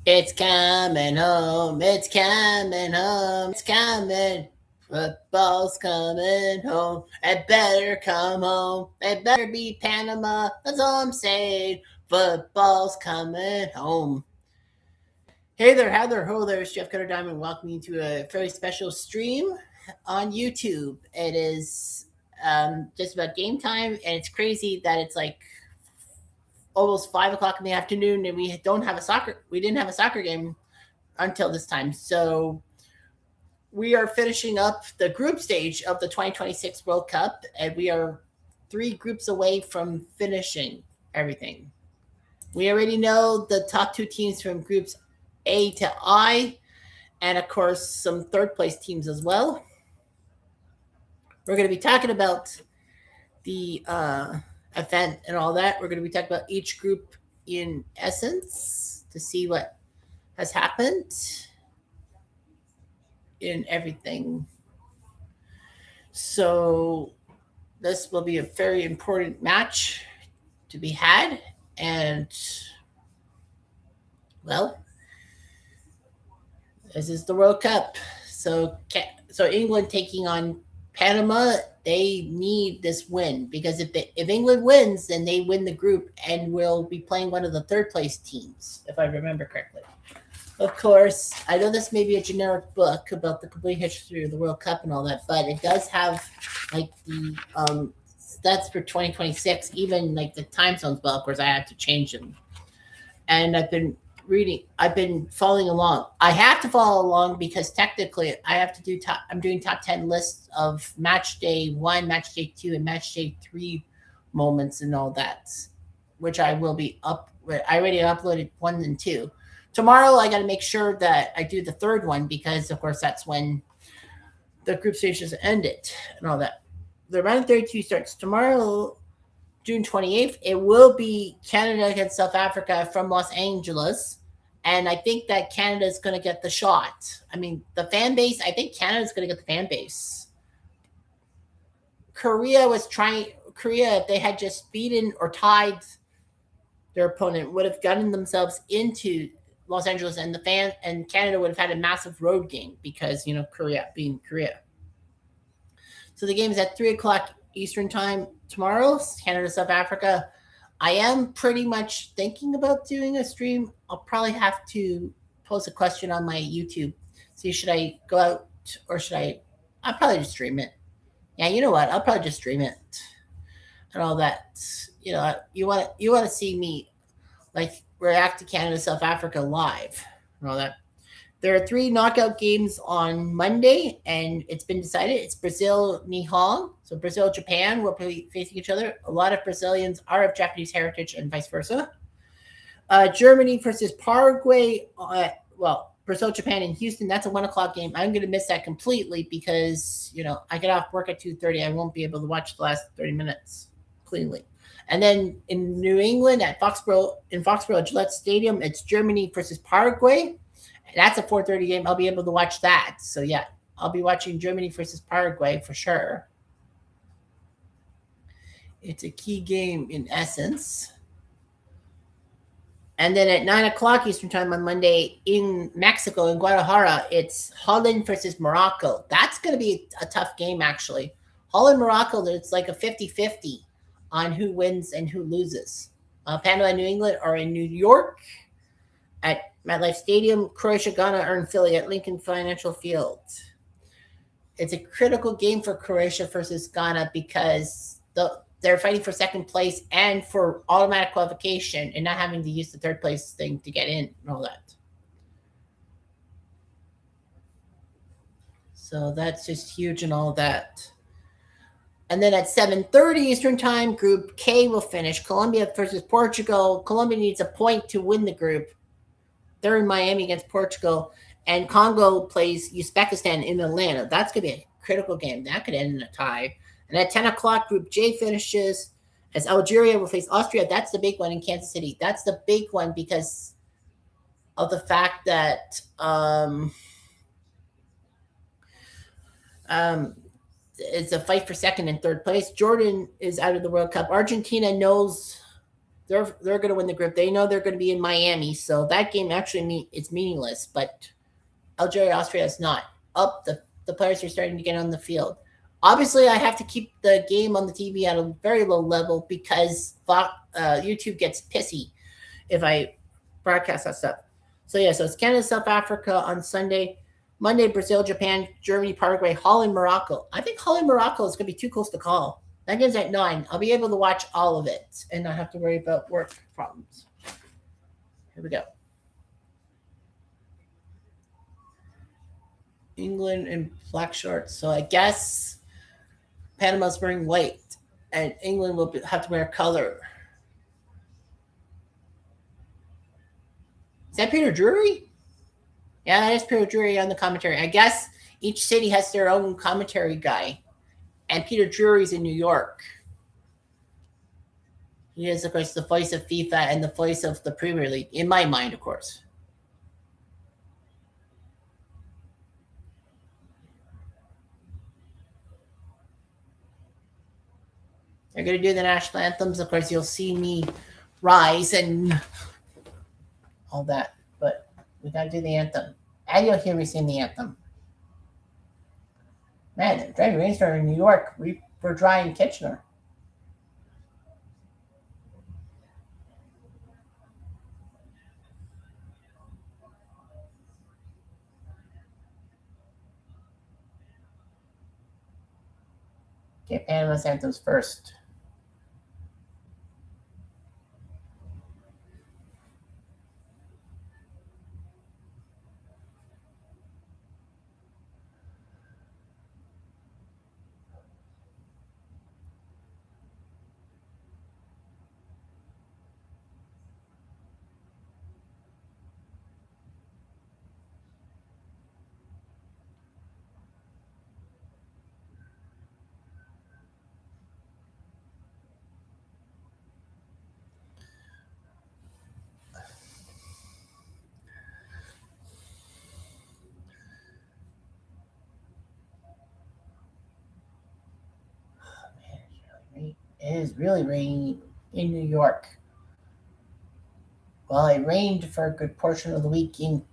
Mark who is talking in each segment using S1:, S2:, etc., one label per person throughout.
S1: It's coming home. It's coming home. It's coming. Football's coming home. It better come home. It better be Panama. That's all I'm saying. Football's coming home. Hey there, how there, ho there. It's Jeff Cutter Diamond welcoming you to a very special stream on YouTube. It is just about game time, and it's crazy that it's like almost 5 o'clock in the afternoon, and we don't have a soccer. We didn't have a soccer game until this time. So we are finishing up the group stage of the 2026 World Cup, and we are 3 groups away from finishing everything. We already know the top 2 teams from groups A to I, and of course, some third place teams as well. We're going to be talking about the event and all that. We're going to be talking about each group in essence to see what has happened in everything. So this will be a very important match to be had, and well, this is the World Cup. So England taking on Panama. They need this win because if England wins, then they win the group and will be playing one of the third place teams, if I remember correctly. Of course, I know this may be a generic book about the complete history of the World Cup and all that, but it does have like the stats for 2026, even like the time zones. But of course, I have to change them. And I've been following along. I have to follow along because technically I have to I'm doing top 10 lists of match day 1, match day 2, and match day 3 moments and all that, which I will be up. I already uploaded 1 and 2. Tomorrow I got to make sure that I do the third one because of course that's when the group stages ended and all that. The round of 32 starts tomorrow, June 28th. It will be Canada against South Africa from Los Angeles. And I think that Canada is going to get the shot. I mean, the fan base, I think Canada's going to get the fan base. Korea, if they had just beaten or tied their opponent, would have gotten themselves into Los Angeles, and Canada would have had a massive road game because, Korea being Korea. So the game is at 3 o'clock Eastern time tomorrow, Canada, South Africa. I am pretty much thinking about doing a stream. I'll probably have to post a question on my YouTube. See, should I go out or should I'll probably just stream it. Yeah, you know what? I'll probably just stream it and all that. You want to see me like react to Canada, South Africa live and all that. There are 3 knockout games on Monday, and it's been decided. It's Brazil, Nihon. So Brazil, Japan will be facing each other. A lot of Brazilians are of Japanese heritage and vice versa. Germany versus Paraguay. Brazil, Japan in Houston. That's a 1 o'clock game. I'm going to miss that completely because, I get off work at 2:30. I won't be able to watch the last 30 minutes cleanly. And then in New England at Foxborough Gillette Stadium, it's Germany versus Paraguay. That's a 4:30 game. I'll be able to watch that. So yeah, I'll be watching Germany versus Paraguay for sure. It's a key game in essence. And then at 9 o'clock Eastern time on Monday in Mexico, in Guadalajara, it's Holland versus Morocco. That's going to be a tough game, actually. Holland, Morocco, it's like a 50-50 on who wins and who loses. Panama and New England are in New York at MetLife Stadium. Croatia, Ghana are in Philly at Lincoln Financial Field. It's a critical game for Croatia versus Ghana because they're fighting for second place and for automatic qualification and not having to use the third place thing to get in and all that. So that's just huge and all that. And then at 7:30 Eastern time, Group K will finish. Colombia versus Portugal. Colombia needs a point to win the group. They're in Miami against Portugal. And Congo plays Uzbekistan in Atlanta. That's going to be a critical game. That could end in a tie. And at 10 o'clock, Group J finishes as Algeria will face Austria. That's the big one in Kansas City. That's the big one because of the fact that it's a fight for second and third place. Jordan is out of the World Cup. Argentina knows they're going to win the group. They know they're going to be in Miami, so that game actually it's meaningless. But Algeria, Austria is not. Up the players are starting to get on the field. Obviously, I have to keep the game on the TV at a very low level because YouTube gets pissy if I broadcast that stuff. So yeah, so it's Canada, South Africa on Sunday. Monday, Brazil, Japan, Germany, Paraguay, Holland, Morocco. I think Holland, Morocco is going to be too close to call. That game's at 9. I'll be able to watch all of it and not have to worry about work problems. Here we go. England in black shorts. So I guess Panama's wearing white, and England will have to wear color. Is that Peter Drury? Yeah, that is Peter Drury on the commentary. I guess each city has their own commentary guy, and Peter Drury's in New York. He is, of course, the voice of FIFA and the voice of the Premier League, in my mind, of course. They're going to do the national anthems. Of course, you'll see me rise and all that, but we got to do the anthem. And you'll hear me sing the anthem. Man, the driving rainstorm in New York. We're dry in Kitchener. Okay, Panama's anthems first. It is really raining in New York. Well, it rained for a good portion of the week in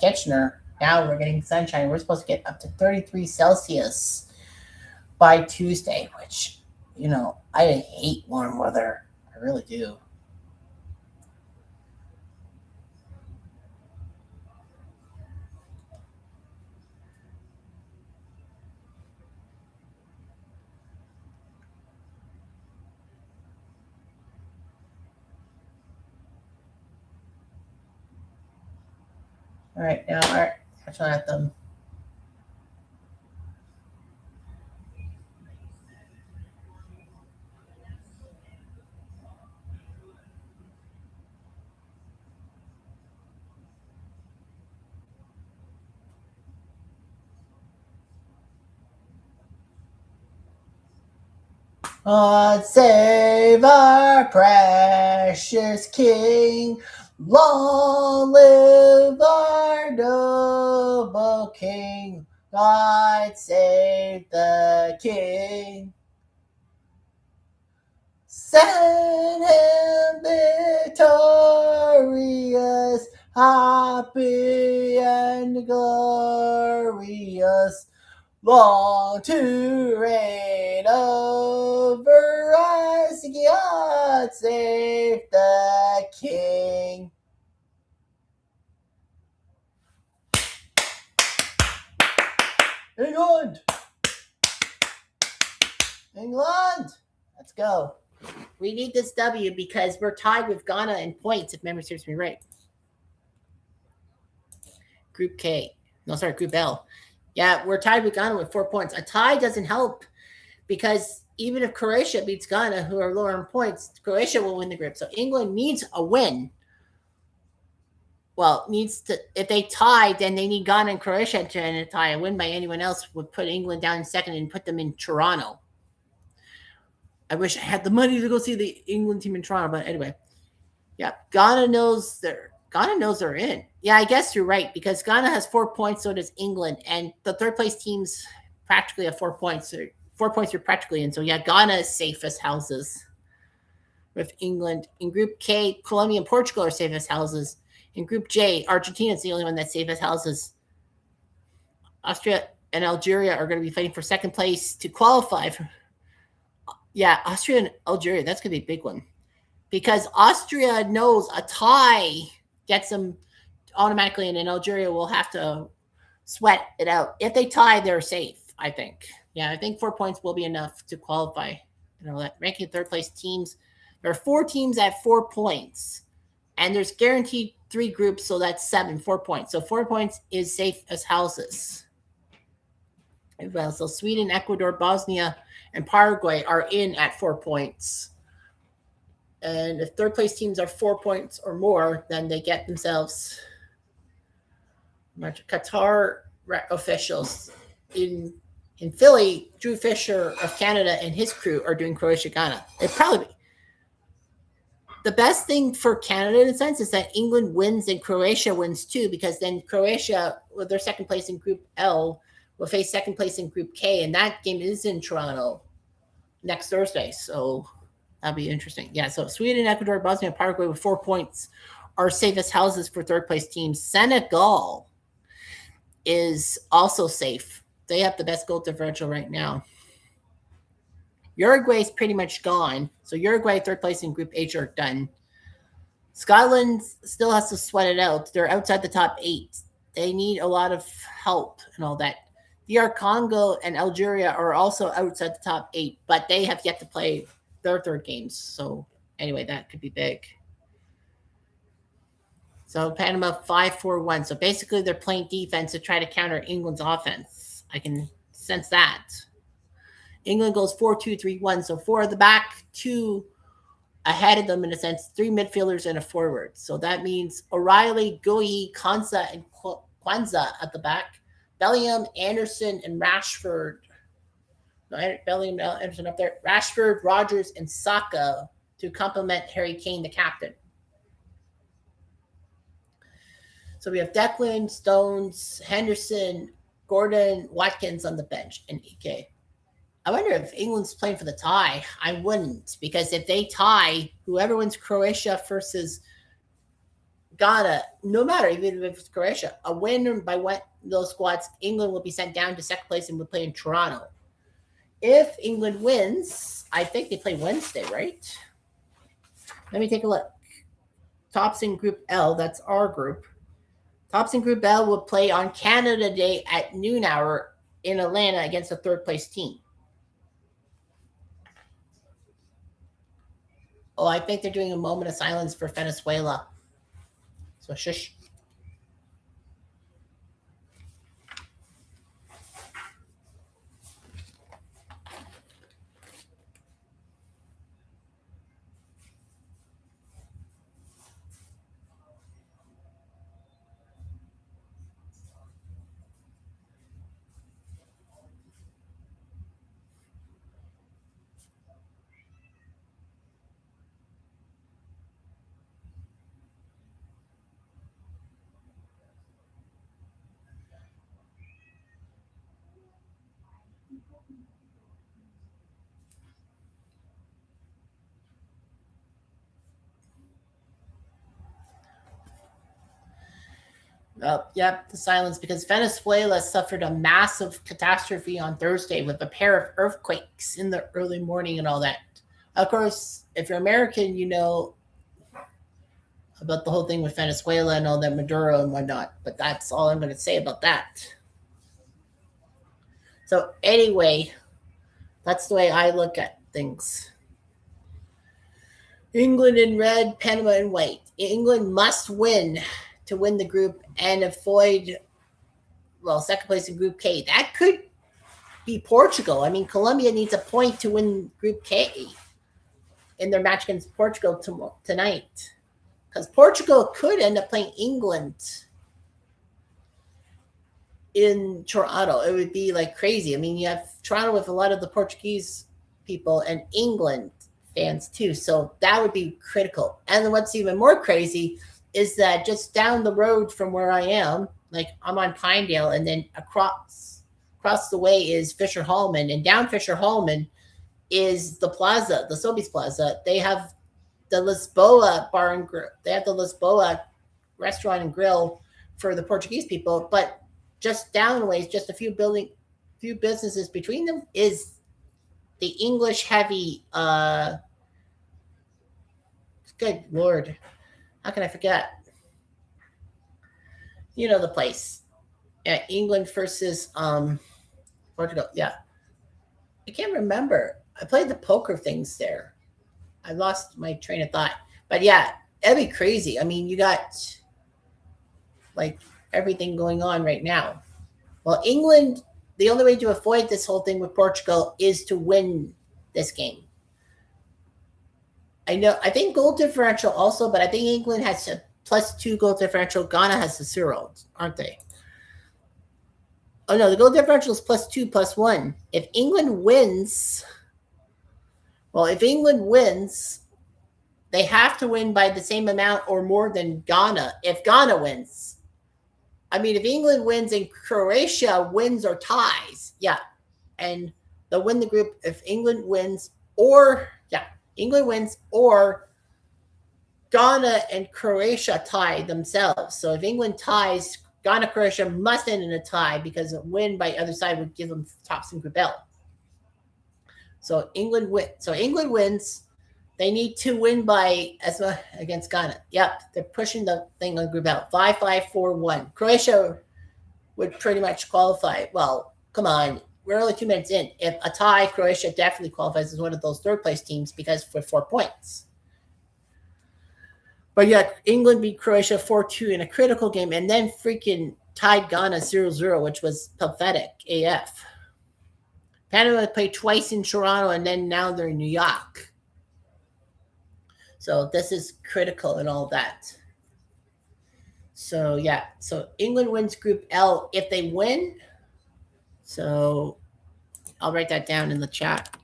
S1: Kitchener. Now we're getting sunshine. We're supposed to get up to 33 Celsius by Tuesday, which, I hate warm weather. I really do. All right, now our national anthem. God save our precious King. Long live our noble King. God save the King. Send him victorious, happy and glorious, long to reign over us. God save the King. England! England! Let's go. We need this W because we're tied with Ghana in points, if memory serves me right. Group K. No, sorry, Group L. Yeah, we're tied with Ghana with 4 points. A tie doesn't help because even if Croatia beats Ghana, who are lower in points, Croatia will win the group. So England needs a win. Well, if they tie, then they need Ghana and Croatia to end a tie. A win by anyone else would put England down in second and put them in Toronto. I wish I had the money to go see the England team in Toronto, but anyway. Yeah, Ghana knows they're in. Yeah, I guess you're right because Ghana has 4 points, so does England, and the third place teams practically have 4 points. 4 points are practically in. So yeah, Ghana is safe as houses. with England. In Group K, Colombia and Portugal are safe as houses. In Group J, Argentina is the only one that's safe as houses. Austria and Algeria are going to be fighting for second place to qualify. Yeah, Austria and Algeria, that's going to be a big one. Because Austria knows a tie gets them automatically, and then Algeria will have to sweat it out. If they tie, they're safe, I think. Yeah, I think 4 points will be enough to qualify. That ranking third place teams. There are 4 teams at 4 points, and there's guaranteed 3 groups, so that's 4 points. So 4 points is safe as houses. Well, so Sweden, Ecuador, Bosnia, and Paraguay are in at 4 points. And if third place teams are 4 points or more, then they get themselves. Qatar officials in Philly, Drew Fisher of Canada and his crew are doing Croatia-Ghana. It probably the best thing for Canada in a sense is that England wins and Croatia wins too, because then Croatia, with their second place in Group L, will face second place in Group K, and that game is in Toronto next Thursday. So that'll be interesting. Yeah, so Sweden, Ecuador, Bosnia, and Paraguay with 4 points are safest houses for third place teams. Senegal is also safe. They have the best goal differential right now. Uruguay is pretty much gone. So Uruguay, third place in Group H, are done. Scotland still has to sweat it out. They're outside the top 8. They need a lot of help and all that. DR Congo and Algeria are also outside the top 8, but they have yet to play their third games. So anyway, that could be big. So Panama 5-4-1. So basically they're playing defense to try to counter England's offense. I can sense that. England goes 4-2-3-1. So 4 at the back, 2 ahead of them in a sense, 3 midfielders and a forward. So that means O'Reilly, Goyi, Konsa, and Kwanzaa at the back. Bellingham, Anderson, and Rashford. No, Bellingham, Anderson up there. Rashford, Rogers, and Saka to complement Harry Kane, the captain. So we have Declan, Stones, Henderson, Gordon, Watkins on the bench, and EK. I wonder if England's playing for the tie. I wouldn't, because if they tie, whoever wins Croatia versus Ghana, no matter, even if it's Croatia, a win by those squads, England will be sent down to second place and will play in Toronto. If England wins, I think they play Wednesday, right? Let me take a look. Tops in Group L, that's our group. Tops in Group L will play on Canada Day at noon hour in Atlanta against the third place team. Oh, I think they're doing a moment of silence for Venezuela. So shush. Yep, the silence, because Venezuela suffered a massive catastrophe on Thursday with a pair of earthquakes in the early morning and all that. Of course, if you're American, you know about the whole thing with Venezuela and all that, Maduro and whatnot. But that's all I'm going to say about that. So anyway, that's the way I look at things. England in red, Panama in white. England must win to win the group and avoid, second place in Group K. That could be Portugal. I mean, Colombia needs a point to win Group K in their match against Portugal tonight. Because Portugal could end up playing England in Toronto. It would be like crazy. I mean, you have Toronto with a lot of the Portuguese people and England fans too. So that would be critical. And then what's even more crazy is that just down the road from where I am, like I'm on Pinedale, and then across the way is Fisher Hallman, and down Fisher Hallman is the plaza, the Sobeys Plaza. They have the Lisboa bar and grill. They have the Lisboa restaurant and grill for the Portuguese people, but just down the ways, just a few businesses between them is the English heavy. Good Lord, how can I forget? You know the place. Yeah, England versus Portugal. Yeah, I can't remember. I played the poker things there. I lost my train of thought. But yeah, that'd be crazy. I mean, you got like everything going on right now. Well, England, the only way to avoid this whole thing with Portugal is to win this game. I know, I think goal differential also, but I think England has a +2 goal differential. Ghana has a 0, aren't they? Oh no, the goal differential is +2, +1. If England wins, if England wins, they have to win by the same amount or more than Ghana. If Ghana wins, I mean, if England wins and Croatia wins or ties, yeah, and they'll win the group if England wins England wins or Ghana and Croatia tie themselves. So if England ties, Ghana, Croatia must end in a tie because a win by other side would give them tops in Group L. So England wins. They need to win by as well against Ghana. Yep, they're pushing the thing on Group L. 5-5-4-1. Croatia would pretty much qualify. Well, come on. We're only 2 minutes in. If a tie, Croatia definitely qualifies as one of those third place teams because for 4 points. But yeah, England beat Croatia 4-2 in a critical game and then freaking tied Ghana 0-0, which was pathetic AF. Panama played twice in Toronto and then now they're in New York. So this is critical and all that. So yeah, so England wins Group L if they win. So I'll write that down in the chat.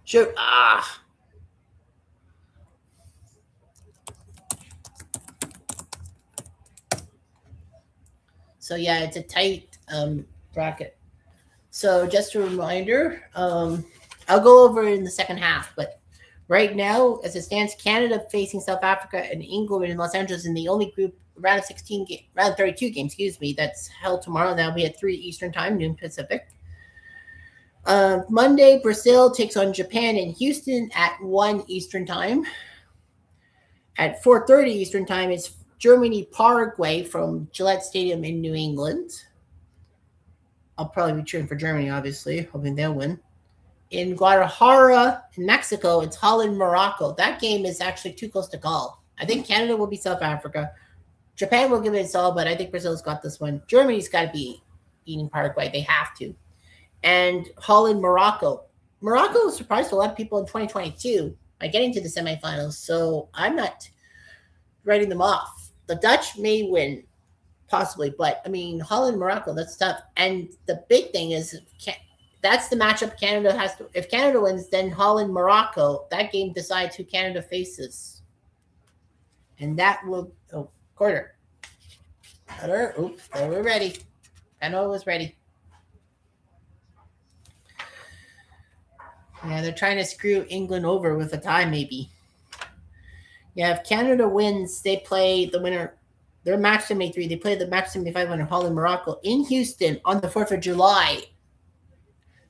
S1: Sure. So yeah, it's a tight bracket. So just a reminder, I'll go over in the second half, but right now, as it stands, Canada facing South Africa and England in Los Angeles in the only group round of 16 game, round 32 game, that's held tomorrow. That'll be at 3 Eastern time, noon Pacific. Monday, Brazil takes on Japan in Houston at 1 Eastern time. At 4:30 Eastern time, it's Germany, Paraguay from Gillette Stadium in New England. I'll probably be cheering for Germany, obviously, hoping they'll win. In Guadalajara, in Mexico, it's Holland, Morocco. That game is actually too close to call. I think Canada will beat South Africa. Japan will give it its all, but I think Brazil's got this one. Germany's got to be beating Paraguay. They have to. And Holland, Morocco. Morocco surprised a lot of people in 2022 by getting to the semifinals, so I'm not writing them off. The Dutch may win, possibly, but I mean, Holland, Morocco, that's tough. And the big thing is, that's the matchup Canada has to. If Canada wins, then Holland, Morocco. That game decides who Canada faces, and that will quarter. Oops, they were ready. I know it was ready. Yeah, they're trying to screw England over with a tie, maybe. Yeah, if Canada wins, they play the winner. They're match semi-3. They play the match semi-5 winner, Holland, Morocco, in Houston on the 4th of July.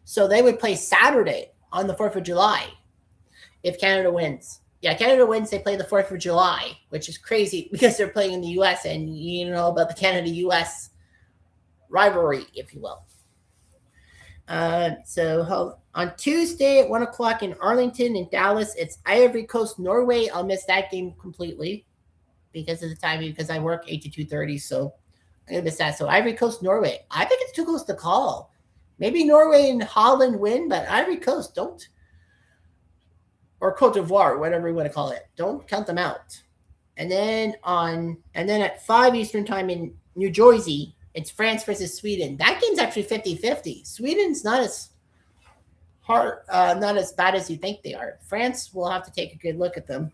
S1: So they would play Saturday on the 4th of July if Canada wins. Yeah, Canada wins, they play the 4th of July, which is crazy because they're playing in the U.S. and you know about the Canada-U.S. rivalry, if you will. So on Tuesday at 1 o'clock in Arlington in Dallas, it's Ivory Coast, Norway. I'll miss that game completely because of the timing, because I work 8 to 2:30, so I'm going to miss that. So Ivory Coast, Norway. I think it's too close to call. Maybe Norway and Holland win, but Ivory Coast don't. Or Cote d'Ivoire, whatever you want to call it. Don't count them out. And then at 5 Eastern time in New Jersey, it's France versus Sweden. That game's actually 50-50. Sweden's not as hard, not as bad as you think they are. France will have to take a good look at them.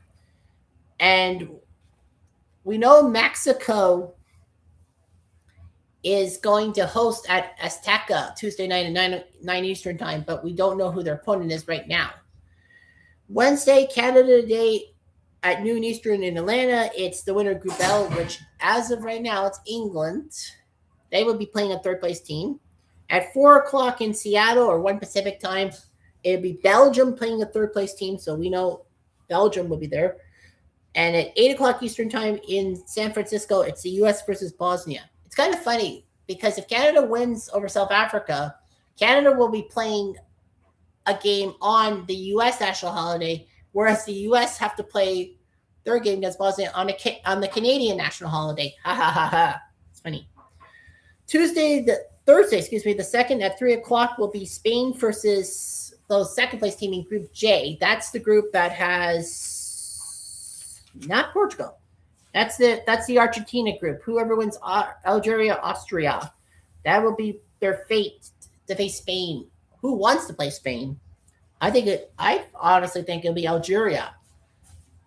S1: And we know Mexico is going to host at Azteca Tuesday night at 9 Eastern time, but we don't know who their opponent is right now. Wednesday, Canada Day at noon Eastern in Atlanta. It's the winner of Group L, which as of right now, it's England. They will be playing a third place team. At 4 o'clock in Seattle or 1 Pacific time, it'll be Belgium playing a third place team, so we know Belgium will be there. And at 8 o'clock Eastern time in San Francisco, it's the U.S. versus Bosnia. It's kind of funny because if Canada wins over South Africa, Canada will be playing a game on the U.S. national holiday, whereas the U.S. have to play their game against Bosnia on the Canadian national holiday. Ha ha ha ha. It's funny. Thursday, the second at 3 o'clock will be Spain versus the second place team in Group J. That's the group that has not Portugal. That's the Argentina group. Whoever wins Algeria, Austria, that will be their fate to face Spain. Who wants to play Spain? I honestly think it'll be Algeria.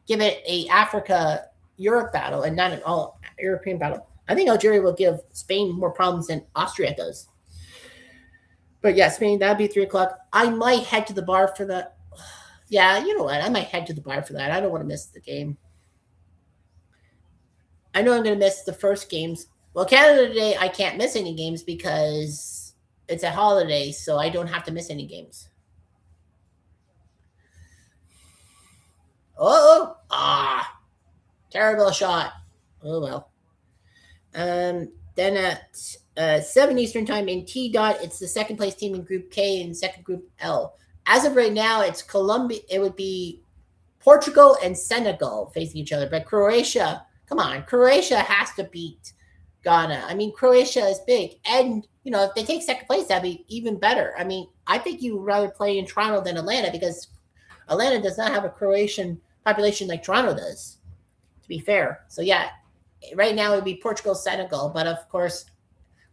S1: Give it a Africa-Europe battle and not an all-European battle. I think Algeria will give Spain more problems than Austria does. But yeah, Spain, that'll be 3 o'clock. I might head to the bar for that. Yeah, you know what? I might head to the bar for that. I don't want to miss the game. I know I'm going to miss the first games. Well, Canada Day, I can't miss any games because it's a holiday, so I don't have to miss any games. Terrible shot. Oh, well. Then at 7 Eastern time in T-Dot, it's the second place team in Group K and second Group L. As of right now, it's Colombia. It would be Portugal and Senegal facing each other. But Croatia, come on, Croatia has to beat Ghana. I mean, Croatia is big. And, if they take second place, that'd be even better. I mean, I think you would rather play in Toronto than Atlanta because Atlanta does not have a Croatian population like Toronto does, to be fair. So, yeah, right now it would be Portugal, Senegal. But, of course,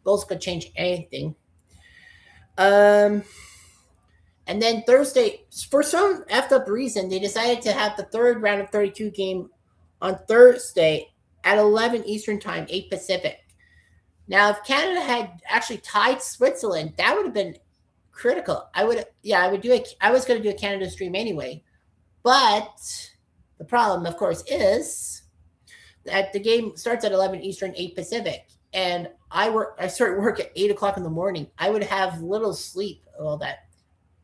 S1: goals could change anything. And then Thursday, for some effed up reason, they decided to have the third round of 32 game on Thursday at 11 Eastern time, 8 Pacific. Now, if Canada had actually tied Switzerland, that would have been critical. I was going to do a Canada stream anyway. But the problem, of course, is that the game starts at 11 Eastern, 8 Pacific. And I start work at 8 o'clock in the morning. I would have little sleep, all that.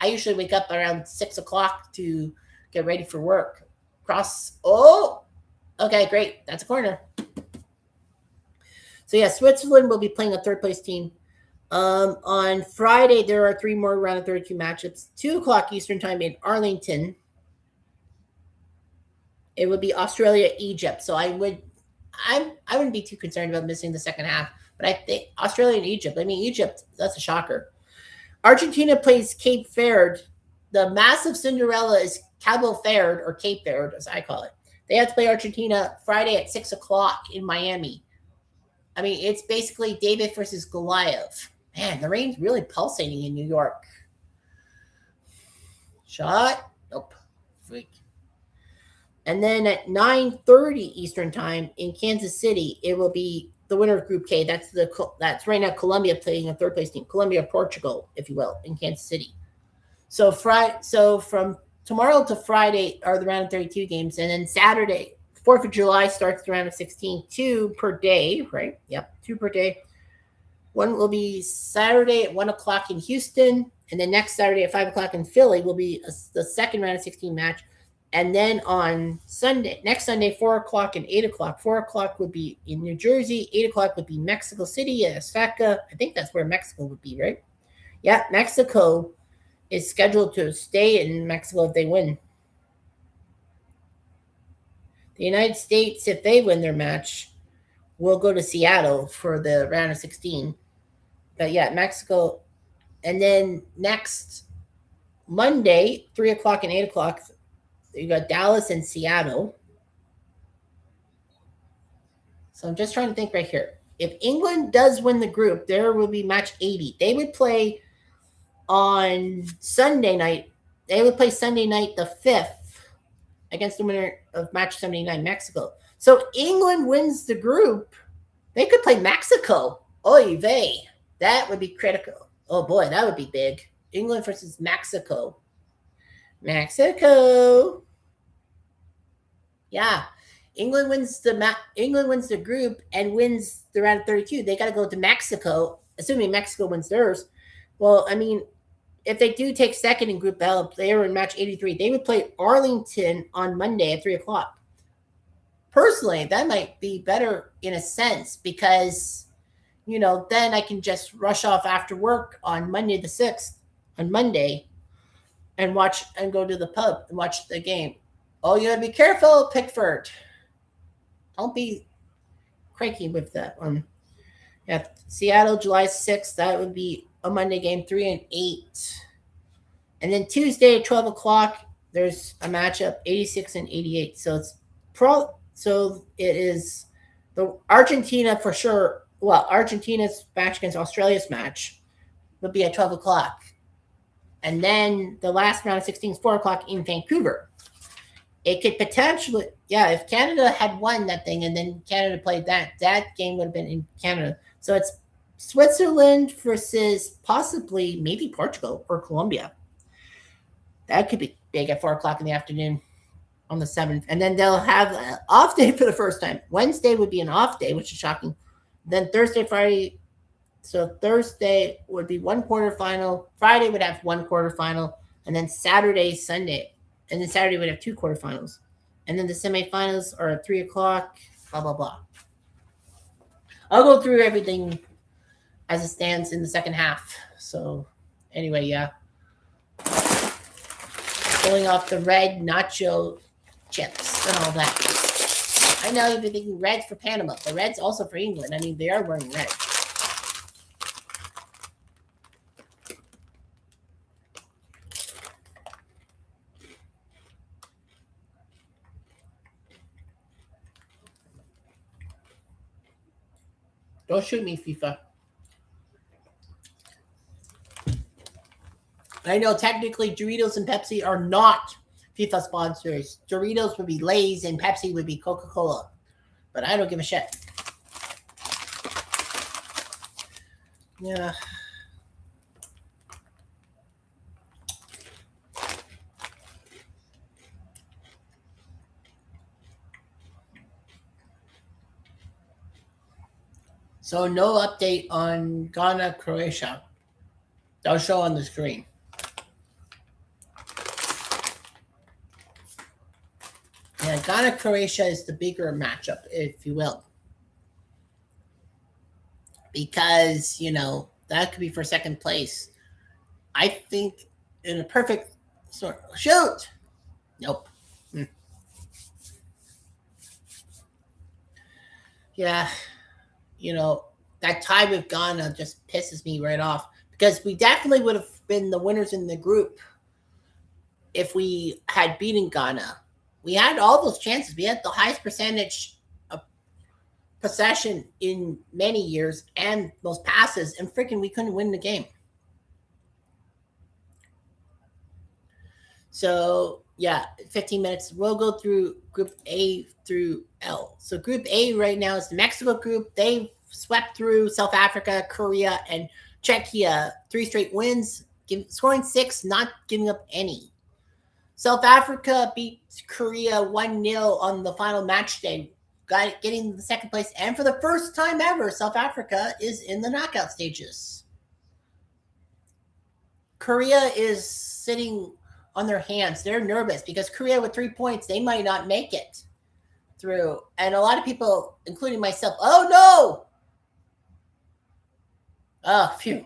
S1: I usually wake up around 6 o'clock to get ready for work. Okay, great. That's a corner. So, yeah, Switzerland will be playing a third-place team. On Friday, there are 3 more round of 32 matchups. 2 o'clock Eastern time in Arlington. It would be Australia, Egypt. So I wouldn't be too concerned about missing the second half. But I think Australia and Egypt. I mean, Egypt, that's a shocker. Argentina plays Cape Verde. The massive Cinderella is Cabo Verde, or Cape Verde, as I call it. They have to play Argentina Friday at 6 o'clock in Miami. I mean, it's basically David versus Goliath. Man, the rain's really pulsating in New York. Shot? Nope. Freak. And then at 9:30 Eastern time in Kansas City, it will be the winner of Group K. That's right now Colombia playing a third place team. Colombia, Portugal, if you will, in Kansas City. So from tomorrow to Friday are the round of 32 games, and then Saturday, 4th of July starts the round of 16, 2 per day, right? Yep, 2 per day. One will be Saturday at 1 o'clock in Houston, and then next Saturday at 5 o'clock in Philly will be the second round of 16 match. And then on next Sunday, 4 o'clock and 8 o'clock. 4 o'clock would be in New Jersey. 8 o'clock would be Mexico City at Azteca. I think that's where Mexico would be, right? Yeah, Mexico is scheduled to stay in Mexico if they win. The United States, if they win their match, will go to Seattle for the round of 16. But yeah, Mexico. And then next Monday, 3 o'clock and 8 o'clock, you got Dallas and Seattle. So I'm just trying to think right here. If England does win the group, there will be match 80. They would play on Sunday night. They would play Sunday night the 5th against the winner of match 79, Mexico. So England wins the group. They could play Mexico. Oy vey. That would be critical. Oh boy, that would be big. England versus Mexico. Mexico. Yeah. England wins the group and wins the round of 32. They got to go to Mexico, assuming Mexico wins theirs. Well, I mean, if they do take second in Group L, they are in match 83. They would play Arlington on Monday at 3 o'clock. Personally, that might be better in a sense because, then I can just rush off after work on Monday the 6th, on Monday, and watch and go to the pub and watch the game. Oh, you gotta be careful, Pickford. Don't be cranky with that one. Yeah, Seattle, July 6th. That would be a Monday game, 3 and 8. And then Tuesday at 12 o'clock, there's a matchup, 86 and 88. So it is the Argentina for sure. Well, Argentina's match against Australia's match would be at 12 o'clock. And then the last round of 16 is 4 o'clock in Vancouver. It could potentially, if Canada had won that thing and then Canada played that game would have been in Canada. So it's Switzerland versus possibly maybe Portugal or Colombia. That could be big at 4 o'clock in the afternoon on the 7th. And then they'll have an off day for the first time. Wednesday would be an off day, which is shocking. Then Thursday, Friday. So Thursday would be one quarterfinal. Friday would have one quarterfinal. And then Saturday, Sunday. And then Saturday would have two quarterfinals. And then the semifinals are at 3 o'clock, blah, blah, blah. I'll go through everything as it stands in the second half. So anyway, yeah. Pulling off the red nacho chips and all that. I know you've been thinking red for Panama, but red's also for England. I mean, they are wearing red. Don't shoot me, FIFA. I know technically Doritos and Pepsi are not FIFA sponsors. Doritos would be Lay's and Pepsi would be Coca-Cola. But I don't give a shit. Yeah. So no update on Ghana, Croatia. They'll show on the screen. Yeah, Ghana, Croatia is the bigger matchup, if you will. Because, that could be for second place. I think in a perfect sort. Shoot! Nope. Yeah. That tie with Ghana just pisses me right off because we definitely would have been the winners in the group if we had beaten Ghana. We had all those chances. We had the highest percentage of possession in many years and most passes, and freaking we couldn't win the game. So, 15 minutes. We'll go through Group A through L. So Group A right now is the Mexico group. They swept through South Africa, Korea, and Czechia. 3 straight wins, scoring 6, not giving up any. South Africa beat Korea 1-0 on the final match day, getting the second place. And for the first time ever, South Africa is in the knockout stages. Korea is sitting on their hands. They're nervous because Korea with 3 points, they might not make it through. And a lot of people, including myself, oh no! Oh, phew.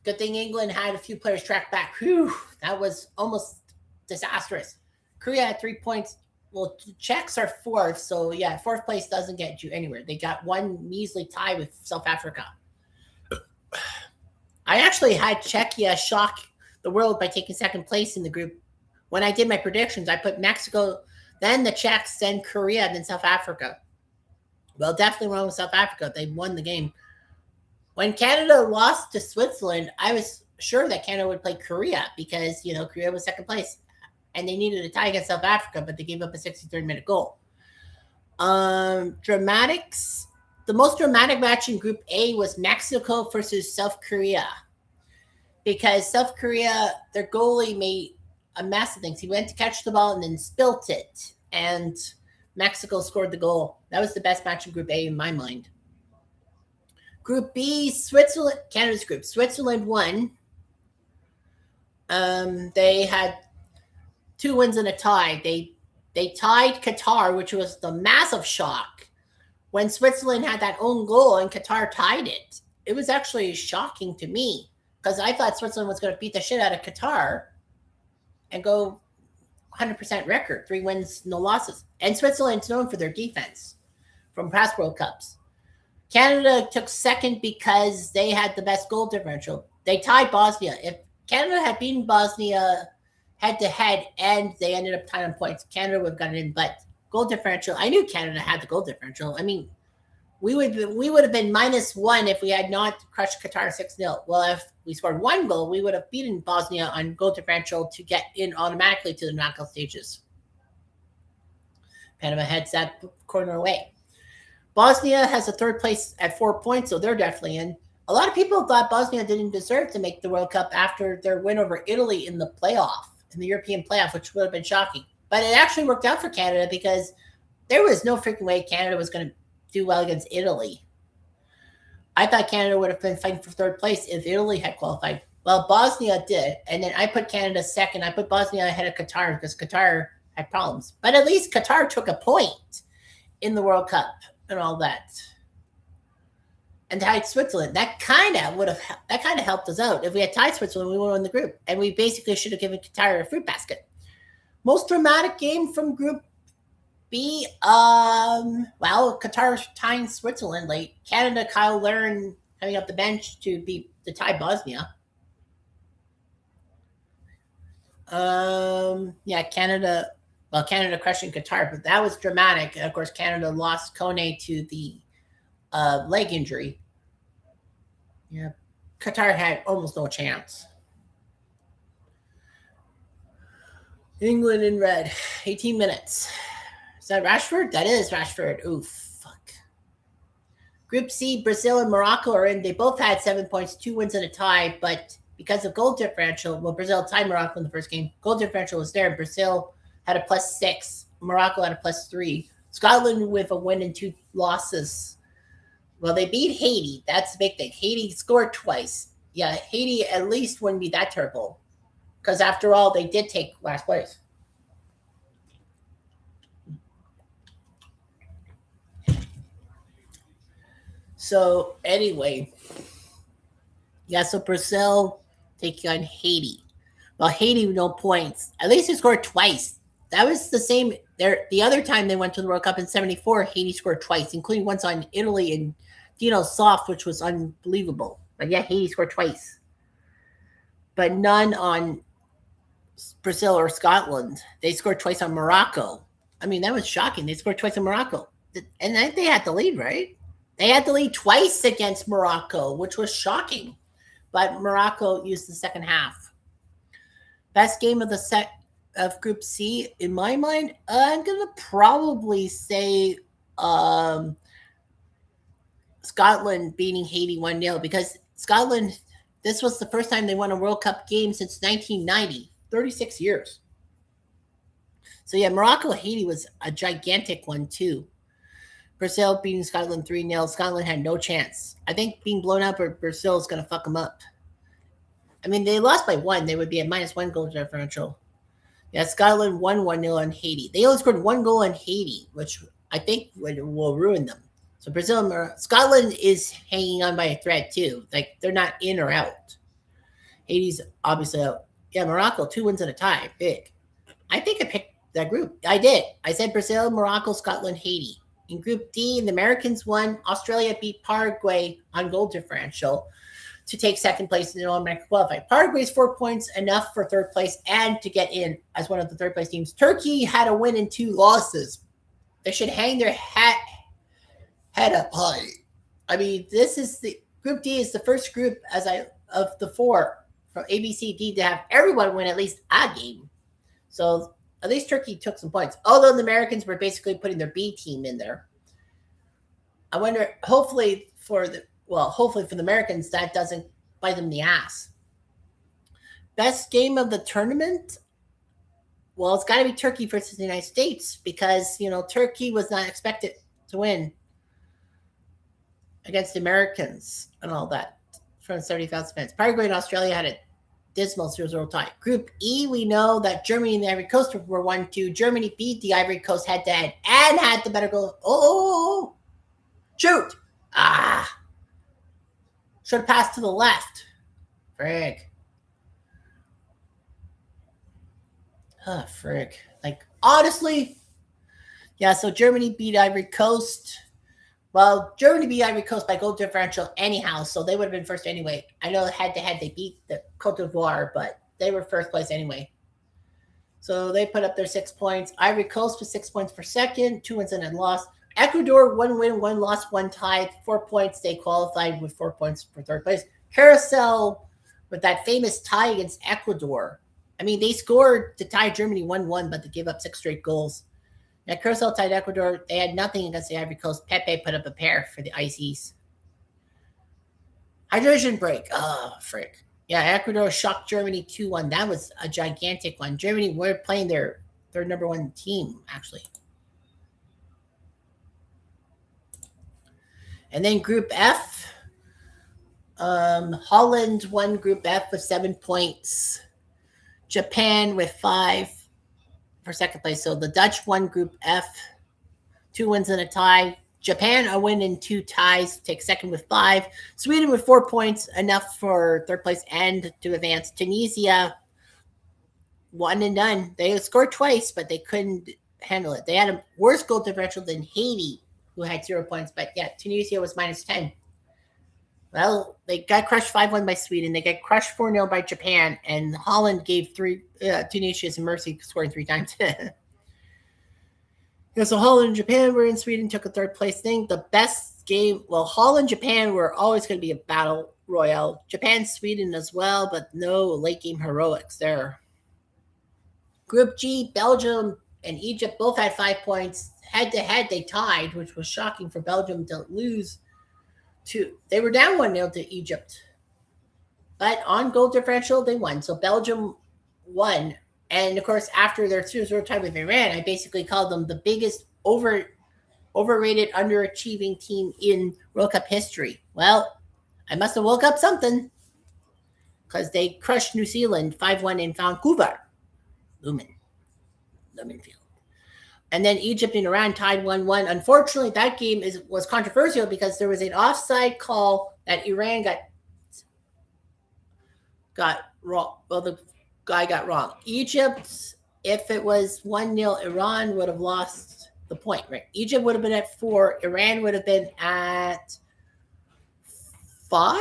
S1: Good thing England had a few players track back. Phew, that was almost disastrous. Korea had 3 points, Well, the Czechs are fourth, so yeah, fourth place doesn't get you anywhere. They got one measly tie with South Africa. I actually had Czechia shock the world by taking second place in the group. When I did my predictions, I put Mexico, then the Czechs, then Korea, then South Africa. Well, definitely wrong with South Africa. They won the game. When Canada lost to Switzerland, I was sure that Canada would play Korea because, Korea was second place. And they needed a tie against South Africa, but they gave up a 63-minute goal. Dramatics. The most dramatic match in Group A was Mexico versus South Korea. Because South Korea, their goalie made a mess of things. He went to catch the ball and then spilt it. And Mexico scored the goal. That was the best match in Group A in my mind. Group B, Switzerland, Canada's group. Switzerland won. They had 2 wins and a tie. They tied Qatar, which was the massive shock. When Switzerland had that own goal and Qatar tied it, it was actually shocking to me because I thought Switzerland was going to beat the shit out of Qatar and go 100% record, 3 wins, no losses. And Switzerland's known for their defense from past World Cups. Canada took second because they had the best goal differential. They tied Bosnia. If Canada had beaten Bosnia head-to-head and they ended up tying on points, Canada would have gotten in. But goal differential, I knew Canada had the goal differential. I mean, we would have been -1 if we had not crushed Qatar 6-0. Well, if we scored 1 goal, we would have beaten Bosnia on goal differential to get in automatically to the knockout stages. Panama heads that corner away. Bosnia has a third place at 4 points, so they're definitely in. A lot of people thought Bosnia didn't deserve to make the World Cup after their win over Italy in the playoff, in the European playoff, which would have been shocking. But it actually worked out for Canada because there was no freaking way Canada was going to do well against Italy. I thought Canada would have been fighting for third place if Italy had qualified. Well, Bosnia did, and then I put Canada second. I put Bosnia ahead of Qatar because Qatar had problems. But at least Qatar took a point in the World Cup and all that. And tied Switzerland. That kind of helped us out. If we had tied Switzerland, we would have won the group. And we basically should have given Qatar a fruit basket. Most dramatic game from Group B, Qatar tying Switzerland late. Canada, Kyle Larin coming up the bench to tie Bosnia. Canada crushing Qatar, but that was dramatic. Of course, Canada lost Kone to the leg injury. Yeah, Qatar had almost no chance. England in red, 18 minutes. Is that Rashford? That is Rashford. Ooh, fuck. Group C, Brazil and Morocco are in. They both had 7 points, 2 wins and a tie, but because of goal differential, Brazil tied Morocco in the first game. Goal differential was there. Brazil had a +6. Morocco had a +3. Scotland with a win and 2 losses. Well, they beat Haiti. That's the big thing. Haiti scored twice. Yeah, Haiti at least wouldn't be that terrible. Because after all, they did take last place. So, anyway. Yeah, so Brazil taking on Haiti. Well, Haiti, no points. At least they scored twice. That was the same. The other time they went to the World Cup in '74, Haiti scored twice, including once on Italy and Dino Soft, which was unbelievable. But yeah, Haiti scored twice. But none on Brazil or Scotland. They scored twice on Morocco. I mean, that was shocking. They scored twice on Morocco. And then they had the lead, right? They had the lead twice against Morocco, which was shocking. But Morocco used the second half. Best game of the set of Group C, in my mind, I'm going to probably say Scotland beating Haiti 1-0 because Scotland, this was the first time they won a World Cup game since 1990, 36 years. So yeah, Morocco-Haiti was a gigantic one too. Brazil beating Scotland 3-0. Scotland had no chance. I think being blown out by Brazil is going to fuck them up. I mean, they lost by 1. They would be a -1 goal differential. Yeah, Scotland won 1-0 on Haiti. They only scored 1 goal on Haiti, which I think will ruin them. So Scotland is hanging on by a thread too. Like, they're not in or out. Haiti's obviously out. Yeah, Morocco, 2 wins and a tie. Big. I think I picked that group. I did. I said Brazil, Morocco, Scotland, Haiti. In Group D, the Americans won. Australia beat Paraguay on goal differential to take second place in the All-American qualifier. Paraguay's 4 points, enough for third place and to get in as one of the third place teams. Turkey had a win and 2 losses. They should hang their head up high. I mean, this is the Group D is the first group of the 4 from A, B, C, D to have everyone win at least a game. So at least Turkey took some points. Although the Americans were basically putting their B team in there. I wonder, hopefully for the Americans, that doesn't bite them in the ass. Best game of the tournament? Well, it's got to be Turkey versus the United States because, Turkey was not expected to win against the Americans and all that from 70,000 fans. Paraguay and Australia had a dismal 0-0 tie. Group E, we know that Germany and the Ivory Coast were 1-2. Germany beat the Ivory Coast head-to-head and had the better goal. Oh, shoot. Should have passed to the left. Frig. Frig. Like, honestly, yeah, so Germany beat Ivory Coast. Well, Germany beat Ivory Coast by goal differential anyhow, so they would have been first anyway. I know head-to-head they beat the Cote d'Ivoire, but they were first place anyway. So they put up their 6 points. Ivory Coast was 6 points for second, 2 wins and a loss. Ecuador, 1 win, 1 loss, 1 tie, 4 points. They qualified with 4 points for third place. Carousel with that famous tie against Ecuador. I mean, they scored to tie Germany 1-1, but they gave up 6 straight goals. Now, Carousel tied Ecuador. They had nothing against the Ivory Coast. Pepe put up a pair for the Ices. Hydration break. Oh, frick. Yeah, Ecuador shocked Germany 2-1. That was a gigantic one. Germany were playing their number 1 team, actually. And then Group F. Holland won Group F with 7 points. Japan with 5 for second place. So the Dutch won Group F, 2 wins and a tie. Japan a win and 2 ties, take second with 5. Sweden with 4 points, enough for third place and to advance. Tunisia, 1 and done. They scored twice, but they couldn't handle it. They had a worse goal differential than Haiti, who had 0 points. But yeah, Tunisia was minus 10. Well, they got crushed 5-1 by Sweden. They got crushed 4-0 by Japan. And Holland gave Tunisia some mercy, scoring 3 times. Yeah, so Holland and Japan were in. Sweden took a third place thing. The best game, well, Holland and Japan were always going to be a battle royale. Japan, Sweden as well, but no late game heroics there. Group G, Belgium and Egypt both had 5 points. Head-to-head, they tied, which was shocking for Belgium to lose. They were down 1-0 to Egypt. But on goal differential, they won. So Belgium won. And, of course, after their 2-0 tie with Iran, I basically called them the biggest overrated, underachieving team in World Cup history. Well, I must have woke up something because they crushed New Zealand 5-1 in Vancouver. Lumenfield. And then Egypt and Iran tied 1-1. Unfortunately, that game was controversial because there was an offside call that Iran got wrong. Well, the guy got wrong. Egypt, if it was 1-0, Iran would have lost the point, right? Egypt would have been at 4. Iran would have been at 5.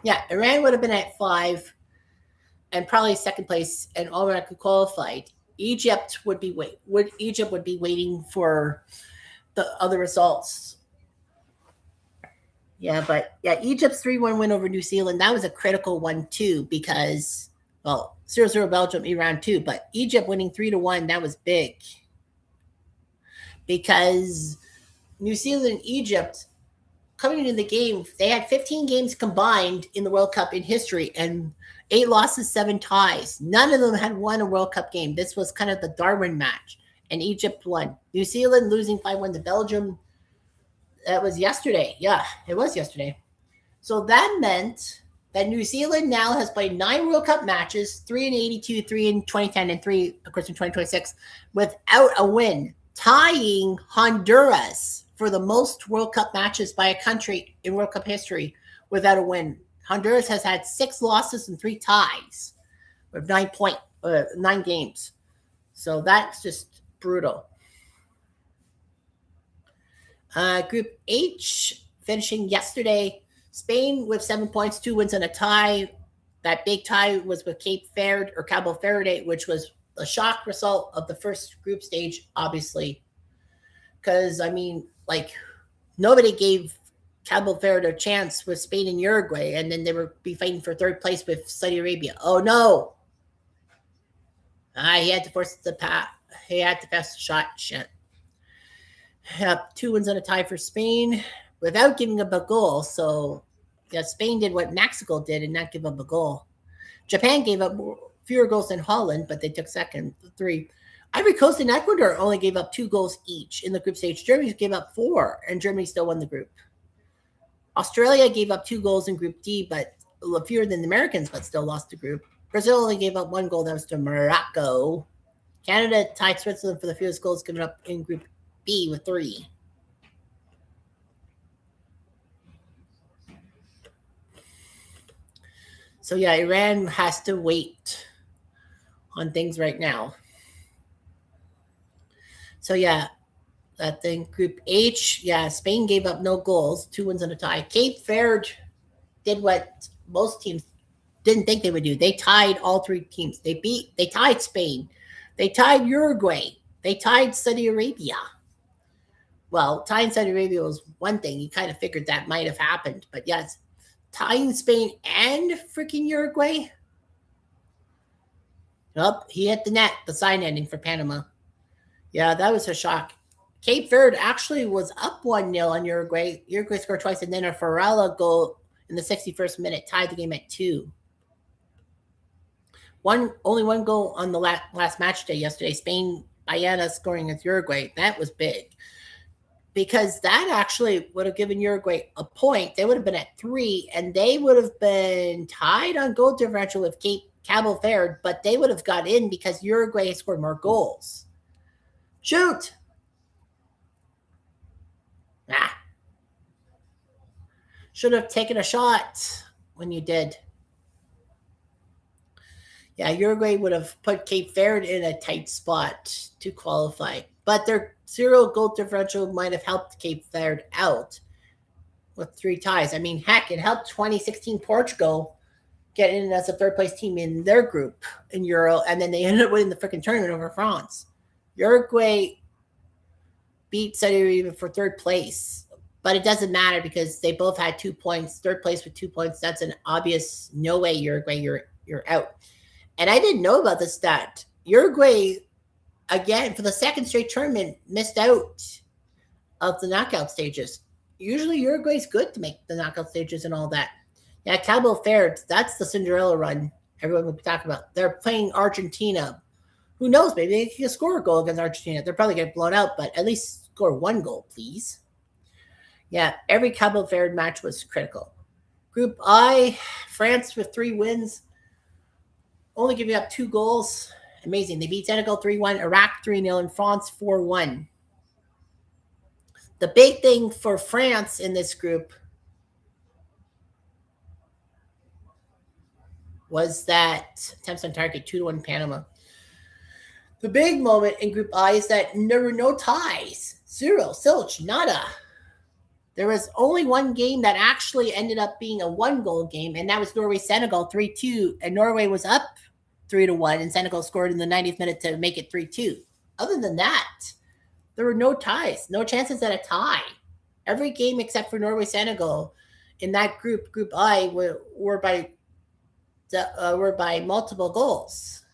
S1: Yeah, Iran would have been at 5 and probably second place and already qualified. Egypt would be waiting for the other results. Yeah, but yeah, Egypt's 3-1 win over New Zealand, that was a critical one too because, well, 0-0 Belgium, Iran too, but Egypt winning 3-1, that was big. Because New Zealand and Egypt coming into the game, they had 15 games combined in the World Cup in history and 8 losses, 7 ties. None of them had won a World Cup game. This was kind of the Darwin match, and Egypt won. New Zealand losing 5-1 to Belgium. That was yesterday. Yeah, it was yesterday. So that meant that New Zealand now has played 9 World Cup matches, 3 in 82, 3 in 2010, and 3, of course, in 2026, without a win, tying Honduras for the most World Cup matches by a country in World Cup history without a win. Honduras has had 6 losses and 3 ties with 9 games. So that's just brutal. Group H finishing yesterday. Spain with 7 points, 2 wins and a tie. That big tie was with Cape Verde or Cabo Verde, which was a shock result of the first group stage, obviously. Because, I mean, like, nobody gave Cabo Verde a chance with Spain and Uruguay, and then they would be fighting for third place with Saudi Arabia. Oh, no. He had to force the pass. He had to pass the shot. Shit. Yep, 2 wins and a tie for Spain without giving up a goal. So, yeah, Spain did what Mexico did and not give up a goal. Japan gave up fewer goals than Holland, but they took second, 3. Ivory Coast and Ecuador only gave up 2 goals each in the group stage. Germany gave up 4, and Germany still won the group. Australia gave up 2 goals in Group D, but fewer than the Americans, but still lost the group. Brazil only gave up 1 goal. That was to Morocco. Canada tied Switzerland for the fewest goals given up in Group B with 3. So, yeah, Iran has to wait on things right now. So, yeah, that thing. Group H, yeah, Spain gave up no goals, 2 wins and a tie. Cape Verde did what most teams didn't think they would do. They tied all 3 teams. They tied Spain. They tied Uruguay. They tied Saudi Arabia. Well, tying Saudi Arabia was one thing. You kind of figured that might have happened. But yes, tying Spain and freaking Uruguay. Nope, he hit the net, the sign ending for Panama. Yeah, that was a shock. Cape Verde actually was up 1-0 on Uruguay. Uruguay scored twice, and then a Farala goal in the 61st minute tied the game at 2. Only 1 goal on the last match day yesterday. Spain, Bayana scoring against Uruguay. That was big. Because that actually would have given Uruguay a point. They would have been at 3, and they would have been tied on goal differential with Cabo Verde, but they would have got in because Uruguay scored more goals. Shoot! Should have taken a shot when you did. Yeah, Uruguay would have put Cape Verde in a tight spot to qualify. But their 0 goal differential might have helped Cape Verde out with 3 ties. I mean, heck, it helped 2016 Portugal get in as a third-place team in their group in Euro, and then they ended up winning the freaking tournament over France. Uruguay beat Saudi Arabia for 3rd place, but it doesn't matter because they both had 2 points. 3rd place with 2 points. That's an obvious no way, Uruguay, you're out. And I didn't know about this stat. Uruguay, again, for the 2nd straight tournament, missed out of the knockout stages. Usually Uruguay's good to make the knockout stages and all that. Yeah, Cabo Verde, that's the Cinderella run everyone will be talking about. They're playing Argentina. Who knows? Maybe they can score a goal against Argentina. They're probably getting blown out, but at least score 1 goal, please. Yeah, every Cabo Verde match was critical. Group I, France with 3 wins, only giving up 2 goals. Amazing. They beat Senegal 3-1, Iraq 3-0, and France 4-1. The big thing for France in this group was that attempts on target 2-1 Panama. The big moment in Group I is that there were no ties. 0, zilch, nada. There was only 1 game that actually ended up being a 1-goal game, and that was Norway-Senegal 3-2, and Norway was up 3-1, and Senegal scored in the 90th minute to make it 3-2. Other than that, there were no ties, no chances at a tie. Every game except for Norway-Senegal in that group, Group I, were by multiple goals.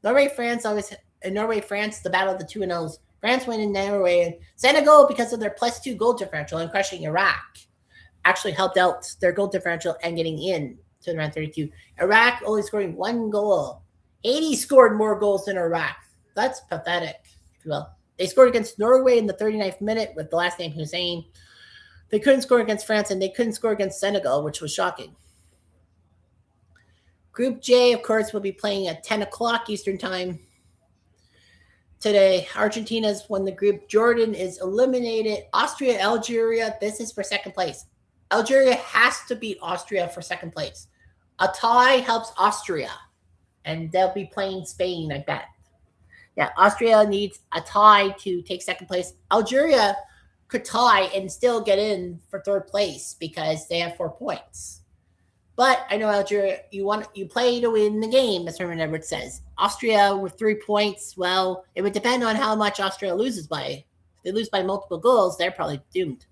S1: Norway-France, the battle of the 2-0s. France went in Norway, and Senegal, because of their +2 goal differential and crushing Iraq, actually helped out their goal differential and getting in to round 32. Iraq only scoring 1 goal. Haiti scored more goals than Iraq. That's pathetic, if you will. They scored against Norway in the 39th minute with the last name Hussein. They couldn't score against France, and they couldn't score against Senegal, which was shocking. Group J, of course, will be playing at 10 o'clock Eastern time today. Argentina's won the group. Jordan is eliminated. Austria, Algeria, this is for 2nd place. Algeria has to beat Austria for 2nd place. A tie helps Austria, and they'll be playing Spain, I bet. Yeah, Austria needs a tie to take second place. Algeria could tie and still get in for third place because they have 4 points. But I know Algeria, you play to win the game, as Herman Edwards says. Austria with 3 points, well, it would depend on how much Austria loses by. If they lose by multiple goals, they're probably doomed.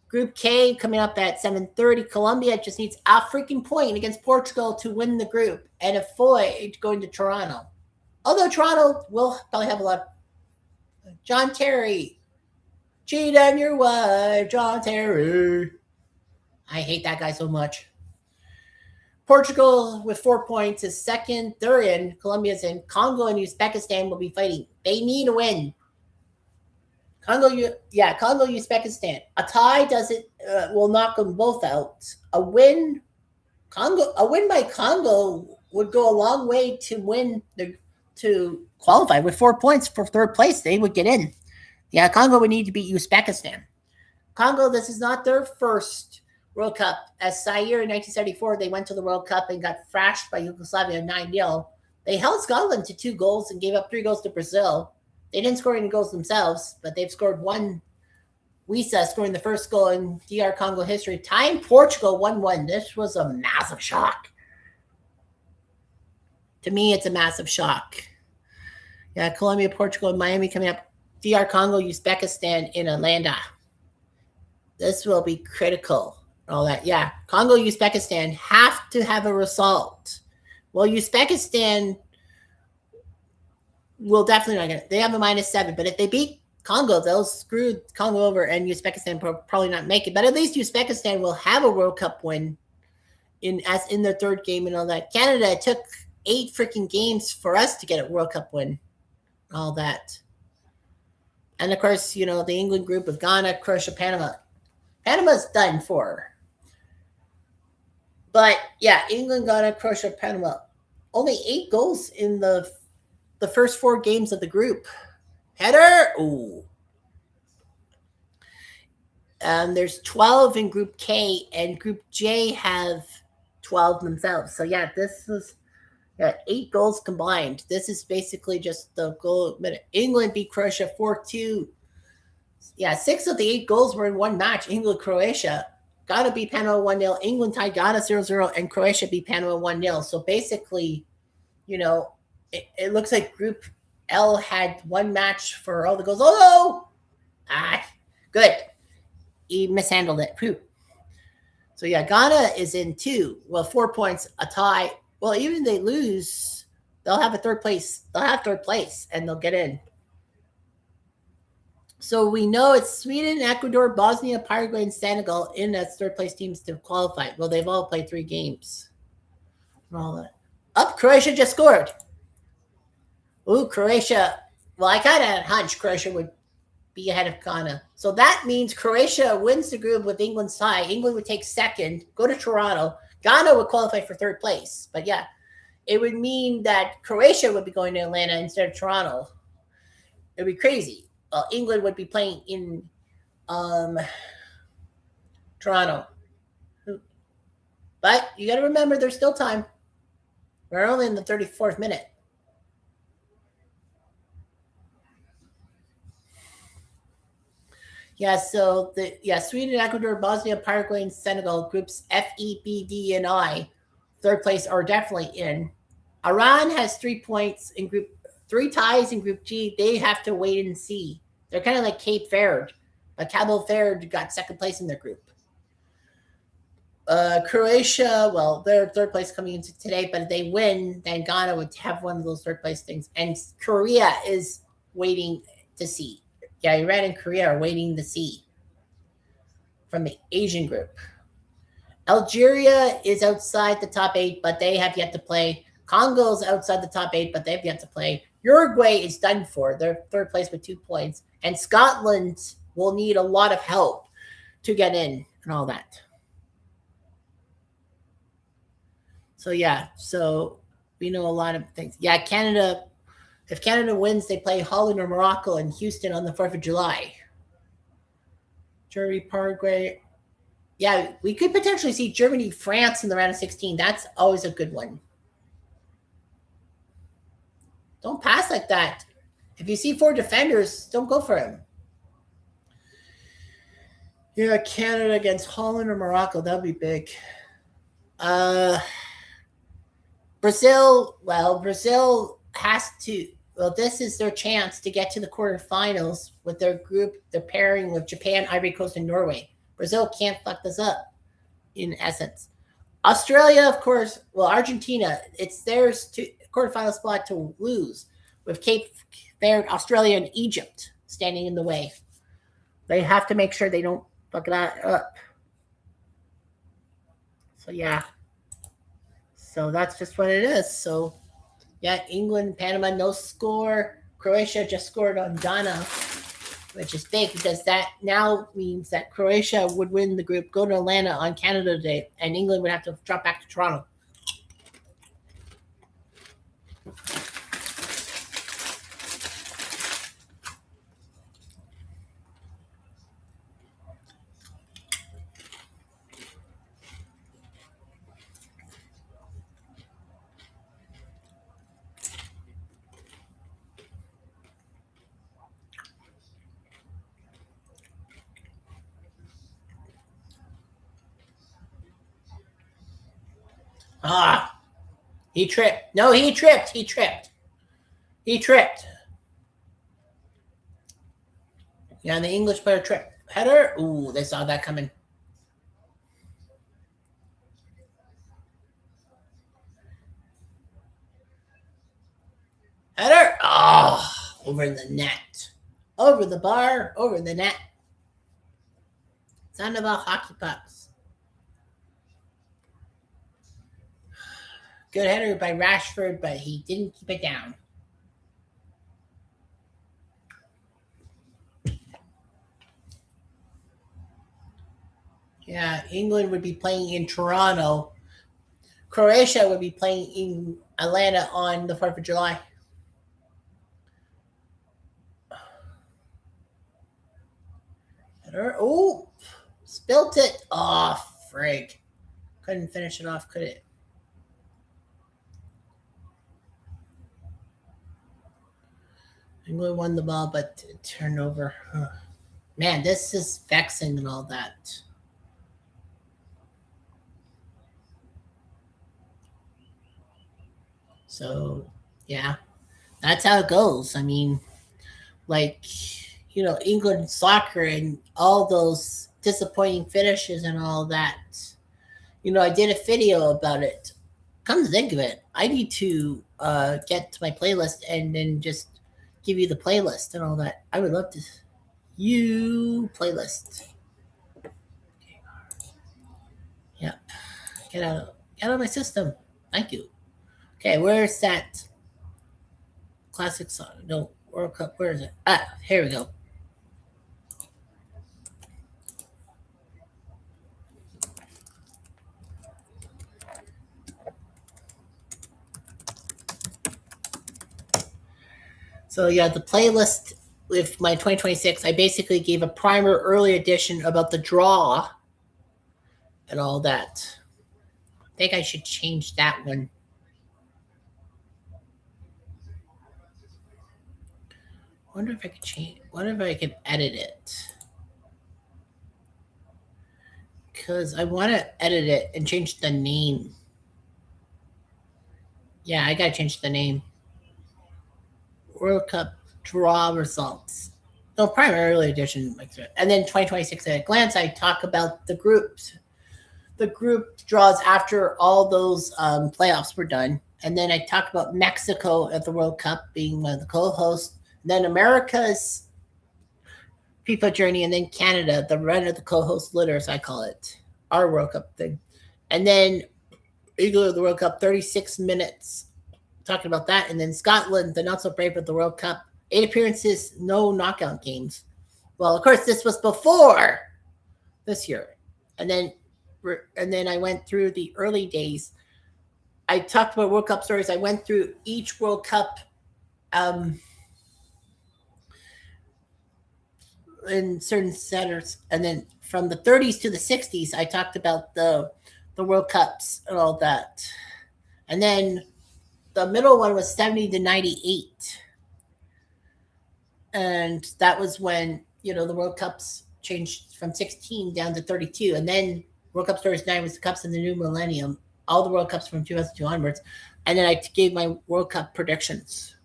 S1: Group K coming up at 7:30. Colombia just needs a freaking point against Portugal to win the group and avoid going to Toronto. Although Toronto will probably have a lot. John Terry, cheat on your wife, John Terry. I hate that guy so much. Portugal with 4 points is second. They're in. Colombia's in. Congo and Uzbekistan will be fighting. They need a win. Congo, Uzbekistan. A tie will knock them both out. A win by Congo would go a long way to qualify with 4 points for third place. They would get in. Yeah, Congo would need to beat Uzbekistan. Congo, this is not their first World Cup. As Zaire in 1974, they went to the World Cup and got thrashed by Yugoslavia 9-0. They held Scotland to 2 goals and gave up 3 goals to Brazil. They didn't score any goals themselves, but they've scored 1. Wisa scoring the first goal in DR Congo history, tying Portugal 1-1. This was a massive shock. To me, it's a massive shock. Yeah, Colombia, Portugal, and Miami coming up. DR Congo, Uzbekistan in Atlanta. This will be critical. All that. Yeah, Congo, Uzbekistan have to have a result. Well, Uzbekistan will definitely not get it. They have a -7, but if they beat Congo, they'll screw Congo over, and Uzbekistan probably not make it. But at least Uzbekistan will have a World Cup win in their third game and all that. Canada, it took 8 freaking games for us to get a World Cup win. All that. And of course, the England group of Ghana, Croatia, Panama. Panama's done for. But yeah, England, Ghana, Croatia, Panama. Only 8 goals in the first 4 games of the group. Header. Ooh. There's 12 in Group K, and Group J have 12 themselves. So yeah, this was 8 goals combined. This is basically just the goal. England beat Croatia 4-2. Yeah, 6 of the 8 goals were in one match. England, Croatia. Ghana beat Panama 1-0. England tied Ghana 0-0, and Croatia beat Panama 1-0. So basically, it looks like Group L had one match for all the goals. Oh, no! Good. He mishandled it. Whew. So, yeah, Ghana is in 2. Well, 4 points, a tie. Well, even if they lose, they'll have a third place. They'll have third place, and they'll get in. So we know it's Sweden, Ecuador, Bosnia, Paraguay, and Senegal in as third place teams to qualify. Well, they've all played 3 games. All that. Up, Croatia just scored. Ooh, Croatia. Well, I kind of had a hunch Croatia would be ahead of Ghana. So that means Croatia wins the group with England's tie. England would take second, go to Toronto. Ghana would qualify for third place. But yeah, it would mean that Croatia would be going to Atlanta instead of Toronto. It would be crazy. Well, England would be playing in Toronto. But you got to remember, there's still time. We're only in the 34th minute. Yeah, so Sweden, Ecuador, Bosnia, Paraguay, and Senegal, groups F, E, B, D, and I, third place are definitely in. Iran has 3 points in group 3 ties in Group G. They have to wait and see. They're kind of like Cape Verde, but Cabo Verde got second place in their group. Croatia, well, they're third place coming into today, but if they win, then Ghana would have one of those third place things. And Korea is waiting to see. Yeah, Iran and Korea are waiting to see from the Asian group. Algeria is outside the top 8, but they have yet to play. Congo's outside the top 8, but they've yet to play. Uruguay is done for. They're third place with 2 points. And Scotland will need a lot of help to get in and all that. So, yeah. So, we know a lot of things. Yeah, Canada. If Canada wins, they play Holland or Morocco in Houston on the 4th of July. Germany, Paraguay. Yeah, we could potentially see Germany, France in the round of 16. That's always a good one. Don't pass like that. If you see 4 defenders, don't go for him. Yeah, Canada against Holland or Morocco, that'd be big. Brazil, well, Brazil has to. Well, this is their chance to get to the quarterfinals with their group. They're pairing with Japan, Ivory Coast, and Norway. Brazil can't fuck this up, in essence. Australia, of course. Well, Argentina, it's theirs to quarterfinal spot to lose, with Cape Verde, Australia, and Egypt standing in the way. They have to make sure they don't fuck that up. So yeah. So that's just what it is. So yeah, England, Panama, no score. Croatia just scored on Ghana, which is big because that now means that Croatia would win the group, go to Atlanta on Canada Day, and England would have to drop back to Toronto. He tripped. No, he tripped. He tripped. He tripped. Yeah, the English player tripped. Header. Ooh, they saw that coming. Header. Oh, over the net. Over the bar, over the net. It's not about hockey pucks. Good header by Rashford, but he didn't keep it down. Yeah, England would be playing in Toronto. Croatia would be playing in Atlanta on the 4th of July. Oh, spilt it. Oh, frig. Couldn't finish it off, could it? England won the ball, but it turned over. Man, this is vexing and all that. So, yeah, that's how it goes. I mean, like, you know, England soccer and all those disappointing finishes and all that. You know, I did a video about it. Come to think of it, I need to get to my playlist and then just give you the playlist and all that. I would love to. You playlist. Yep. Get out of my system. Thank you. Okay, where's that classic song? No, World Cup. Where is it? Ah, here we go. So yeah, the playlist with my 2026, I basically gave a primer early edition about the draw and all that. I think I should change that one. Wonder if I could change. Wonder if I could edit it. Because I want to edit it and change the name. Yeah, I gotta change the name. World Cup draw results. No, primary early edition. And then 2026 at a glance, I talk about the groups. The group draws after all those playoffs were done. And then I talk about Mexico at the World Cup being one of the co-hosts. Then America's FIFA journey, and then Canada, the run of the co-host litters, I call it. Our World Cup thing. And then England of the World Cup, 36 minutes talking about that. And then Scotland, the not so brave at the World Cup, 8 appearances, no knockout games. Well, of course, this was before this year. And then I went through the early days. I talked about World Cup stories. I went through each World Cup in certain centers, and then from the 30s to the 60s, I talked about the World Cups and all that. And then the middle one was 70-98. And that was when, the World Cups changed from 16 down to 32. And then World Cup 39 was the Cups in the new millennium, all the World Cups from 2002 onwards. And then I gave my World Cup predictions.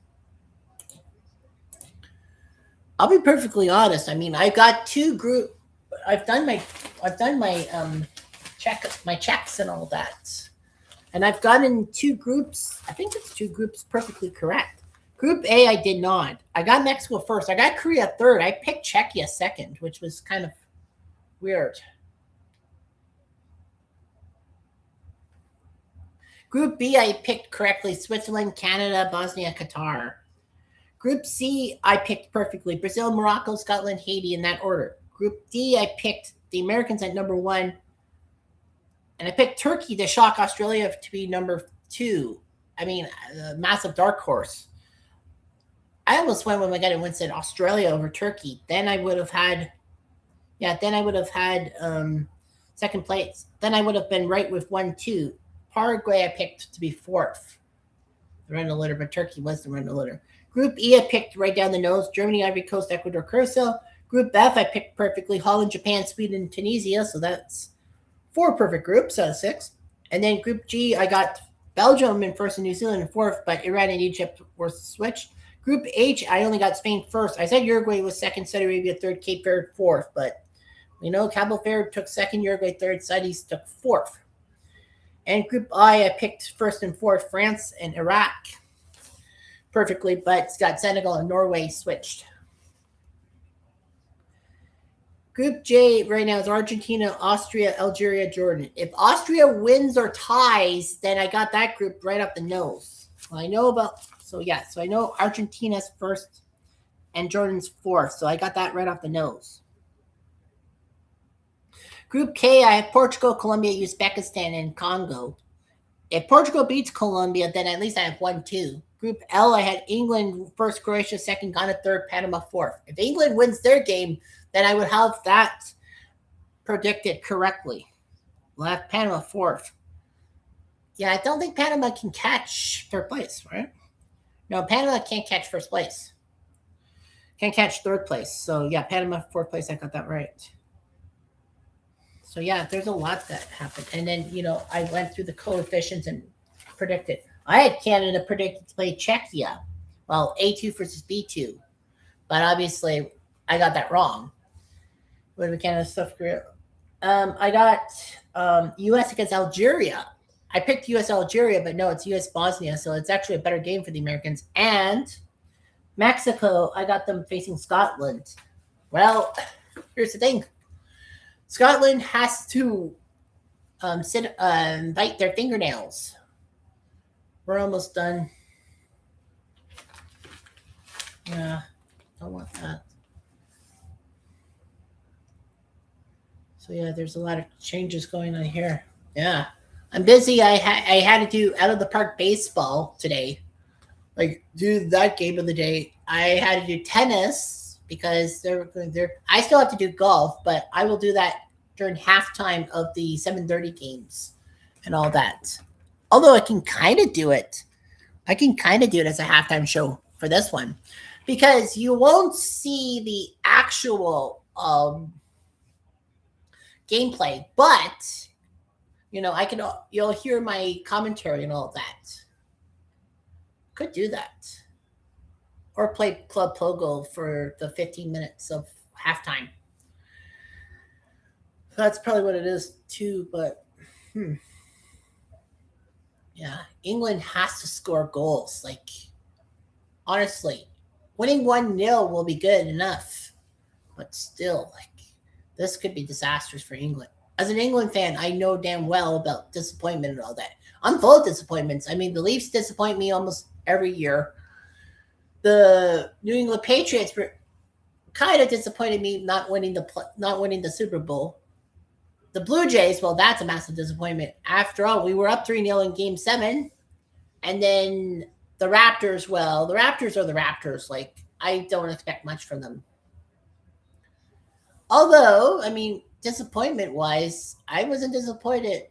S1: I'll be perfectly honest. I mean, I've got two group. I've done my checks and all that, and I've gotten two groups. I think it's two groups perfectly correct. Group A, I did not. I got Mexico first. I got Korea third. I picked Czechia second, which was kind of weird. Group B, I picked correctly: Switzerland, Canada, Bosnia, Qatar. Group C, I picked perfectly: Brazil, Morocco, Scotland, Haiti, in that order. Group D, I picked the Americans at number 1. And I picked Turkey to shock Australia to be number 2. I mean, a massive dark horse. I almost went when my gut and said Australia over Turkey. Then I would have had, second place. Then I would have been right with 1-2. Paraguay I picked to be 4th. The run of the litter, but Turkey was the run of the litter. Group E, I picked right down the nose: Germany, Ivory Coast, Ecuador, Curacao. Group F, I picked perfectly: Holland, Japan, Sweden, Tunisia. So that's 4 perfect groups out of 6. And then Group G, I got Belgium in first and New Zealand in 4th, but Iran and Egypt were switched. Group H, I only got Spain first. I said Uruguay was 2nd, Saudi Arabia 3rd, Cape Verde 4th, but Cabo Verde took 2nd, Uruguay 3rd, Saudis took 4th. And Group I picked 1st and 4th, France and Iraq perfectly, but it's got Senegal and Norway switched. Group J right now is Argentina, Austria, Algeria, Jordan. If Austria wins or ties, then I got that group right up the nose. I know Argentina's 1st and Jordan's 4th, so I got that right off the nose. Group K, I have Portugal, Colombia, Uzbekistan, and Congo. If Portugal beats Colombia, then at least I have 1-2. Group L, I had England 1st, Croatia 2nd, Ghana 3rd, Panama 4th. If England wins their game, then I would have that predicted correctly. We'll have Panama 4th. Yeah, I don't think Panama can catch 3rd place, right? No, Panama can't catch 1st place. Can't catch 3rd place. So, yeah, Panama 4th place, I got that right. So, yeah, there's a lot that happened. And then, I went through the coefficients and predicted. I had Canada predicted to play Czechia. Well, A2 versus B2. But obviously, I got that wrong. What did Canada stuff? I got U.S. against Algeria. I picked U.S. Algeria, but no, it's U.S. Bosnia. So it's actually a better game for the Americans. And Mexico, I got them facing Scotland. Well, here's the thing. Scotland has to bite their fingernails. We're almost done. Yeah, don't want that. So yeah, there's a lot of changes going on here. Yeah, I'm busy. I had to do out of the park baseball today. Like do that game of the day. I had to do tennis because I still have to do golf, but I will do that during halftime of the 7:30 games and all that. Although I can kind of do it. I can kind of do it as a halftime show for this one because you won't see the actual gameplay, but you'll hear my commentary and all that. Could do that. Or play Club Pogo for the 15 minutes of halftime. That's probably what it is too, but yeah, England has to score goals. Like, honestly, winning 1-0 will be good enough, but still, like, this could be disastrous for England. As an England fan, I know damn well about disappointment and all that. I'm full of disappointments. I mean, the Leafs disappoint me almost every year. The New England Patriots kind of disappointed me not winning the Super Bowl. The Blue Jays, well, that's a massive disappointment. After all, we were up 3-0 in Game 7. And then the Raptors, well, the Raptors are the Raptors. Like, I don't expect much from them. Although, I mean, disappointment-wise, I wasn't disappointed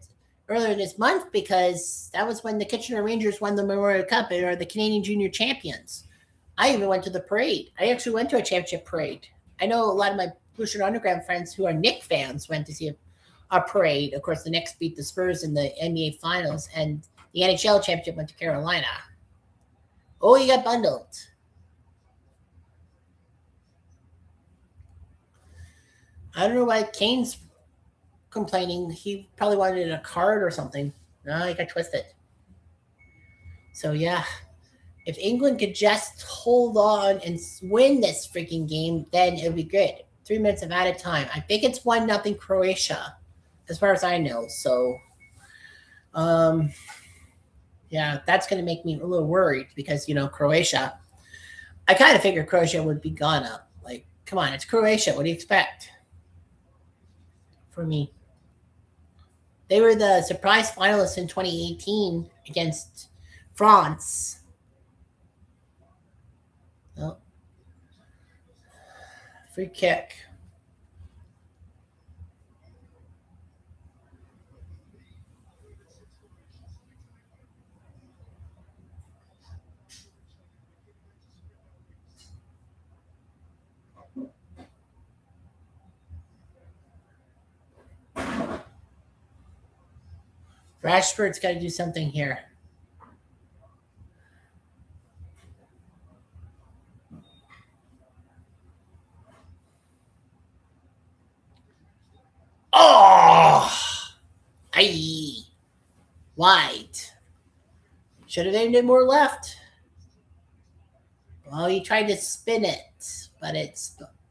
S1: earlier this month because that was when the Kitchener Rangers won the Memorial Cup and are the Canadian Junior Champions. I even went to the parade. I actually went to a championship parade. I know a lot of my Blue Shirt Underground friends who are Knicks fans went to see a parade. Of course, the Knicks beat the Spurs in the NBA Finals, and the NHL championship went to Carolina. Oh, you got bundled. I don't know why Kane's complaining. He probably wanted a card or something. No, he got twisted. So yeah, if England could just hold on and win this freaking game, then it would be good. 3 minutes of added time. I think it's 1-0 Croatia, as far as I know. So, um, yeah, that's going to make me a little worried because Croatia. I kind of figured Croatia would be Ghana. Like, come on, it's Croatia. What do you expect? For me, they were the surprise finalists in 2018 against France. Oh, free kick. Rashford's got to do something here. Oh, aye, wide. Should have aimed it more left. Well, he tried to spin it, but it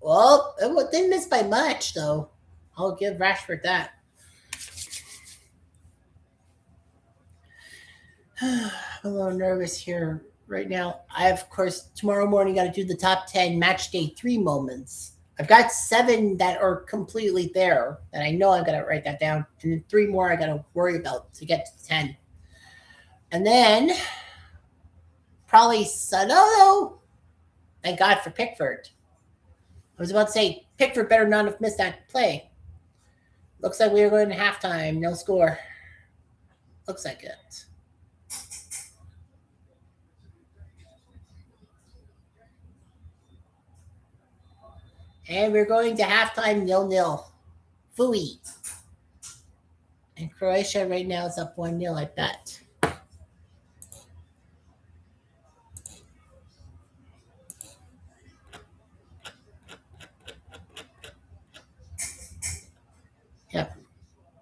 S1: didn't miss by much though. I'll give Rashford that. I'm a little nervous here right now. I have, of course, tomorrow morning got to do the top 10 match day 3 moments. I've got 7 that are completely there that I know I've got to write that down, and then 3 more I got to worry about to get to 10. And then probably Sanodo. Thank God for Pickford. I was about to say Pickford better not have missed that play. Looks like we are going to halftime. No score. Looks like it. And we're going to halftime 0-0. Fooey. And Croatia right now is up 1-0, I bet. Yep.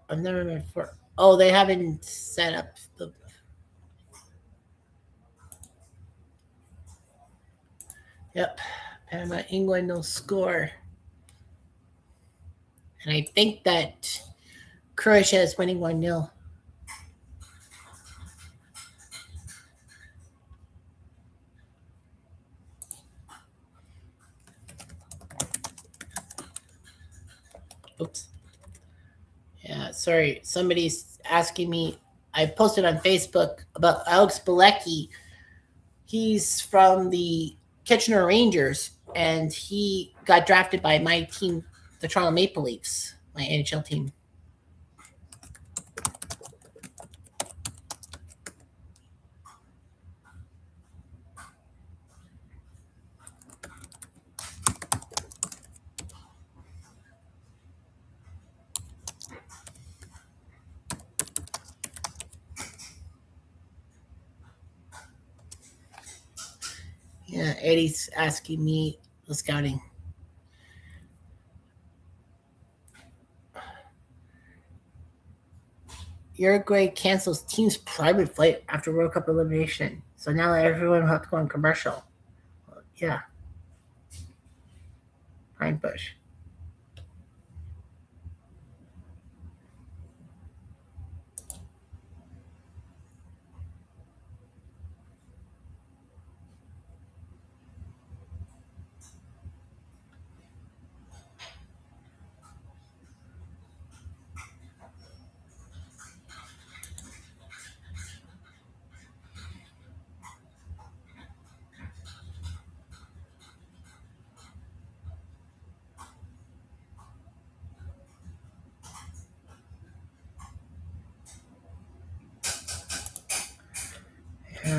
S1: I've never been for. Oh, they haven't set up the. Yep. Panama, England, no score. And I think that Croatia is winning 1-0. Oops. Yeah, sorry. Somebody's asking me. I posted on Facebook about Alex Bilecki. He's from the Kitchener Rangers, and he got drafted by my team, the Toronto Maple Leafs, my NHL team. Yeah, Eddie's asking me the scouting. Uruguay cancels team's private flight after World Cup elimination. So now everyone will have to go on commercial. Yeah. Pine Bush.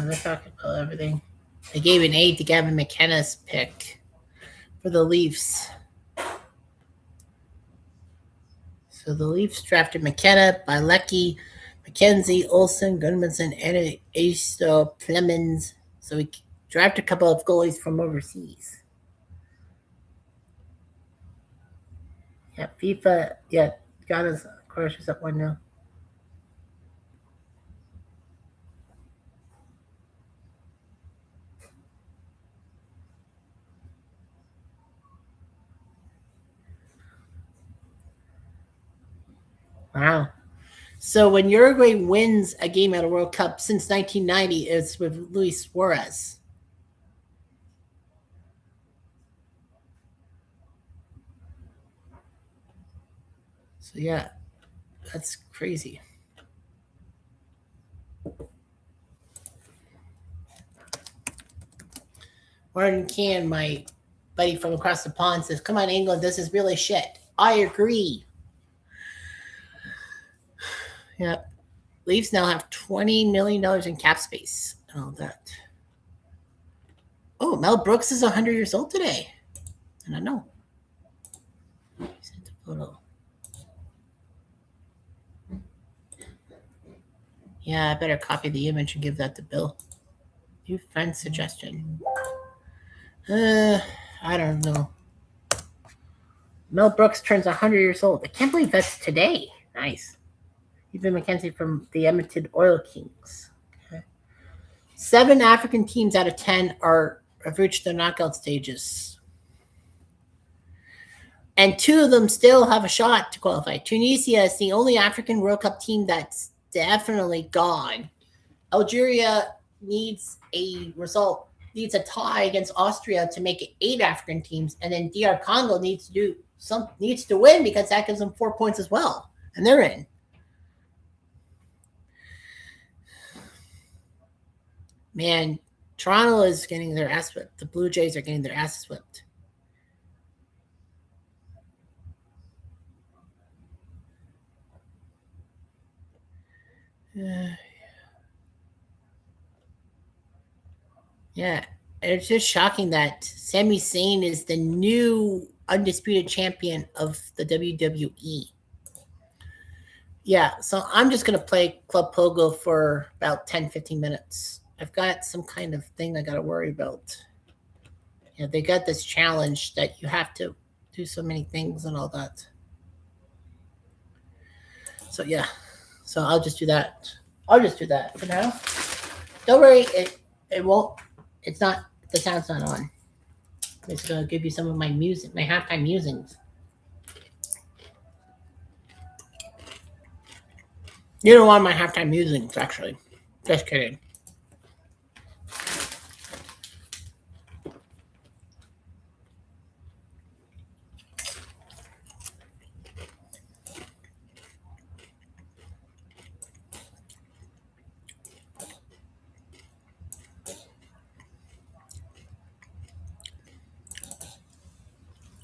S1: They're talking about everything. They gave an A to Gavin McKenna's pick for the Leafs. So the Leafs drafted McKenna, Bilecki, McKenzie, Olsen, Gunnarsson, and Asto Plemons. So we drafted a couple of goalies from overseas. Yeah, FIFA. Yeah, got us. Of course, is up 1-0. Wow. So when Uruguay wins a game at a World Cup since 1990, it's with Luis Suarez. So yeah, that's crazy. Martin Can, my buddy from across the pond, says, "Come on, England, this is really shit." I agree. Yeah, Leafs now have $20 million in cap space and all that. Oh, Mel Brooks is 100 years old today. And I know. He sent a photo. Yeah, I better copy the image and give that to Bill. New friend suggestion. I don't know. Mel Brooks turns 100 years old. I can't believe that's today. Nice. Ethan McKenzie from the Edmonton Oil Kings. Okay. 7 African teams out of 10 have reached the knockout stages. And 2 of them still have a shot to qualify. Tunisia is the only African World Cup team that's definitely gone. Algeria needs a tie against Austria to make it 8 African teams, and then DR Congo needs to win because that gives them 4 points as well, and they're in. Man, Toronto is getting their ass whipped. The Blue Jays are getting their asses whipped. Yeah, it's just shocking that Sami Zayn is the new undisputed champion of the WWE. Yeah, so I'm just going to play Club Pogo for about 10-15 minutes. I've got some kind of thing I got to worry about. Yeah, they got this challenge that you have to do so many things and all that. So yeah, so I'll just do that. I'll just do that for now. Don't worry, it won't. It's not. The sound's not on. I'm just gonna give you some of my music, my halftime musings. You don't want my halftime musings, actually. Just kidding.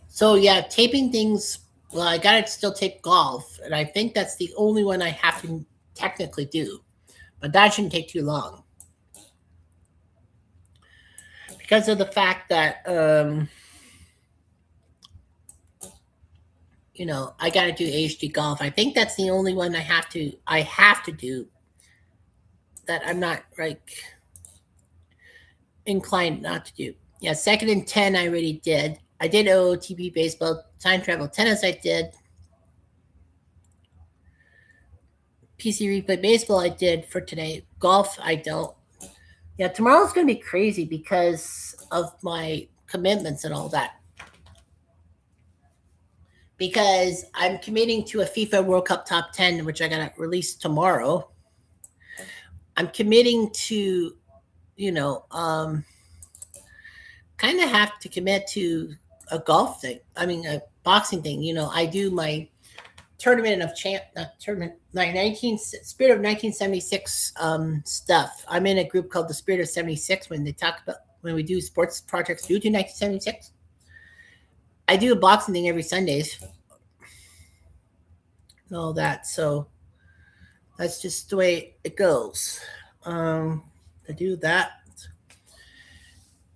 S1: So yeah, taping things. Well, I gotta still tape golf, and I think that's the only one I have to technically do, but that shouldn't take too long because of the fact that I gotta do HD golf. I think that's the only one I have to do that I'm not like inclined not to do. Yeah, 2nd and 10 I already did. I did OOTP baseball, time travel tennis I did. PC replay baseball I did for today. Golf I don't. Yeah, tomorrow's going to be crazy because of my commitments and all that. Because I'm committing to a FIFA World Cup top 10, which I got to release tomorrow. I'm committing to, kind of have to commit to a golf thing. I mean, a boxing thing. I do my tournament of like 19 Spirit of 1976 stuff. I'm in a group called the Spirit of 76 when we do sports projects due to 1976. I do a boxing thing every Sundays and all that. So that's just the way it goes. to do that.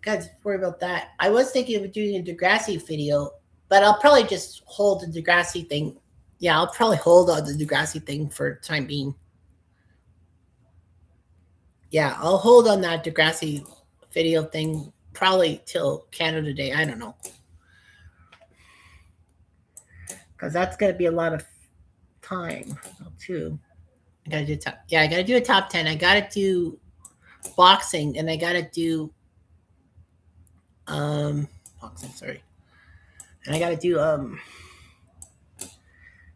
S1: Guys, worry about that. I was thinking of doing a Degrassi video, but I'll probably just hold the Degrassi thing. Yeah, I'll probably hold on the Degrassi thing for time being. Yeah, I'll hold on that Degrassi video thing probably till Canada Day. I don't know. Because that's going to be a lot of time, too. I got to do top. Yeah, I got to do a top 10. I got to do boxing, and I got to do boxing, sorry. And I got to do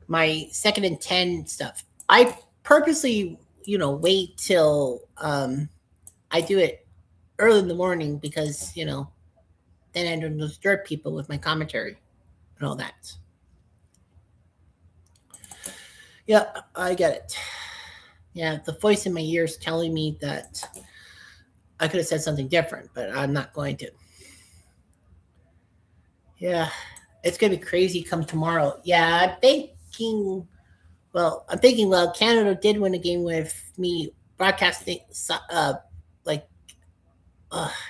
S1: my second and 10 stuff. I purposely, wait till I do it early in the morning because, then I don't disturb people with my commentary and all that. Yeah, I get it. Yeah, the voice in my ears telling me that I could have said something different, but I'm not going to. Yeah, it's going to be crazy come tomorrow. Yeah, I'm thinking, Canada did win a game with me broadcasting, like,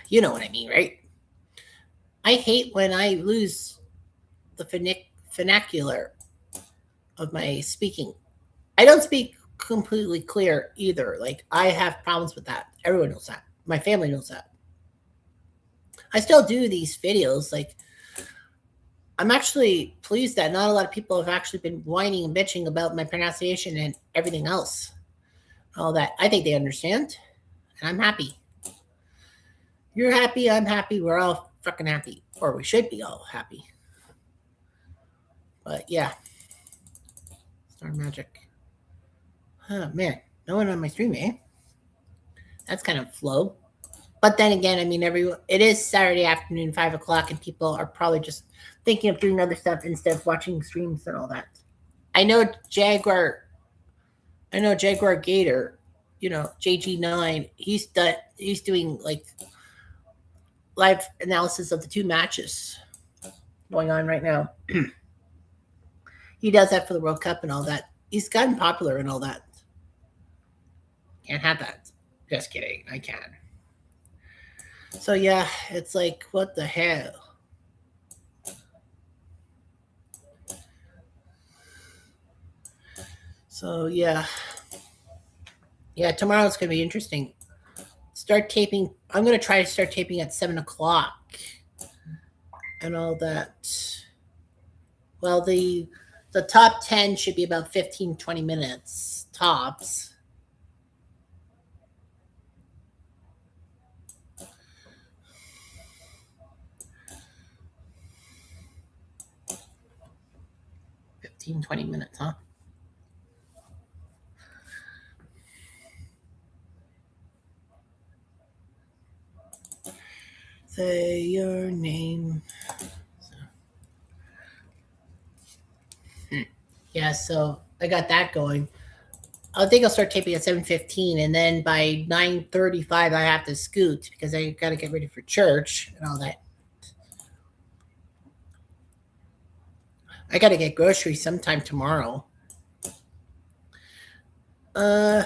S1: you know what I mean, right? I hate when I lose the vernacular of my speaking. I don't speak completely clear either. Like, I have problems with that. Everyone knows that. My family knows that. I still do these videos. Like, I'm actually pleased that not a lot of people have actually been whining and bitching about my pronunciation and everything else. All that. I think they understand. And I'm happy. You're happy. I'm happy. We're all fucking happy. Or we should be all happy. But yeah. Star Magic. Oh, man. No one on my stream, eh? That's kind of slow. But then again, I mean, it is Saturday afternoon, 5 o'clock, and people are probably just thinking of doing other stuff instead of watching streams and all that. I know Jaguar Gator, JG9, he's doing like live analysis of the two matches going on right now. He does that for the World Cup and all that. He's gotten popular and all that. Can't have that. Just kidding. I can. So yeah, it's like, what the hell? So yeah. Yeah, tomorrow's gonna be interesting. Start taping. I'm gonna try to start taping at 7 o'clock and all that. Well, the top 10 should be about 15, 20 minutes tops. $15, 20 minutes, huh? Say your name. Yeah, so I got that going. I think I'll start taping at 7:15, and then by 9:35 I have to scoot because I got to get ready for church and all that. I got to get groceries sometime tomorrow. I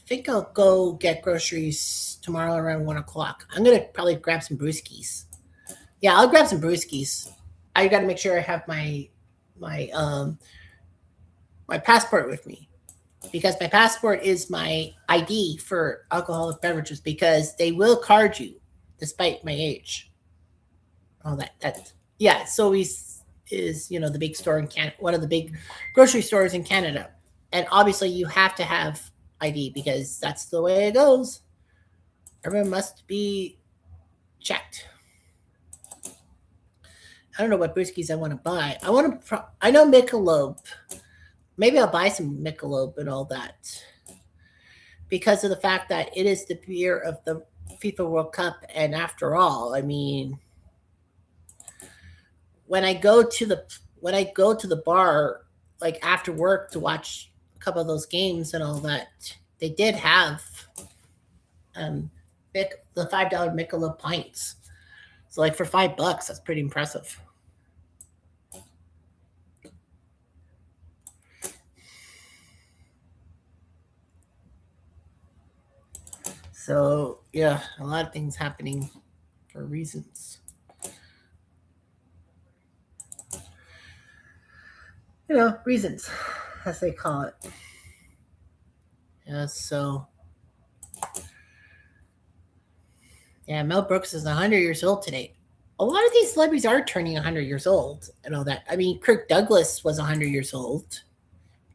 S1: think I'll go get groceries tomorrow around 1 o'clock. I'm gonna probably grab some brewskis. Yeah, I'll grab some brewskis. I got to make sure I have my passport with me, because my passport is my ID for alcoholic beverages, because they will card you despite my age. All that. Yeah, so is the big store in Canada, one of the big grocery stores in Canada. And obviously you have to have ID because that's the way it goes. Everyone must be checked. I don't know what brewskis I want to buy. I know Michelob. Maybe I'll buy some Michelob and all that, because of the fact that it is the beer of the FIFA World Cup. And after all, I mean, when I go to the bar, like after work, to watch a couple of those games and all that, they did have the $5 Michelob pints. So like for $5, that's pretty impressive. So yeah, a lot of things happening for reasons. Reasons, as they call it. Yeah, so yeah, Mel Brooks is 100 years old today. A lot of these celebrities are turning 100 years old and all that. I mean, Kirk Douglas was 100 years old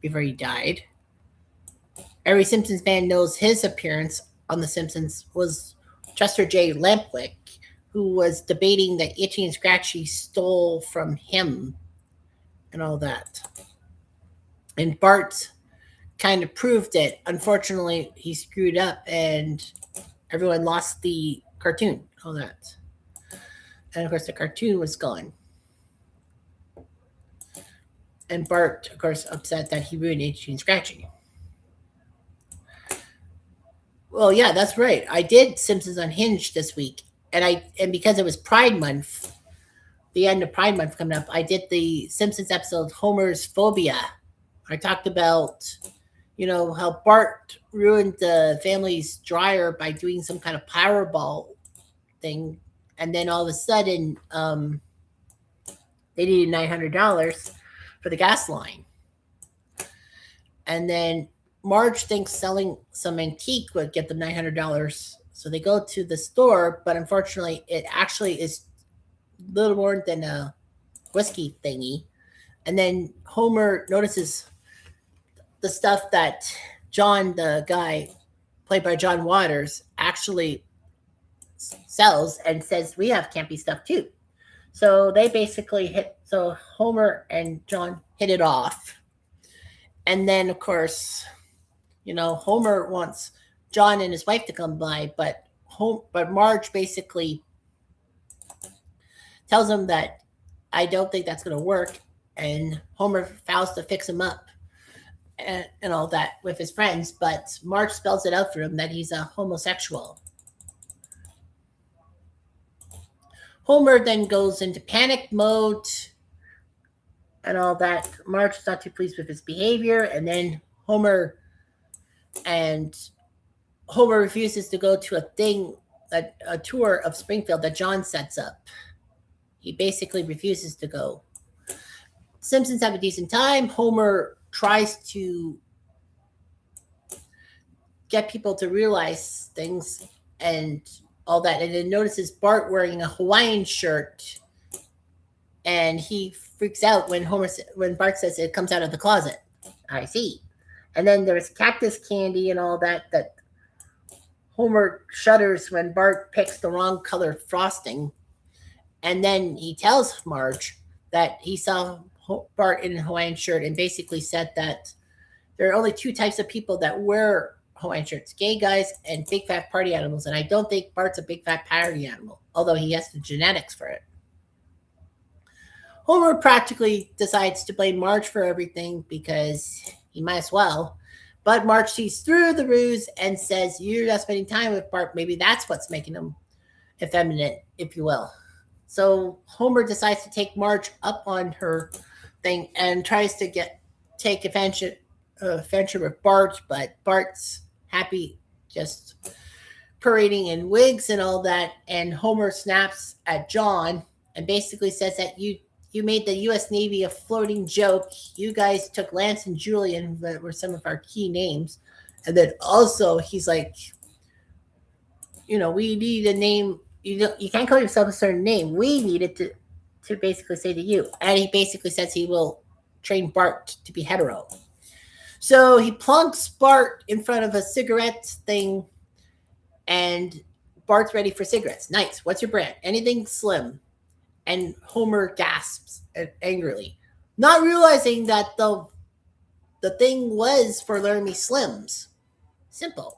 S1: before he died. Every Simpsons fan knows his appearance on The Simpsons was Chester J. Lampwick, who was debating that Itchy and Scratchy stole from him and all that. And Bart kind of proved it. Unfortunately, he screwed up and everyone lost the cartoon, all that. And of course, the cartoon was gone. And Bart, of course, upset that he ruined Itchy and Scratchy. Well, yeah, that's right. I did Simpsons Unhinged this week, and because it was Pride Month, the end of Pride Month coming up, I did the Simpsons episode Homer's Phobia. I talked about, how Bart ruined the family's dryer by doing some kind of Powerball thing, and then all of a sudden, they needed $900 for the gas line, and then Marge thinks selling some antique would get them $900. So they go to the store, but unfortunately, it actually is little more than a whiskey thingy. And then Homer notices the stuff that John, the guy played by John Waters, actually sells and says, we have campy stuff too. So they basically so Homer and John hit it off. And then, of course, Homer wants John and his wife to come by, but Marge basically tells him that I don't think that's going to work, and Homer vows to fix him up and all that with his friends, but Marge spells it out for him that he's a homosexual. Homer then goes into panic mode and all that. Marge is not too pleased with his behavior, and then Homer refuses to go to a tour of Springfield that John sets up. He basically refuses to go. Simpsons have a decent time. Homer tries to get people to realize things and all that, and then notices Bart wearing a Hawaiian shirt, and he freaks out when Bart says it comes out of the closet. I see. And then there's cactus candy and all that Homer shudders when Bart picks the wrong color frosting. And then he tells Marge that he saw Bart in a Hawaiian shirt and basically said that there are only two types of people that wear Hawaiian shirts, gay guys and big fat party animals. And I don't think Bart's a big fat party animal, although he has the genetics for it. Homer practically decides to blame Marge for everything because he might as well. But Marge sees through the ruse and says, you're not spending time with Bart. Maybe that's what's making him effeminate, if you will. So Homer decides to take Marge up on her thing and tries to take adventure with Bart, but Bart's happy just parading in wigs and all that. And Homer snaps at John and basically says that you made the U.S. Navy a floating joke. You guys took Lance and Julian, that were some of our key names. And then also he's like, we need a name. You can't call yourself a certain name. We needed to basically say to you. And he basically says he will train Bart to be hetero. So he plunks Bart in front of a cigarette thing, and Bart's ready for cigarettes. Nice. What's your brand? Anything slim. And Homer gasps angrily, not realizing that the thing was for Laramie Slims. Simple.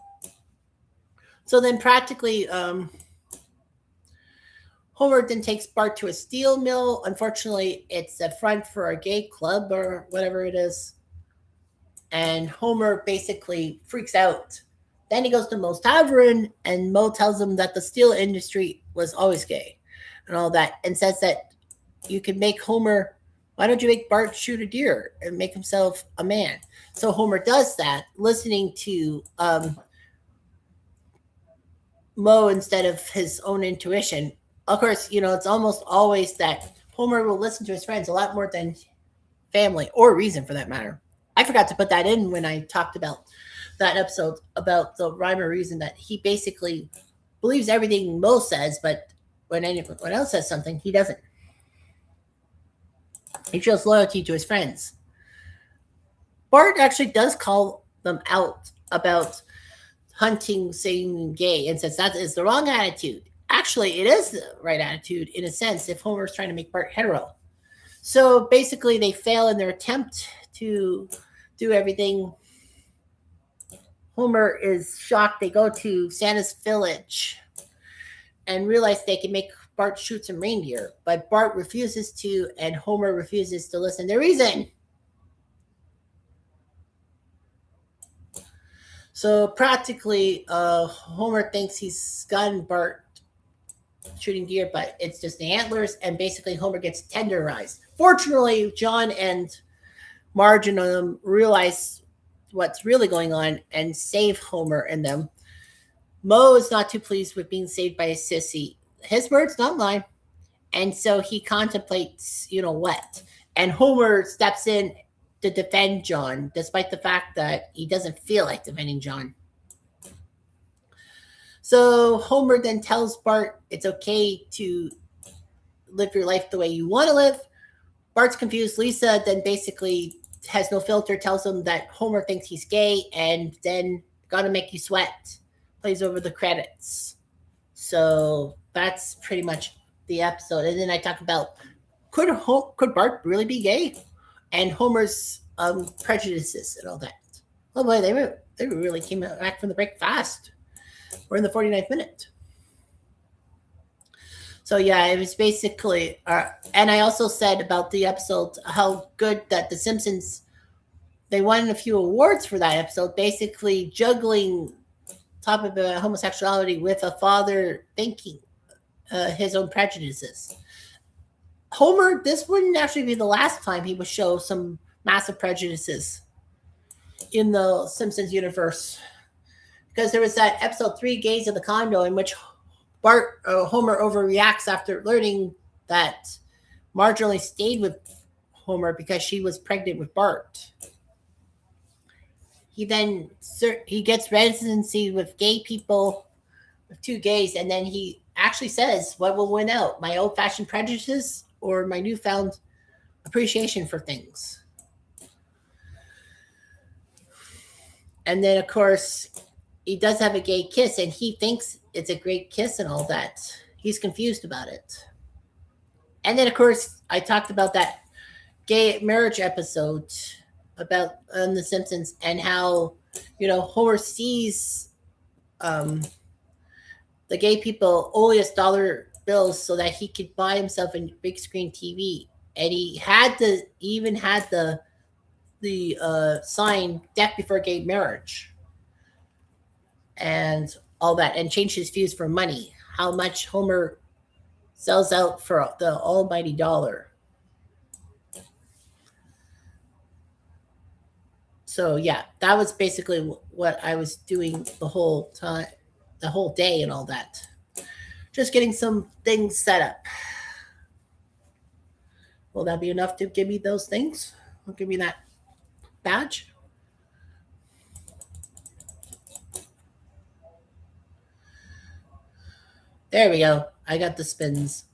S1: So then practically, Homer then takes Bart to a steel mill. Unfortunately, it's a front for a gay club or whatever it is. And Homer basically freaks out. Then he goes to Moe's Tavern, and Moe tells him that the steel industry was always gay and all that, and says that you can make Homer, why don't you make Bart shoot a deer and make himself a man? So Homer does that, listening to Mo instead of his own intuition. Of course, it's almost always that Homer will listen to his friends a lot more than family or reason for that matter. I forgot to put that in when I talked about that episode about the rhyme or reason, that he basically believes everything Mo says, but when anyone else says something, he doesn't. He shows loyalty to his friends. Bart actually does call them out about hunting saying gay and says that is the wrong attitude. Actually, it is the right attitude in a sense if Homer's trying to make Bart hetero. So basically, they fail in their attempt to do everything. Homer is shocked. They go to Santa's village and realize they can make Bart shoot some reindeer, but Bart refuses to, and Homer refuses to listen to reason. So practically, Homer thinks he's gotten Bart shooting deer, but it's just the antlers, and basically Homer gets tenderized. Fortunately, John and Marge and them realize what's really going on and save Homer and them. Mo is not too pleased with being saved by a sissy. His words, not mine. And so he contemplates, what. And Homer steps in to defend John, despite the fact that he doesn't feel like defending John. So Homer then tells Bart it's okay to live your life the way you want to live. Bart's confused. Lisa then basically has no filter, tells him that Homer thinks he's gay, and then Gotta Make You Sweat plays over the credits. So that's pretty much the episode. And then I talk about could Bart really be gay, and Homer's prejudices and all that. Oh boy, they really came back from the break fast. We're in the 49th minute. So yeah, it was basically, and I also said about the episode how good that The Simpsons, they won a few awards for that episode, basically juggling topic about homosexuality with a father thinking his own prejudices. Homer, this wouldn't actually be the last time he would show some massive prejudices in the Simpsons universe, because there was that episode 3, Gays of the Condo, in which Homer overreacts after learning that Marge only stayed with Homer because she was pregnant with Bart. He gets residency with gay people, with 2 gays, and then he actually says, what will win out, my old-fashioned prejudices or my newfound appreciation for things? And then, of course, he does have a gay kiss, and he thinks it's a great kiss and all that. He's confused about it. And then, of course, I talked about that gay marriage episode about on The Simpsons, and how, Homer sees the gay people only as dollar bills so that he could buy himself a big screen TV. And he even had the sign "Death Before Gay Marriage" and all that, and changed his views for money. How much Homer sells out for the almighty dollar. So yeah, that was basically what I was doing the whole time, the whole day, and all that. Just getting some things set up. Will that be enough to give me those things? Will give me that badge? There we go. I got the spins.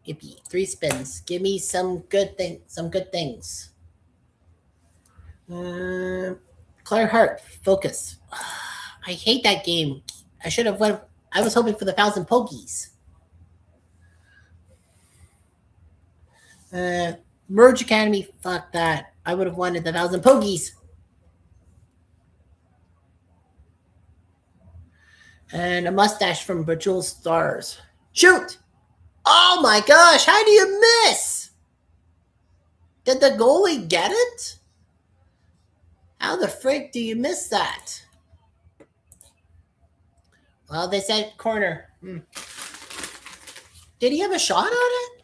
S1: Yippee. 3 spins. Give me some good things. Claire Hart, focus. I hate that game. I should have went. I was hoping for the 1,000 pokies. Merge Academy, fuck that. I would have wanted the 1,000 pokies. And a mustache from Bejeweled Stars. Shoot! Oh my gosh, how do you miss? Did the goalie get it? How the frick do you miss that? Well, they said corner. Did he have a shot on it?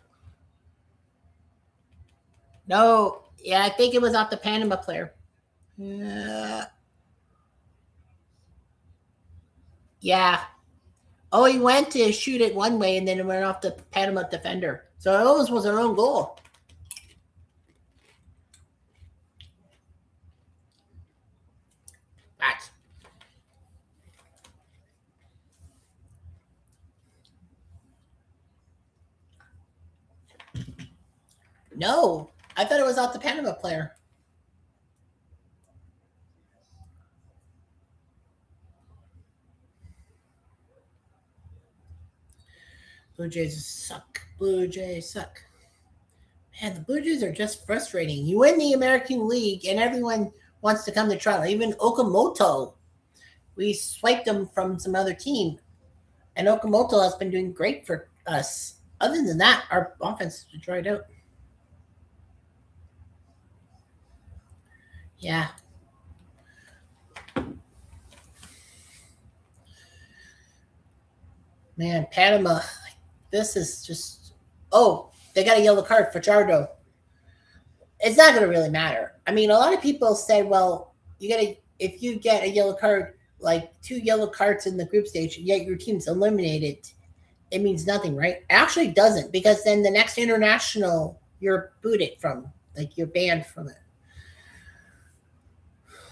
S1: No. Yeah, I think it was off the Panama player. Yeah. Oh, he went to shoot it one way and then it went off the Panama defender. So it almost was an own goal. Facts. No, I thought it was off the Panama player. Blue Jays suck. Blue Jays suck. Man, the Blue Jays are just frustrating. You win the American League, and everyone wants to come to Toronto. Even Okamoto, we swiped him from some other team, and Okamoto has been doing great for us. Other than that, our offense is dried out. Yeah. Man, Panama, this is just. Oh, they got a yellow card for Jardo. It's not going to really matter. I mean, a lot of people say, well, you got to, if you get a yellow card, like 2 yellow cards in the group stage, yet your team's eliminated, it means nothing, right? It actually doesn't, because then the next international, you're booted from, like you're banned from it.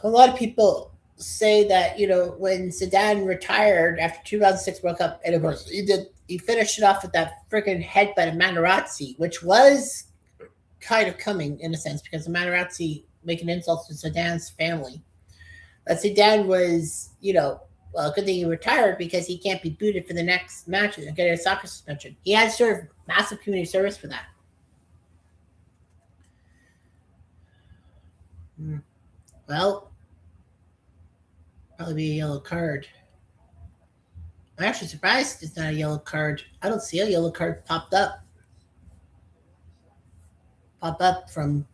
S1: A lot of people say that, when Zidane retired after 2006 World Cup, and of course he finished it off with that freaking headbutt of Materazzi, which was kind of coming in a sense because of Materazzi making insults to Zidane's family. But Zidane was, well, good thing he retired because he can't be booted for the next match and get a soccer suspension. He had served massive community service for that. Well, probably be a yellow card. I'm actually surprised it's not a yellow card. I don't see a yellow card pop up from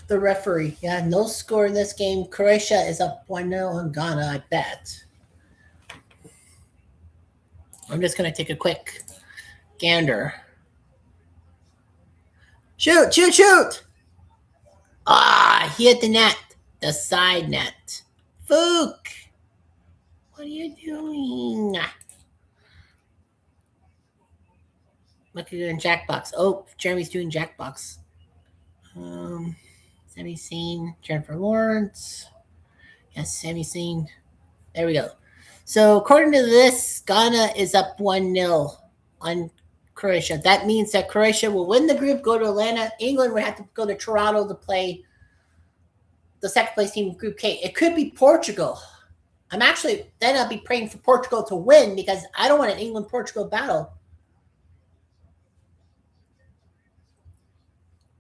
S1: the referee. Yeah, no score in this game. Croatia is up 1-0 on Ghana, I bet. I'm just going to take a quick gander. Shoot, shoot, shoot! Ah, he hit the net. The side net. Fook! What are you doing? Look at you in Jackbox. Oh, Jeremy's doing Jackbox. Semi scene. Jennifer Lawrence. Yes, semi scene. There we go. So according to this, Ghana is up 1-0 on Croatia. That means that Croatia will win the group, go to Atlanta. England would have to go to Toronto to play the second place team, Group K. It could be Portugal. I'll be praying for Portugal to win because I don't want an England-Portugal battle.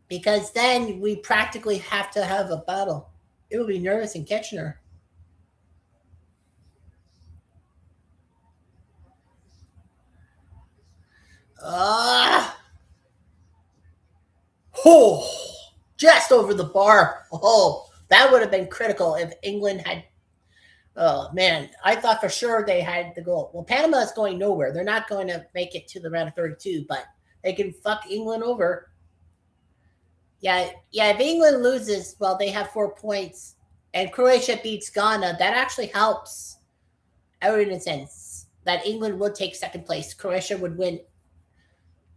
S1: Because then we practically have to have a battle. It will be nervous in Kitchener. Just over the bar. Oh, that would have been critical if England had. Oh man, I thought for sure they had the goal. Well, Panama is going nowhere. They're not going to make it to the round of 32, but they can fuck England over. Yeah. If England loses, well, they have 4 points, and Croatia beats Ghana. That actually helps out in a sense that England would take second place. Croatia would win.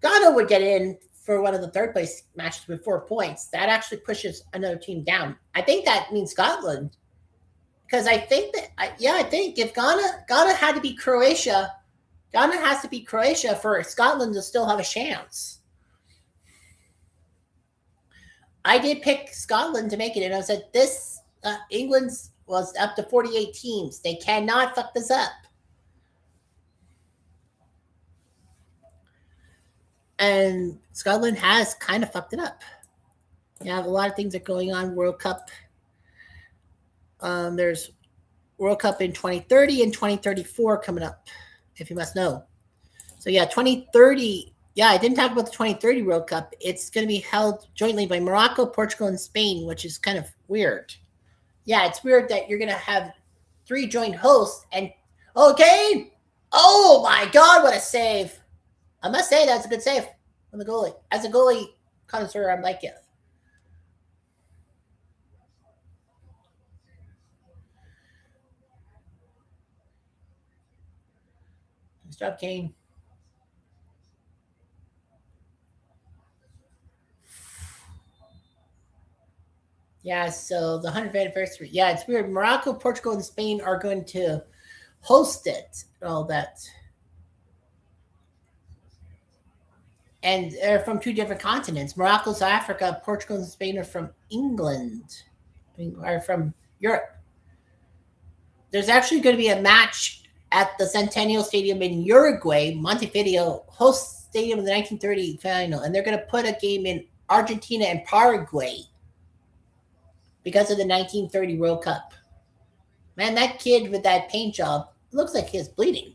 S1: Ghana would get in for one of the third place matches with 4 points. That actually pushes another team down. I think that means Scotland, because I think if Ghana had to beat Croatia, Ghana has to beat Croatia for Scotland to still have a chance. I did pick Scotland to make it, and I said this England's was up to 48 teams. They cannot fuck this up. And Scotland has kind of fucked it up. You have a lot of things that are going on. World Cup. There's World Cup in 2030 and 2034 coming up, if you must know. So 2030. Yeah, I didn't talk about the 2030 World Cup. It's going to be held jointly by Morocco, Portugal, and Spain, which is kind of weird. Yeah, it's weird that you're going to have 3 joint hosts and okay. Oh my God, what a save! I must say that's a good save from the goalie. As a goalie connoisseur, I'm like it. Nice job, Kane. Yeah, so the 100th anniversary. Yeah, it's weird. Morocco, Portugal, and Spain are going to host it. All that. And they're from two different continents. Morocco's Africa, Portugal and Spain are from England, are from Europe. There's actually going to be a match at the Centennial Stadium in Uruguay, Montevideo, host stadium of the 1930 final, and they're going to put a game in Argentina and Paraguay because of the 1930 World Cup. Man, that kid with that paint job looks like he's bleeding.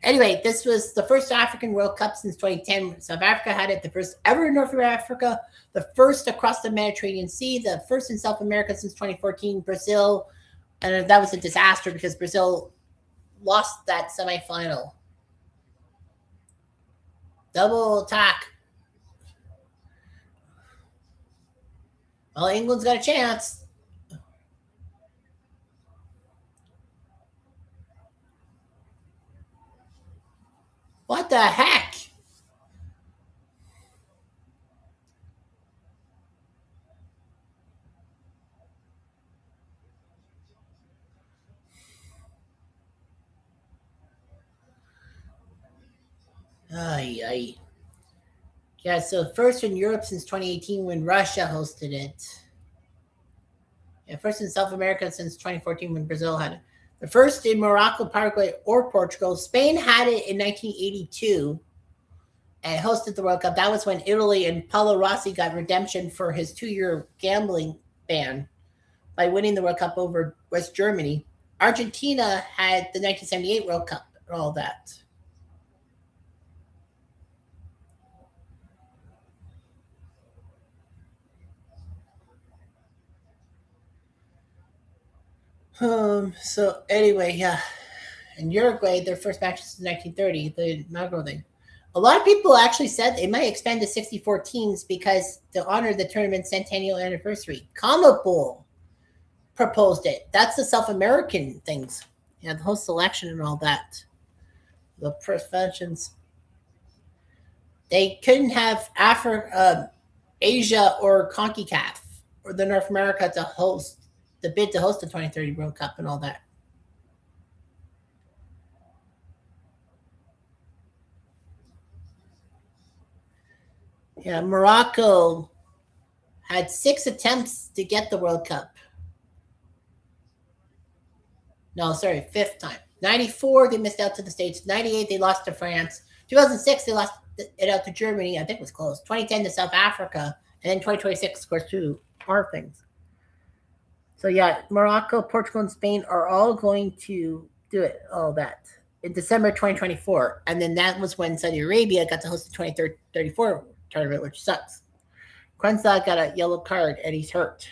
S1: Anyway, this was the first African World Cup since 2010. South Africa had it, the first ever in North Africa, the first across the Mediterranean Sea, the first in South America since 2014. Brazil, and that was a disaster because Brazil lost that semifinal. Double attack. Well, England's got a chance. What the heck? Ay, ay. Yeah, so first in Europe since 2018 when Russia hosted it. Yeah, first in South America since 2014 when Brazil had it. The first in Morocco, Paraguay, or Portugal. Spain had it in 1982 and hosted the World Cup. That was when Italy and Paolo Rossi got redemption for his 2-year gambling ban by winning the World Cup over West Germany. Argentina had the 1978 World Cup and all that. So anyway, yeah. In Uruguay, their first match is in 1930, the inaugural thing. A lot of people actually said they might expand to 64 teams because to honor the tournament's centennial anniversary. CONMEBOL proposed it. That's the South American things. Yeah, the whole selection and all that. The professions. They couldn't have Asia or CONCACAF or the North America to host the bid to host the 2030 World Cup and all that. Yeah, Morocco had 6 attempts to get the World Cup. No, sorry, fifth time. 94, they missed out to the States. 98, they lost to France. 2006, they lost it out to Germany. I think it was close. 2010 to South Africa. And then 2026, of course, to our things. So, yeah, Morocco, Portugal, and Spain are all going to do it, all that, in December 2024. And then that was when Saudi Arabia got to host the 2034 tournament, which sucks. Kwanzaa got a yellow card, and he's hurt.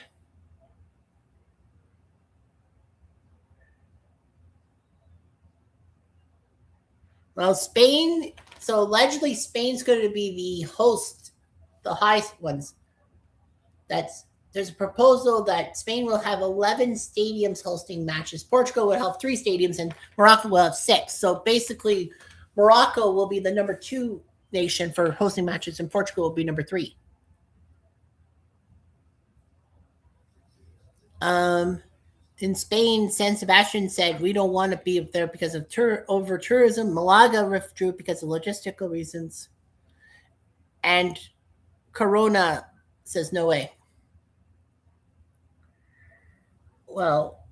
S1: Well, Spain. So allegedly, Spain's going to be the host, the highest ones. There's a proposal that Spain will have 11 stadiums hosting matches. Portugal will have 3 stadiums, and Morocco will have 6. So basically, Morocco will be the number 2 nation for hosting matches, and Portugal will be number 3. In Spain, San Sebastian said, we don't want to be there because of over tourism. Malaga withdrew because of logistical reasons. And Corona says, no way. Well,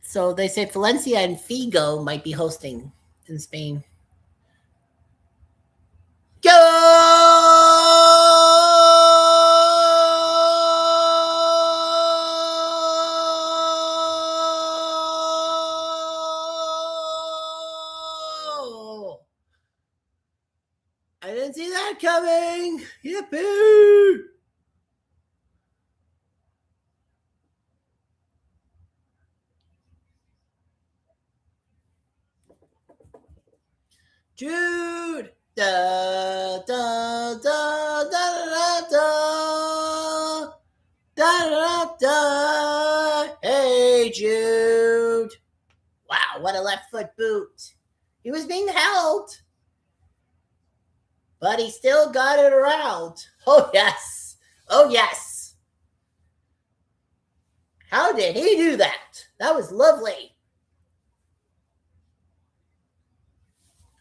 S1: so they say Valencia and Figo might be hosting in Spain. Go! I didn't see that coming. Yippee! Jude! Da da da da da da da da da. Hey, Jude! Wow, what a left foot boot! He was being held, but he still got it around. Oh, yes. Oh, yes. How did he do that? That was lovely.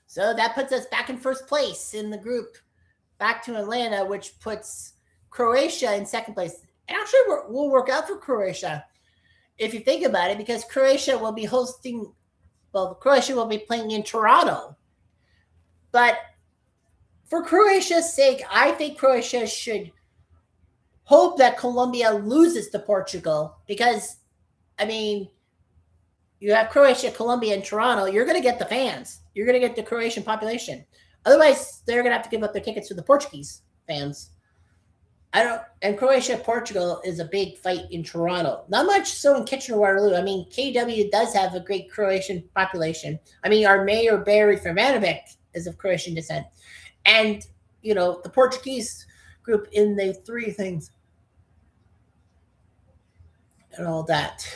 S1: So that puts us back in first place in the group, back to Atlanta, which puts Croatia in second place. And actually, we'll work out for Croatia if you think about it, because Croatia will be Croatia will be playing in Toronto. But for Croatia's sake, I think Croatia should hope that Colombia loses to Portugal, because, I mean, you have Croatia, Colombia, and Toronto. You're going to get the fans. You're going to get the Croatian population. Otherwise, they're going to have to give up their tickets to the Portuguese fans. And Croatia, Portugal is a big fight in Toronto. Not much so in Kitchener-Waterloo. I mean, KW does have a great Croatian population. I mean, our mayor, Barry Fermanovic, is of Croatian descent. And, the Portuguese group in the three things and all that.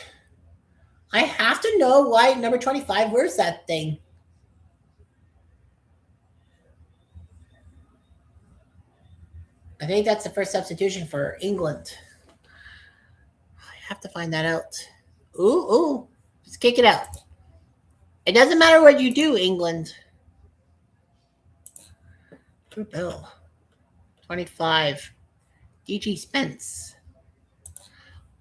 S1: I have to know why number 25 wears that thing. I think that's the first substitution for England. I have to find that out. Ooh. Let's kick it out. It doesn't matter what you do, England. Bill. 25. D.G. Spence.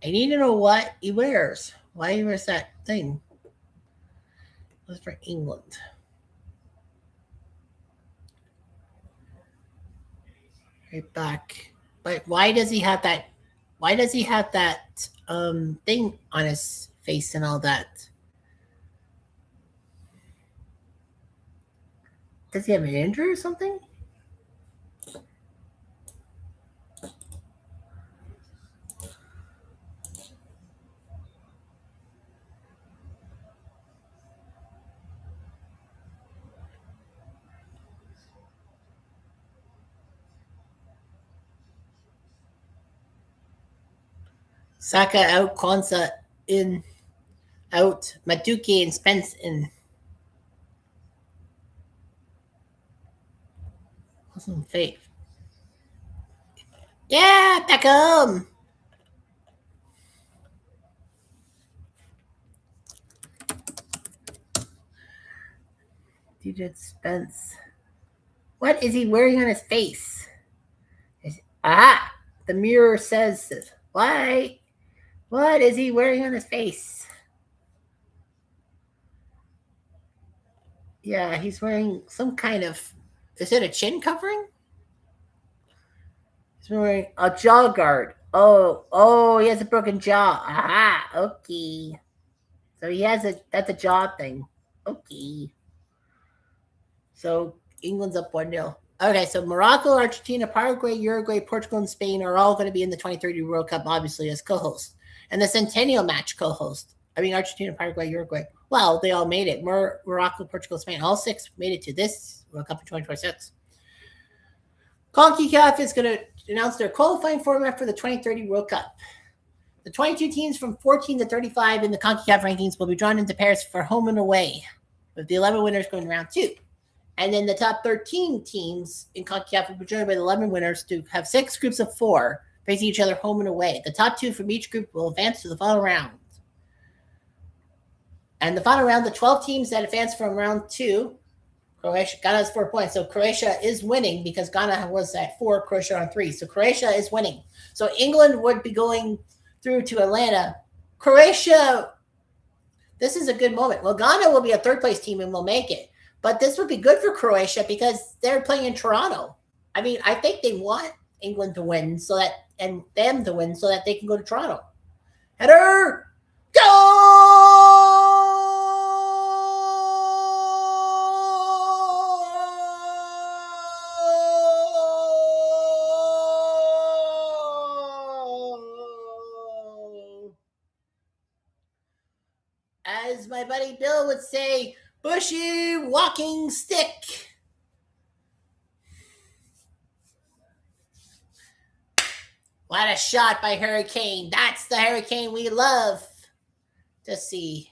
S1: I need to know what he wears. Why he wears that thing. That's for England. Right back. But why does he have that? Why does he have that thing on his face and all that? Does he have an injury or something? Saka out, Kwanzaa in, out, Maduki and Spence in. Awesome faith. Yeah, Beckham. DJ Spence. What is he wearing on his face? The mirror says, why? What is he wearing on his face? Yeah, he's wearing some kind of, is it a chin covering? He's wearing a jaw guard. Oh, he has a broken jaw. Okay. So that's a jaw thing. Okay. So England's up 1-0. Okay, so Morocco, Argentina, Paraguay, Uruguay, Portugal, and Spain are all going to be in the 2030 World Cup, obviously, as co-hosts. And the Centennial match co-host. I mean, Argentina, Paraguay, Uruguay. Well, they all made it. Morocco, Portugal, Spain. All six made it to this World Cup in 2026. CONCACAF is going to announce their qualifying format for the 2030 World Cup. The 22 teams from 14 to 35 in the CONCACAF rankings will be drawn into pairs for home and away, with the 11 winners going to round 2. And then the top 13 teams in CONCACAF will be joined by the 11 winners to have 6 groups of 4 facing each other home and away. The top 2 from each group will advance to the final round. And the final round, the 12 teams that advance from round 2, Ghana has 4 points. So Croatia is winning because Ghana was at 4, Croatia on 3. So Croatia is winning. So England would be going through to Atlanta. Croatia, this is a good moment. Well, Ghana will be a third-place team and will make it. But this would be good for Croatia because they're playing in Toronto. I mean, I think they want England to win and them to win so that they can go to Toronto. Header! Goal! As my buddy Bill would say, bushy walking stick. What a shot by Hurricane. That's the Hurricane we love to see.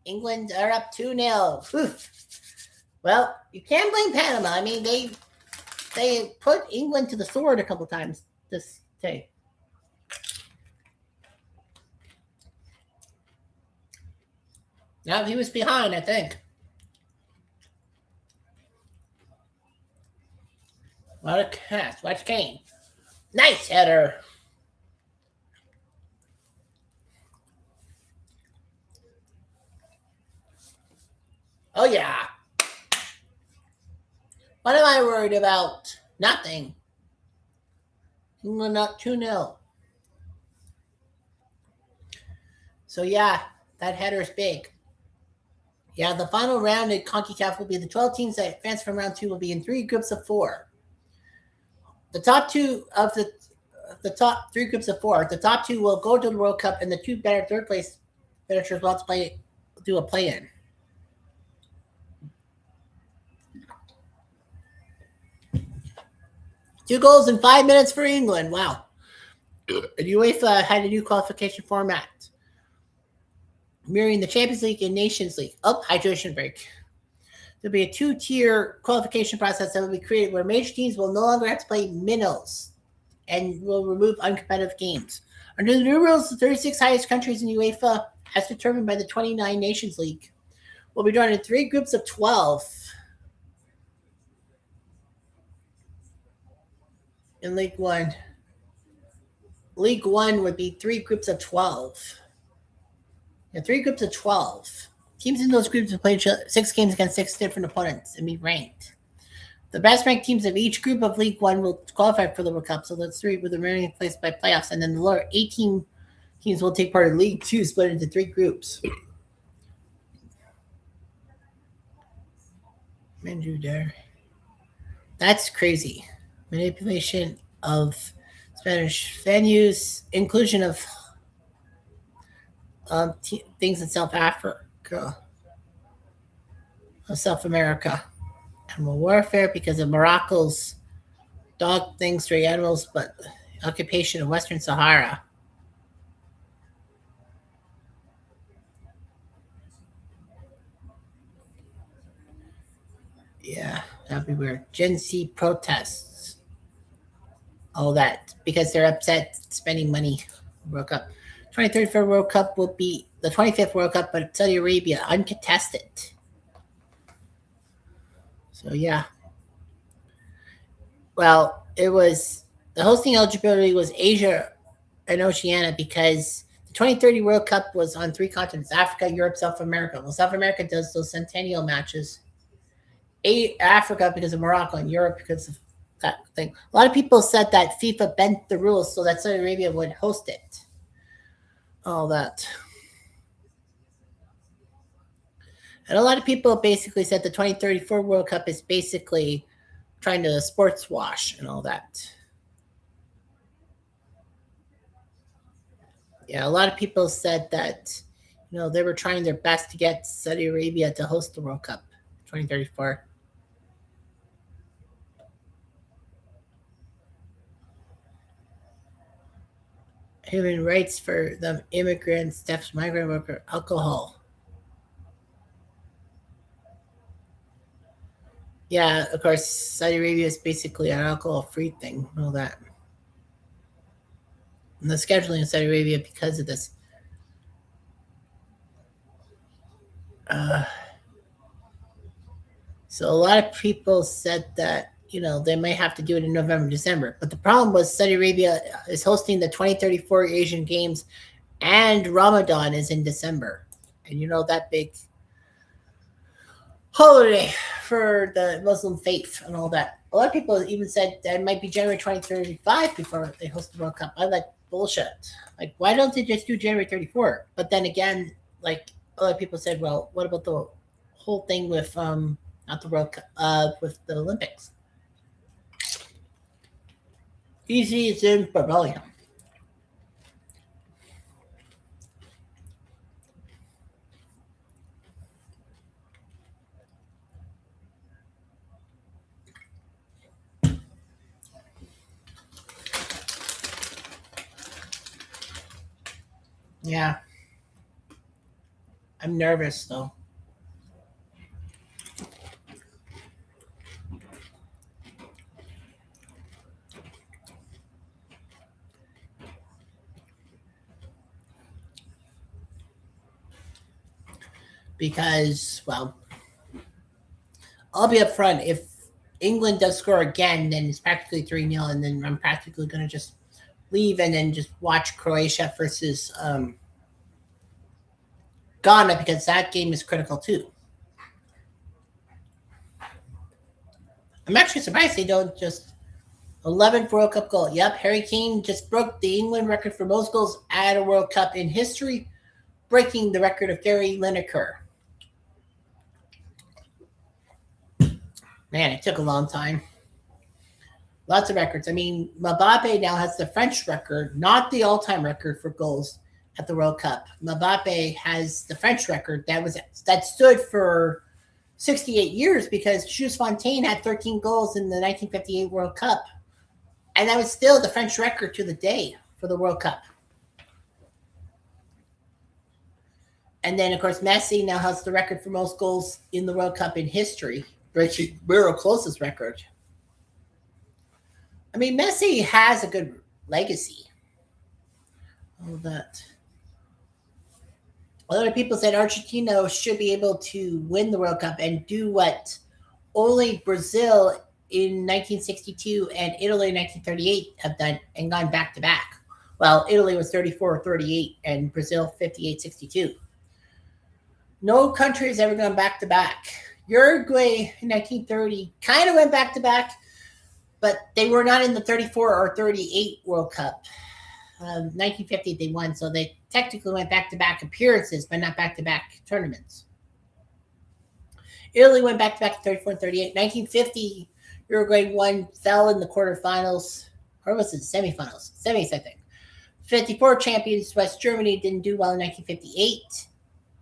S1: England are up 2-0. Well, you can't blame Panama. I mean, they put England to the sword a couple times this day. Now he was behind, I think. What a catch. Watch Kane. Nice header. Oh, yeah. What am I worried about? Nothing. England up 2-0. So, yeah, that header's big. Yeah, the final round at CONCACAF will be the 12 teams that advance from round 2 will be in 3 groups of 4. The top 2 of the top 3 groups of 4, the top 2 will go to the World Cup, and the 2 better third place finishers will have to do a play-in. Two goals in 5 minutes for England. Wow. And UEFA had a new qualification format, mirroring the Champions League and Nations League. Oh, hydration break. There'll be a 2-tier qualification process that will be created where major teams will no longer have to play minnows and will remove uncompetitive games. Under the new rules, the 36 highest countries in UEFA, as determined by the 29 Nations League, will be drawn in 3 groups of 12. In League One. League One would be 3 groups of 12. Yeah, 3 groups of 12. Teams in those groups will play 6 games against 6 different opponents and be ranked. The best ranked teams of each group of League One will qualify for the World Cup, so that's 3 with the remaining placed by playoffs, and then the lower 18 teams will take part in League 2, split into 3 groups. Mandrew there. That's crazy. Manipulation of Spanish venues, inclusion of things in South Africa, South America, animal warfare because of Morocco's dog things, stray animals, but occupation of Western Sahara. Yeah, that'd be weird. Gen Z protests. All that because they're upset spending money. World Cup. 2034 World Cup will be the 25th World Cup, but Saudi Arabia uncontested. So yeah. Well, it was the hosting eligibility was Asia and Oceania because the 2030 World Cup was on 3 continents: Africa, Europe, South America. Well, South America does those centennial matches. Africa because of Morocco, and Europe because of that thing. A lot of people said that FIFA bent the rules so that Saudi Arabia would host it. All that. And a lot of people basically said the 2034 World Cup is basically trying to sports wash and all that. Yeah, a lot of people said that, they were trying their best to get Saudi Arabia to host the World Cup 2034. Human rights for the immigrants, theft, migrant worker, alcohol. Yeah, of course, Saudi Arabia is basically an alcohol-free thing, all that. And the scheduling in Saudi Arabia because of this. So a lot of people said that, they might have to do it in November, December. But the problem was Saudi Arabia is hosting the 2034 Asian Games and Ramadan is in December. And that big holiday for the Muslim faith and all that. A lot of people even said that it might be January 2035 before they host the World Cup. I'm like, bullshit. Like, why don't they just do January 34? But then again, like, a lot of people said, well, what about the whole thing with not the World Cup, with the Olympics? DC is in rebellion. Yeah. I'm nervous though. Because, well, I'll be upfront. If England does score again, then it's practically 3-0, and then I'm practically going to just leave and then just watch Croatia versus Ghana, because that game is critical too. I'm actually surprised they don't just 11th World Cup goal. Yep, Harry Kane just broke the England record for most goals at a World Cup in history, breaking the record of Gary Lineker. Man, it took a long time. Lots of records. I mean, Mbappe now has the French record, not the all-time record for goals at the World Cup. Mbappe has the French record that stood for 68 years, because Jules Fontaine had 13 goals in the 1958 World Cup. And that was still the French record to the day for the World Cup. And then, of course, Messi now has the record for most goals in the World Cup in history. World closest record. I mean, Messi has a good legacy. All that. A lot of people said Argentina should be able to win the World Cup and do what only Brazil in 1962 and Italy in 1938 have done and gone back to back. Well, Italy was 34-38 and Brazil 58-62. No country has ever gone back to back. Uruguay in 1930 kind of went back to back, but they were not in the 34 or 38 World Cup. 1950 they won, so they technically went back-to-back appearances, but not back-to-back tournaments. Italy went back-to-back 34 and 38. 1950, Uruguay won, fell in the quarterfinals, or was it semifinals? Semis, I think. 54 champions, West Germany didn't do well in 1958.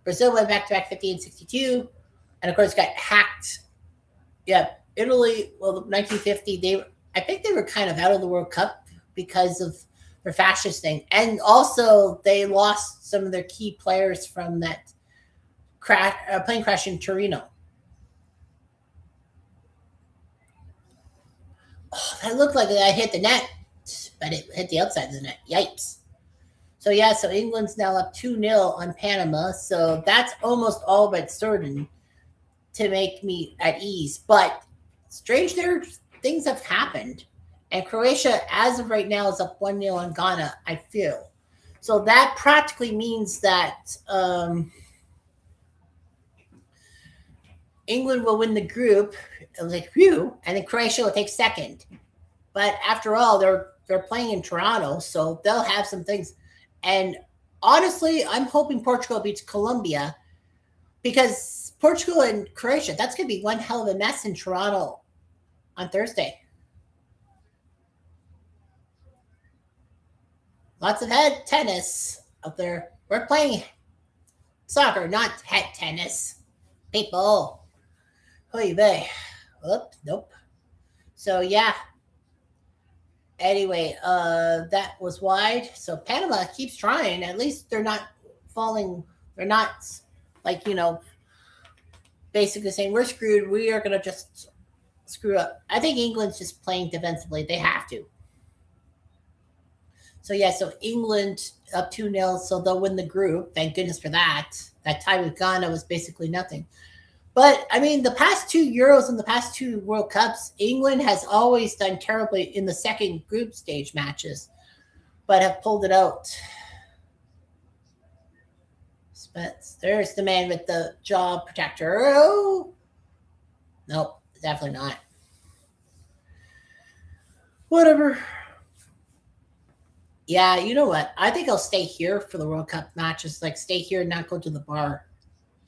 S1: Brazil went back-to-back 50 and 62, and of course got hacked. Yeah, Italy, well, 1950, I think they were kind of out of the World Cup because of their fascist thing. And also they lost some of their key players from that plane crash in Torino. Oh, that looked like that hit the net, but it hit the outside of the net. Yikes. So, yeah, so England's now up 2-0 on Panama. So that's almost all but certain to make me at ease. But strange things have happened. And Croatia, as of right now, is up 1-0 on Ghana, I feel. So that practically means that England will win the group, like phew, and then Croatia will take second. But after all, they're playing in Toronto, so they'll have some things. And honestly, I'm hoping Portugal beats Colombia, because Portugal and Croatia, that's going to be one hell of a mess in Toronto on Thursday. Lots of head tennis out there. We're playing soccer, not head tennis. People. Oy vey. Oops, nope. So, yeah. Anyway, that was wide. So, Panama keeps trying. At least they're not falling. They're not, like, basically saying, we're screwed. We are going to just screw up. I think England's just playing defensively. They have to. So, yeah, so England up 2-0, so they'll win the group. Thank goodness for that. That tie with Ghana was basically nothing. But, I mean, the past 2 Euros and the past 2 World Cups, England has always done terribly in the second group stage matches, but have pulled it out. Spence, there's the man with the jaw protector. Oh! Nope, definitely not. Whatever. Yeah, you know what? I think I'll stay here for the World Cup matches. Like, stay here and not go to the bar.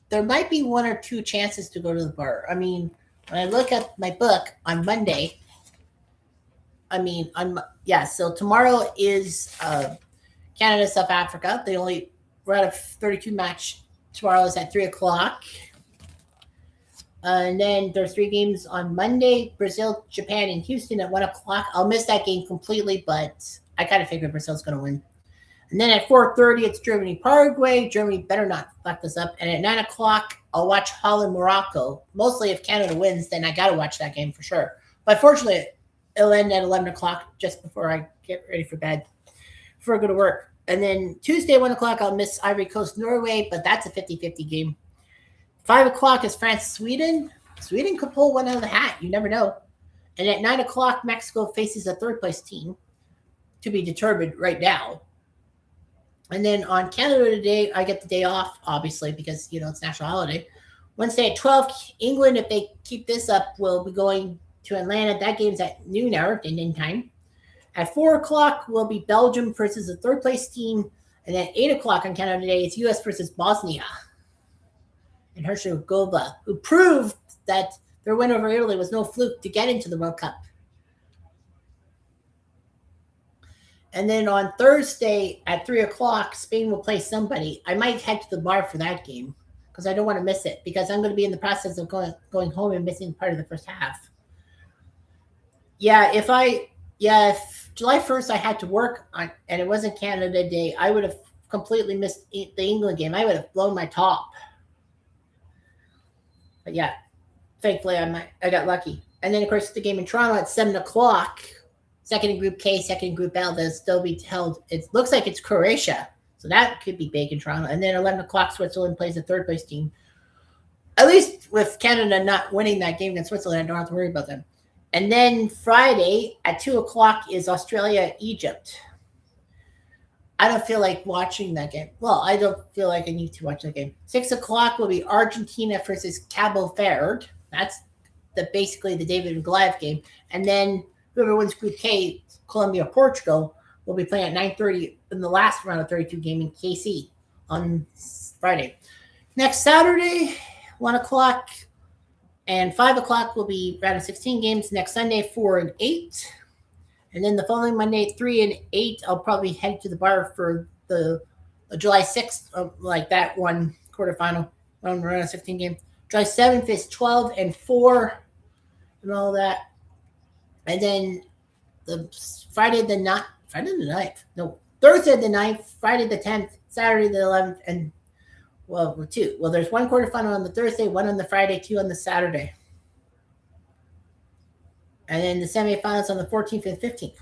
S1: There might be 1 or 2 chances to go to the bar. I mean, when I look at my book on Monday, so tomorrow is Canada, South Africa. We're at a 32 match. Tomorrow is at 3 o'clock. And then there's 3 games on Monday. Brazil, Japan, and Houston at 1 o'clock. I'll miss that game completely, but I kind of figured Brazil's going to win. And then at 4:30, it's Germany-Paraguay. Germany better not fuck this up. And at 9 o'clock, I'll watch Holland-Morocco. Mostly if Canada wins, then I got to watch that game for sure. But fortunately, it'll end at 11 o'clock just before I get ready for bed, before I go to work. And then Tuesday, 1 o'clock, I'll miss Ivory Coast-Norway, but that's a 50-50 game. 5 o'clock is France-Sweden. Sweden could pull one out of the hat. You never know. And at 9 o'clock, Mexico faces a third-place team to be determined right now. And then on Canada today, I get the day off, obviously, because, it's national holiday. Wednesday at 12, England, if they keep this up, will be going to Atlanta. That game's at noon hour, Indian time. At 4 o'clock will be Belgium versus the third-place team. And at 8 o'clock on Canada today, it's U.S. versus Bosnia. And Herzegovina, who proved that their win over Italy was no fluke to get into the World Cup. And then on Thursday at 3 o'clock, Spain will play somebody. I might head to the bar for that game because I don't want to miss it, because I'm going to be in the process of going home and missing part of the first half. Yeah, if July 1st I had to work on, and it wasn't Canada Day, I would have completely missed the England game. I would have blown my top. But yeah, thankfully I got lucky. And then, of course, the game in Toronto at 7 o'clock. Second in Group K, second in Group L, they'll still be held. It looks like it's Croatia. So that could be big in Toronto. And then 11 o'clock, Switzerland plays the third-place team. At least with Canada not winning that game against Switzerland, I don't have to worry about them. And then Friday at 2 o'clock is Australia-Egypt. I don't feel like watching that game. Well, I don't feel like I need to watch that game. 6 o'clock will be Argentina versus Cabo Verde. That's basically the David and Goliath game. And then whoever wins Group K, Colombia-Portugal, will be playing at 9:30 in the last round of 32 game in KC on Friday. Next Saturday, 1 o'clock and 5 o'clock will be round of 16 games. Next Sunday, 4 and 8. And then the following Monday, 3 and 8, I'll probably head to the bar for the July 6th, like that one quarterfinal, round of 16 game. July 7th is 12 and 4 and all that. And then the Thursday the 9th, Friday the 10th, Saturday the 11th, and two. Well, there's one quarterfinal on the Thursday, one on the Friday, two on the Saturday. And then the semifinals on the 14th and 15th.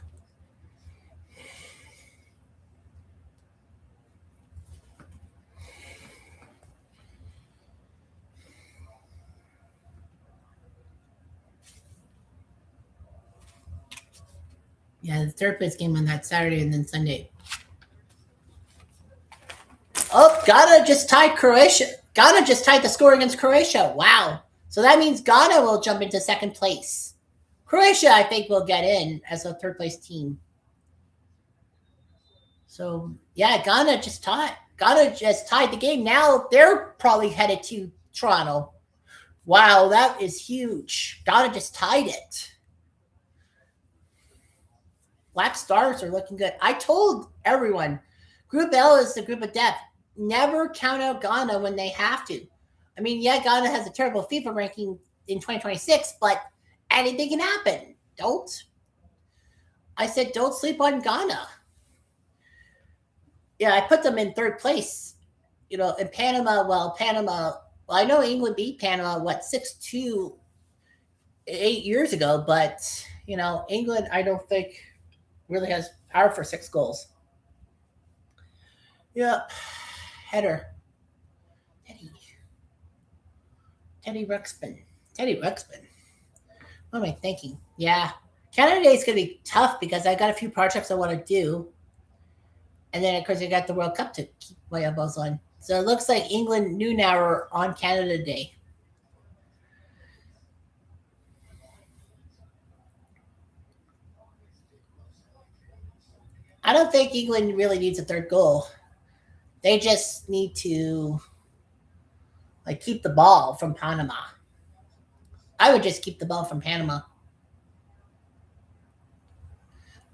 S1: Yeah, the third place game on that Saturday and then Sunday. Oh, Ghana just tied Croatia. Ghana just tied the score against Croatia. Wow. So that means Ghana will jump into second place. Croatia, I think, will get in as a third place team. So, yeah, Ghana just tied the game. Now they're probably headed to Toronto. Wow, that is huge. Ghana just tied it. Black Stars are looking good. I told everyone, Group L is the group of death. Never count out Ghana when they have to. I mean, yeah, Ghana has a terrible FIFA ranking in 2026, but anything can happen. I said, don't sleep on Ghana. Yeah, I put them in third place. In Panama, I know England beat Panama, 6-2 8 years ago, but, England, I don't think really has power for 6 goals. Yep. Header. Teddy Ruxpin. What am I thinking? Yeah. Canada Day is going to be tough because I got a few projects I want to do. And then, of course, I got the World Cup to keep my elbows on. So it looks like England noon hour on Canada Day. I don't think England really needs a third goal. They just need to keep the ball from Panama. I would just keep the ball from Panama.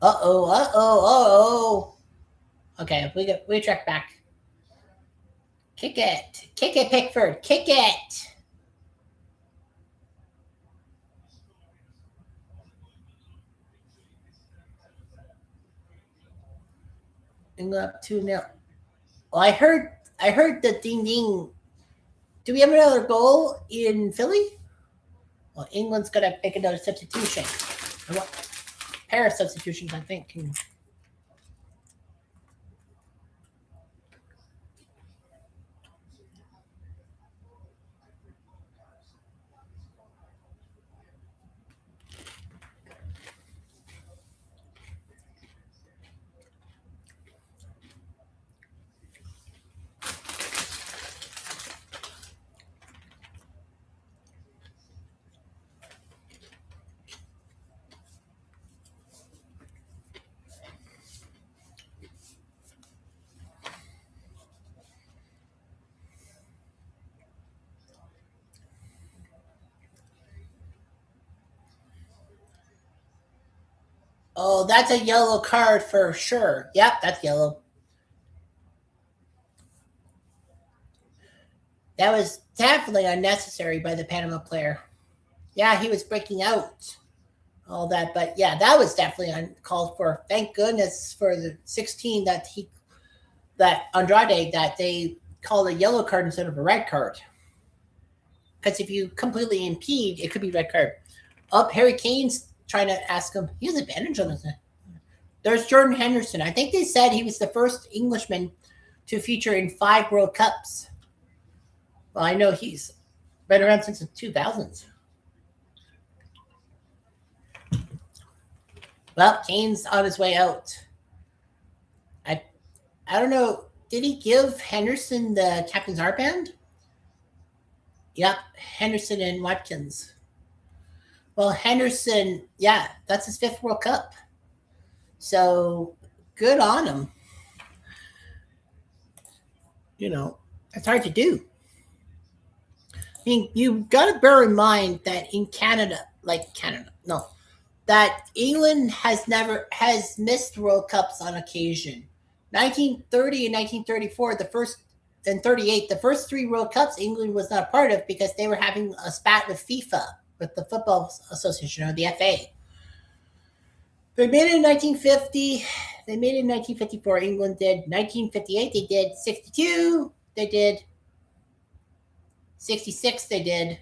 S1: Uh-oh. Okay, we track back. Kick it, Pickford. Kick it. England up 2-0. Well, I heard the ding ding. Do we have another goal in Philly? Well, England's gonna make another substitution. A pair of substitutions, I think. Oh, that's a yellow card for sure. Yep, that's yellow. That was definitely unnecessary by the Panama player. Yeah, he was breaking out, all that, but yeah, that was definitely uncalled for. Thank goodness for the 16 that Andrade that they called a yellow card instead of a red card. Because if you completely impede, it could be red card. Up, Harry Kane's trying to ask him. He has advantage on this. There's Jordan Henderson. I think they said he was the first Englishman to feature in 5 World Cups. Well, I know he's been around since the 2000s. Well, Kane's on his way out. I don't know. Did he give Henderson the captain's armband? Yep, Henderson and Watkins. Well, Henderson, yeah, that's his 5th World Cup. So good on him. It's hard to do. I mean, you got to bear in mind that in Canada, that England has missed World Cups on occasion. 1930 and 1934, the first and 38, the first 3 World Cups England was not a part of because they were having a spat with FIFA, with the Football Association or the FA. They made it in 1950. They made it in 1954. England did. 1958 they did. 62 they did. 66 they did.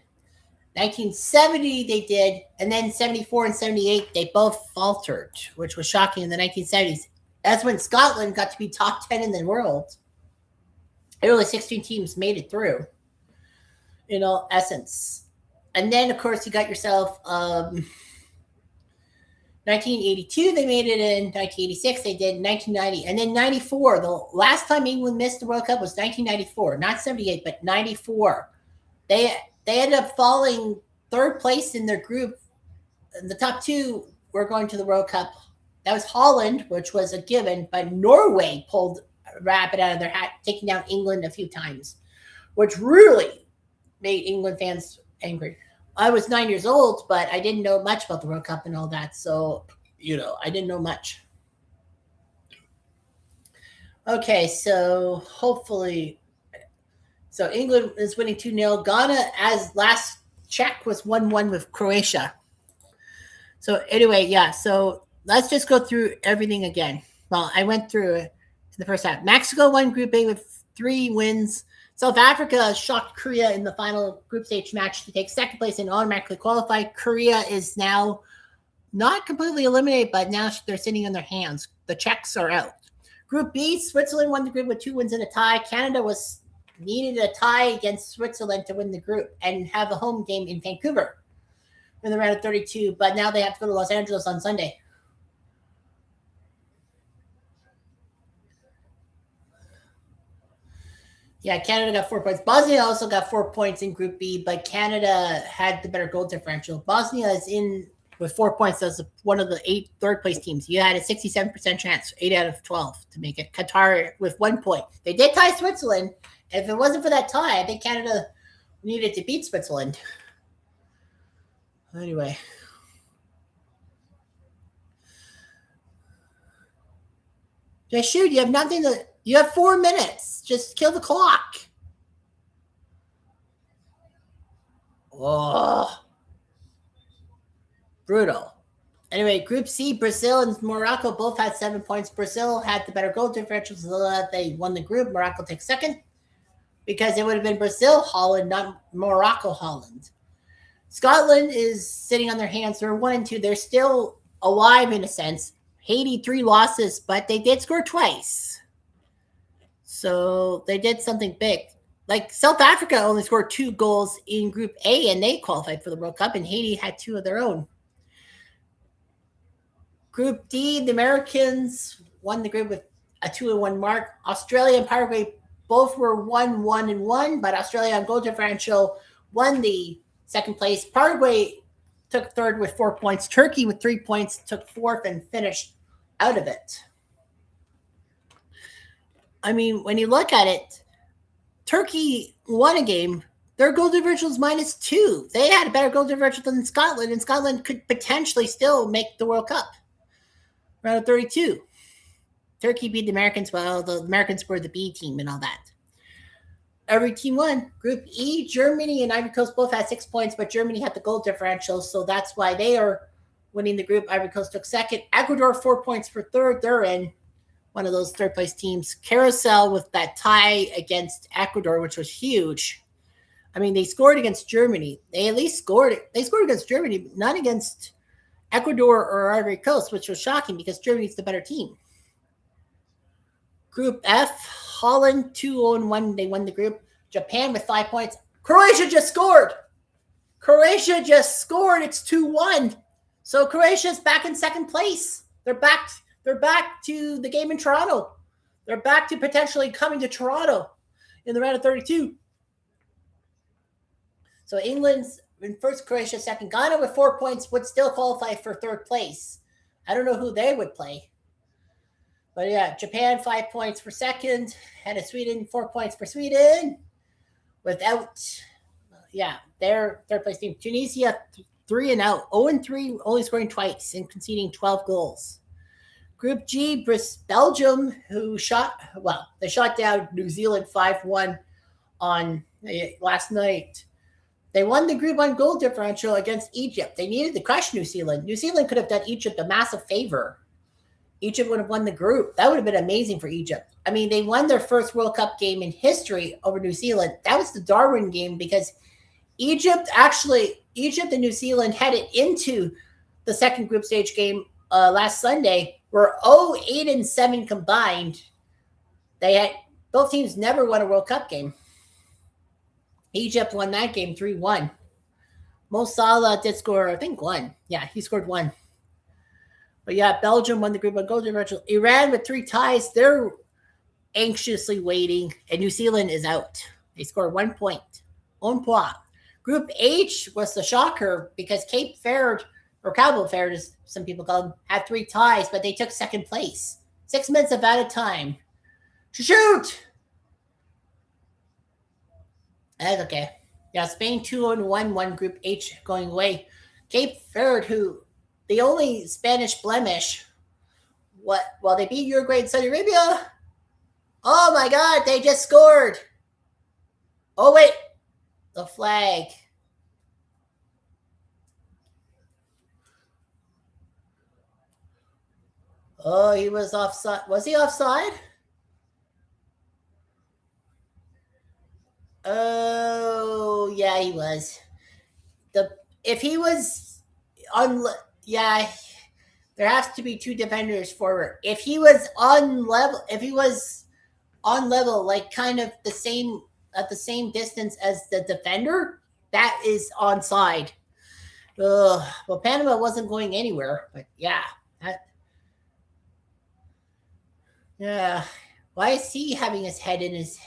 S1: 1970 they did, and then 74 and 78 they both faltered, which was shocking in the 1970s. That's when Scotland got to be top 10 in the world. Only 16 teams made it through, in all essence. And then, of course, you got yourself 1982 they made it in, 1986 they did, 1990, and then 94. The last time England missed the World Cup was 1994, not 78, but 94. They ended up falling 3rd place in their group. The top 2 were going to the World Cup. That was Holland, which was a given, but Norway pulled a rabbit out of their hat, taking down England a few times, which really made England fans angry. I was 9 years old, but I didn't know much about the World Cup and all that, so, I didn't know much. Okay, so hopefully... So England is winning 2-0. Ghana, as last check, was 1-1 with Croatia. So anyway, yeah, so let's just go through everything again. Well, I went through it in the first half. Mexico won Group A with 3 wins. South Africa shocked Korea in the final group stage match to take 2nd place and automatically qualify. Korea is now not completely eliminated, but now they're sitting on their hands. The Czechs are out. Group B, Switzerland won the group with 2 wins and a tie. Canada needed a tie against Switzerland to win the group and have a home game in Vancouver in the round of 32, but now they have to go to Los Angeles on Sunday. Yeah, Canada got 4 points. Bosnia also got 4 points in Group B, but Canada had the better goal differential. Bosnia is in with 4 points as one of the 8 third-place teams. You had a 67% chance, 8 out of 12, to make it. Qatar with 1 point. They did tie Switzerland. If it wasn't for that tie, I think Canada needed to beat Switzerland. Anyway. Just shoot. You have nothing to... You have 4 minutes. Just kill the clock. Oh. Brutal. Anyway, Group C, Brazil and Morocco both had 7 points. Brazil had the better goal differential, so they won the group. Morocco takes second because it would have been Brazil, Holland, not Morocco, Holland. Scotland is sitting on their hands. They're 1 and 2. They're still alive in a sense. Haiti, 3 losses, but they did score twice. So they did something big. Like South Africa only scored 2 goals in Group A, and they qualified for the World Cup, and Haiti had 2 of their own. Group D, the Americans won the group with a 2-1 mark. Australia and Paraguay both were 1-1-1, but Australia on goal differential won the second place. Paraguay took third with 4 points. Turkey with 3 points took fourth and finished out of it. I mean, when you look at it, Turkey won a game. Their goal differential is -2. They had a better goal differential than Scotland, and Scotland could potentially still make the World Cup. Round of 32. Turkey beat the Americans. Well, the Americans were the B team and all that. Every team won. Group E, Germany and Ivory Coast both had 6 points, but Germany had the goal differential, so that's why they are winning the group. Ivory Coast took second. Ecuador, 4 points for third. They're in one of those third place teams. Carousel with that tie against Ecuador, which was huge. I mean, they scored against Germany. They at least scored it. They scored against Germany, but not against Ecuador or Ivory Coast, which was shocking because Germany's the better team. Group F, Holland 2-1. They won the group. Japan with 5 points. Croatia just scored. It's 2-1. So Croatia's back in second place. They're back to the game in Toronto. They're back to potentially coming to Toronto in the round of 32. So England's in first, Croatia second. Ghana with 4 points would still qualify for third place. I don't know who they would play. But yeah, Japan 5 points for second. And Sweden 4 points for Sweden. Without, their third place team. Tunisia 3-0. 0-3, only scoring twice and conceding 12 goals. Group G, Belgium, they shot down New Zealand 5-1 on last night. They won the group on goal differential against Egypt. They needed to crush New Zealand. New Zealand could have done Egypt a massive favor. Egypt would have won the group. That would have been amazing for Egypt. I mean, they won their first World Cup game in history over New Zealand. That was the Darwin game because Egypt and New Zealand headed into the second group stage game last Sunday. Were 8-7 combined. Both teams never won a World Cup game. Egypt won that game 3-1. Mo Salah did score, I think, 1. Yeah, he scored 1. But yeah, Belgium won the group on goal differential. Iran with 3 ties. They're anxiously waiting, and New Zealand is out. They scored 1 point. Un point. Group H was the shocker because Cape Verde, or Cabo Verde, as some people call them, had 3 ties, but they took second place. 6 minutes of added time. Shoot! That's okay. Yeah, Spain 2-1 won Group H going away. Cape Verde, who the only Spanish blemish, they beat Uruguay and Saudi Arabia. Oh my God, they just scored. Oh wait, the flag. Oh, he was offside. Was he offside? Oh, yeah, he was. If he was on, there has to be 2 defenders forward. If he was on level, like kind of at the same distance as the defender, that is onside. Well, Panama wasn't going anywhere, but yeah. Why is he having his head in his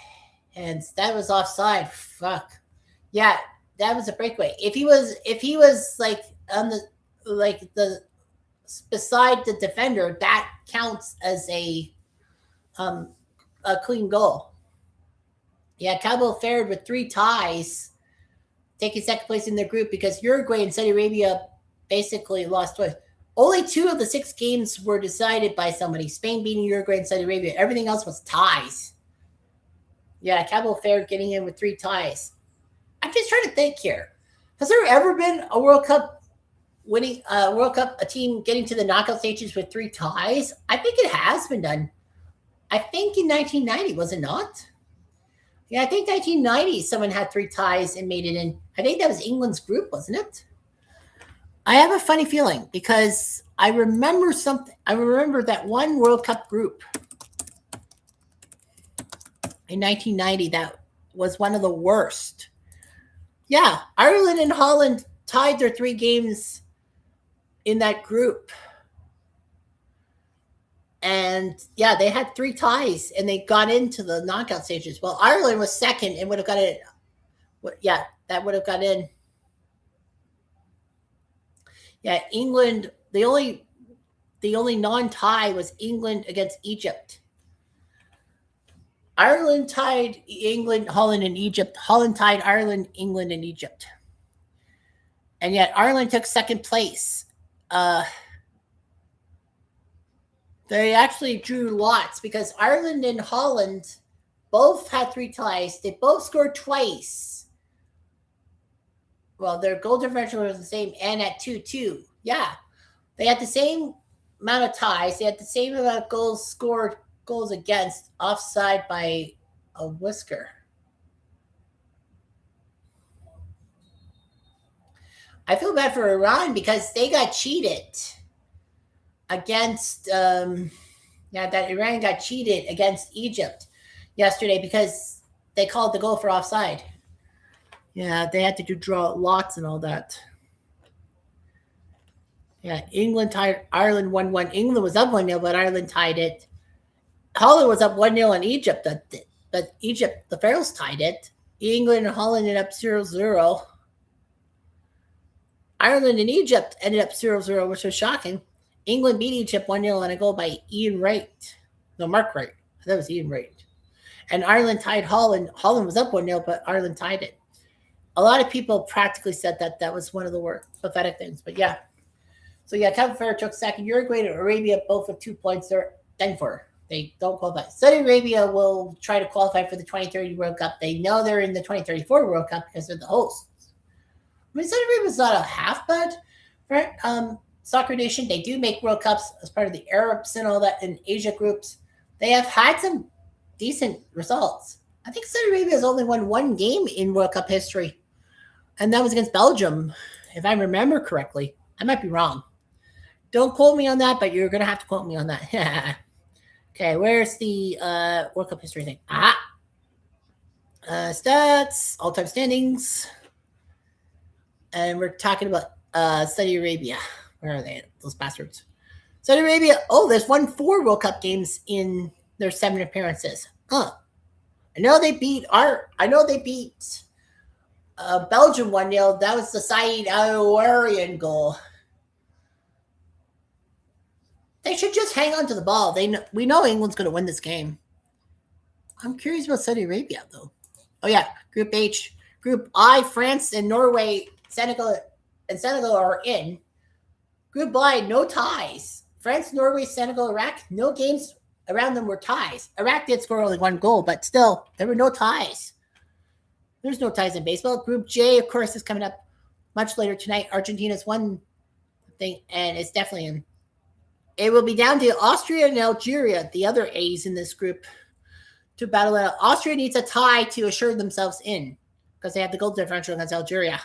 S1: hands? That was offside. Fuck. Yeah, that was a breakaway. If he was like on the beside the defender, that counts as a clean goal. Yeah, Cabo Verde with 3 ties, taking second place in their group because Uruguay and Saudi Arabia basically lost twice. Only 2 of the 6 games were decided by somebody. Spain beating Uruguay and Saudi Arabia. Everything else was ties. Yeah, Cabo Verde getting in with 3 ties. I'm just trying to think here. Has there ever been a World Cup winning World Cup, a team getting to the knockout stages with 3 ties? I think it has been done. I think in 1990, was it not? Yeah, I think 1990 someone had 3 ties and made it in. I think that was England's group, wasn't it? I have a funny feeling because I remember something. I remember that one World Cup group in 1990 that was one of the worst. Yeah, Ireland and Holland tied their 3 games in that group. And yeah, they had 3 ties and they got into the knockout stages. Well, Ireland was second and would have got it. Yeah, that would have got in. Yeah, England, the only non-tie was England against Egypt. Ireland tied England, Holland, and Egypt. Holland tied Ireland, England, and Egypt. And yet Ireland took second place. They actually drew lots because Ireland and Holland both had 3 ties. They both scored twice. Well, their goal differential was the same and at 2-2. Yeah. They had the same amount of ties. They had the same amount of goals scored, goals against, offside by a whisker. I feel bad for Iran because they got cheated against that Iran got cheated against Egypt yesterday because they called the goal for offside. Yeah, they had to draw lots and all that. Yeah, England tied Ireland 1-1. England was up 1-0, but Ireland tied it. Holland was up 1-0 on Egypt, but Egypt, the Pharaohs tied it. England and Holland ended up 0-0. Ireland and Egypt ended up 0-0, which was shocking. England beat Egypt 1-0 on a goal by Ian Wright. No, Mark Wright. That was Ian Wright. And Ireland tied Holland. Holland was up 1-0, but Ireland tied it. A lot of people practically said that was one of the worst pathetic things. But yeah. So yeah, Cape Verde took second. Uruguay and Arabia both with 2 points. They're done for. They don't qualify. Saudi Arabia will try to qualify for the 2030 World Cup. They know they're in the 2034 World Cup because they're the hosts. I mean, Saudi Arabia's not a half-bud for soccer nation. They do make World Cups as part of the Arabs and all that in Asia groups. They have had some decent results. I think Saudi Arabia has only won 1 game in World Cup history, and that was against Belgium, if I remember correctly. I might be wrong. Don't quote me on that, but you're going to have to quote me on that. Okay, where's the World Cup history thing? Stats, all-time standings. And we're talking about Saudi Arabia. Where are they? Those bastards. Saudi Arabia. Oh, there's won 4 World Cup games in their 7 appearances. I know they beat Belgium 1-0. That was the Saeed Al-Awarian goal. They should just hang on to the ball. We know England's going to win this game. I'm curious about Saudi Arabia, though. Oh, yeah. Group H. Group I, France and Norway, Senegal are in. Group I, no ties. France, Norway, Senegal, Iraq, no games around them were ties. Iraq did score only 1 goal, but still, there were no ties. There's no ties in baseball. Group J, of course, is coming up much later tonight. Argentina's one thing, and it's definitely in. It will be down to Austria and Algeria, the other A's in this group, to battle it out. Austria needs a tie to assure themselves in because they have the goal differential against Algeria.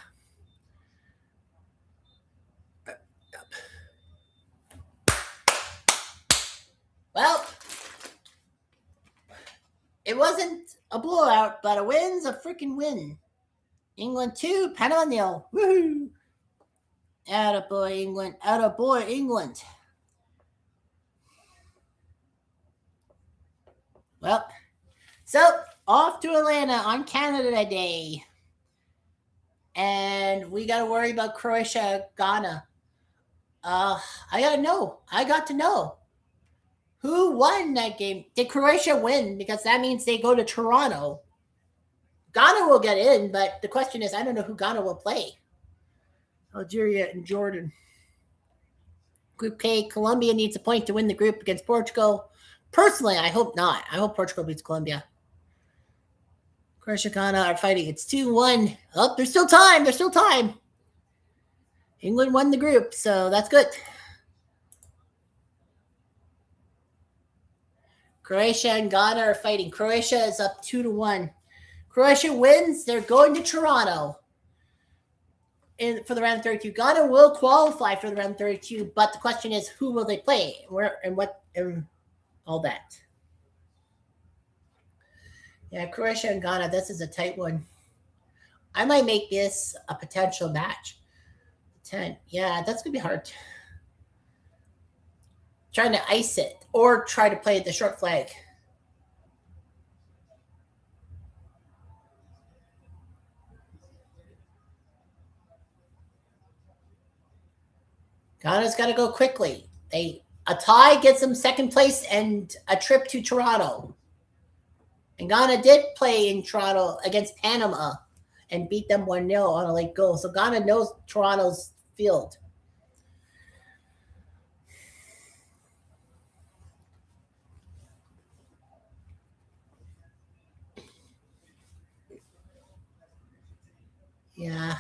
S1: Well, it wasn't a blowout, but a win's a freaking win. England 2, Panama 0. Woohoo! Attaboy, England. Attaboy, England. Well, so off to Atlanta on Canada Day. And we got to worry about Croatia, Ghana. I got to know. Who won that game? Did Croatia win? Because that means they go to Toronto. Ghana will get in, but the question is, I don't know who Ghana will play. Algeria and Jordan. Group K, Colombia needs a point to win the group against Portugal. Personally, I hope not. I hope Portugal beats Colombia. Croatia, Ghana are fighting. It's 2-1. Oh, there's still time. England won the group, so that's good. Croatia and Ghana are fighting. Croatia is up 2-1. Croatia wins. They're going to Toronto for the round 32. Ghana will qualify for the round 32, but the question is, who will they play? Where and what and all that. Yeah, Croatia and Ghana, this is a tight one. I might make this a potential match. 10. Yeah, that's going to be hard. Trying to ice it or try to play the short flag. Ghana's got to go quickly. A tie gets them second place and a trip to Toronto. And Ghana did play in Toronto against Panama and beat them 1-0 on a late goal. So Ghana knows Toronto's field. Yeah.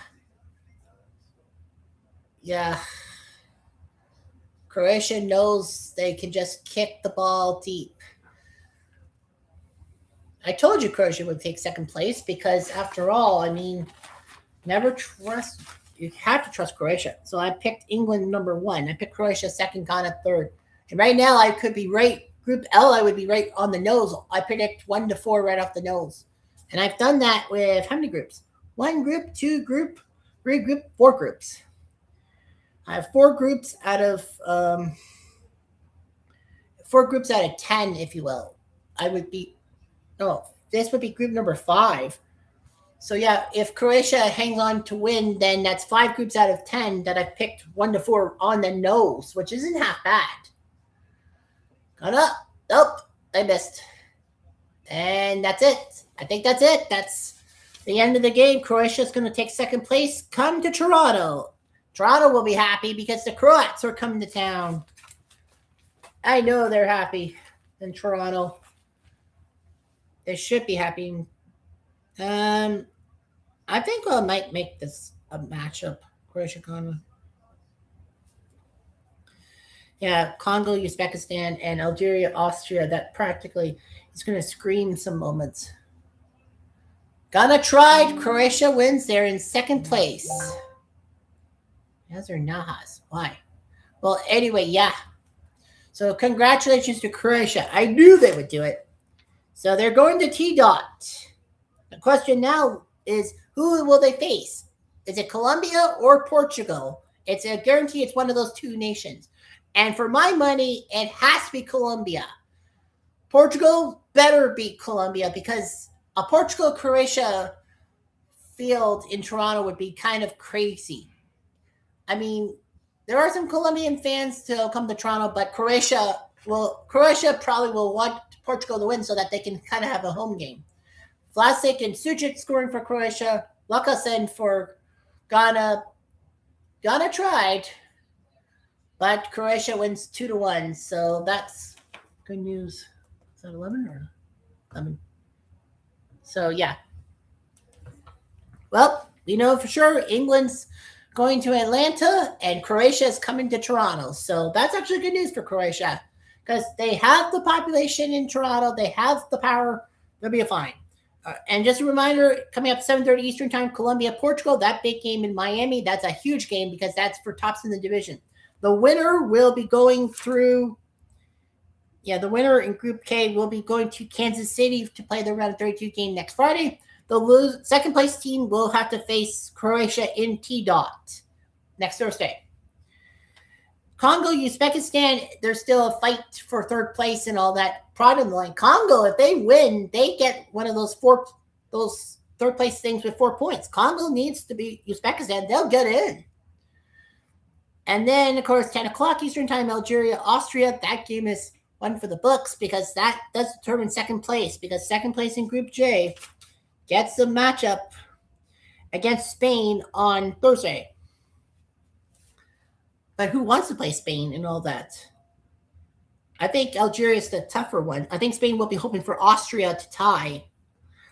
S1: Yeah. Croatia knows they can just kick the ball deep. I told you Croatia would take second place because, after all, I mean, never trust. You have to trust Croatia. So I picked England number 1. I picked Croatia second, Ghana third. And right now I could be right. Group L, I would be right on the nose. I predict 1-4 right off the nose. And I've done that with how many groups? 1 group, 2 group, 3 group, 4 groups. I have 4 groups out of 10, if you will. This would be group number 5. So yeah, if Croatia hangs on to win, then that's 5 groups out of 10 that I've picked 1-4 on the nose, which isn't half bad. Got up. Nope, I missed. And that's it. I think that's it. That's the end of the game. Croatia's going to take second place. Come to Toronto. Toronto will be happy because the Croats are coming to town. I know they're happy in Toronto. They should be happy. I think I might make this a matchup. Croatia, Congo. Yeah, Congo, Uzbekistan, and Algeria, Austria. That practically is going to scream some moments. Ghana tried. Croatia wins. They're in second place. Those are Nahas. Why? Well, anyway, yeah. So congratulations to Croatia. I knew they would do it. So they're going to T-Dot. The question now is, who will they face? Is it Colombia or Portugal? It's a guarantee it's one of those 2 nations. And for my money, it has to be Colombia. Portugal better beat Colombia because a Portugal-Croatia field in Toronto would be kind of crazy. I mean, there are some Colombian fans to come to Toronto, but Croatia probably will want Portugal to win so that they can kind of have a home game. Vlasic and Sucic scoring for Croatia. Lakasen for Ghana. Ghana tried, but Croatia wins 2-1. So that's good news. Is that 11 or 11? So yeah. Well, we know for sure England's going to Atlanta and Croatia is coming to Toronto. So that's actually good news for Croatia because they have the population in Toronto. They have the power. They'll be fine. And just a reminder, coming up 7:30 Eastern Time, Colombia, Portugal, that big game in Miami. That's a huge game because that's for tops in the division. The winner will be going through. Yeah, the winner in Group K will be going to Kansas City to play the round 32 game next Friday. The second place team will have to face Croatia in T-Dot next Thursday. Congo, Uzbekistan, there's still a fight for third place and all that pride in the line. Congo, if they win, they get one of those third place things with 4 points. Congo needs to be Uzbekistan. They'll get in. And then, of course, 10 o'clock Eastern Time, Algeria, Austria. That game is one for the books because that does determine second place because second place in Group J gets the matchup against Spain on Thursday. But who wants to play Spain and all that? I think Algeria is the tougher one. I think Spain will be hoping for Austria to tie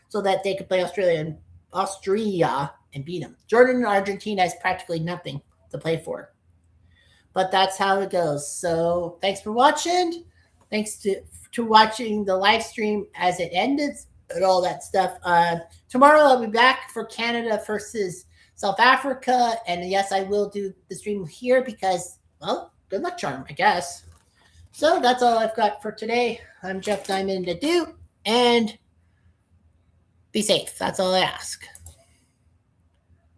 S1: so that they could play Austria and beat them. Jordan and Argentina is practically nothing. to play for. But that's how it goes. So thanks for watching. Thanks to watching the live stream as it ended and all that stuff. Tomorrow I'll be back for Canada versus South Africa. And yes, I will do the stream here because, well, good luck charm, I guess. So that's all I've got for today. I'm Jeff Diamond Ado, and be safe. That's all I ask.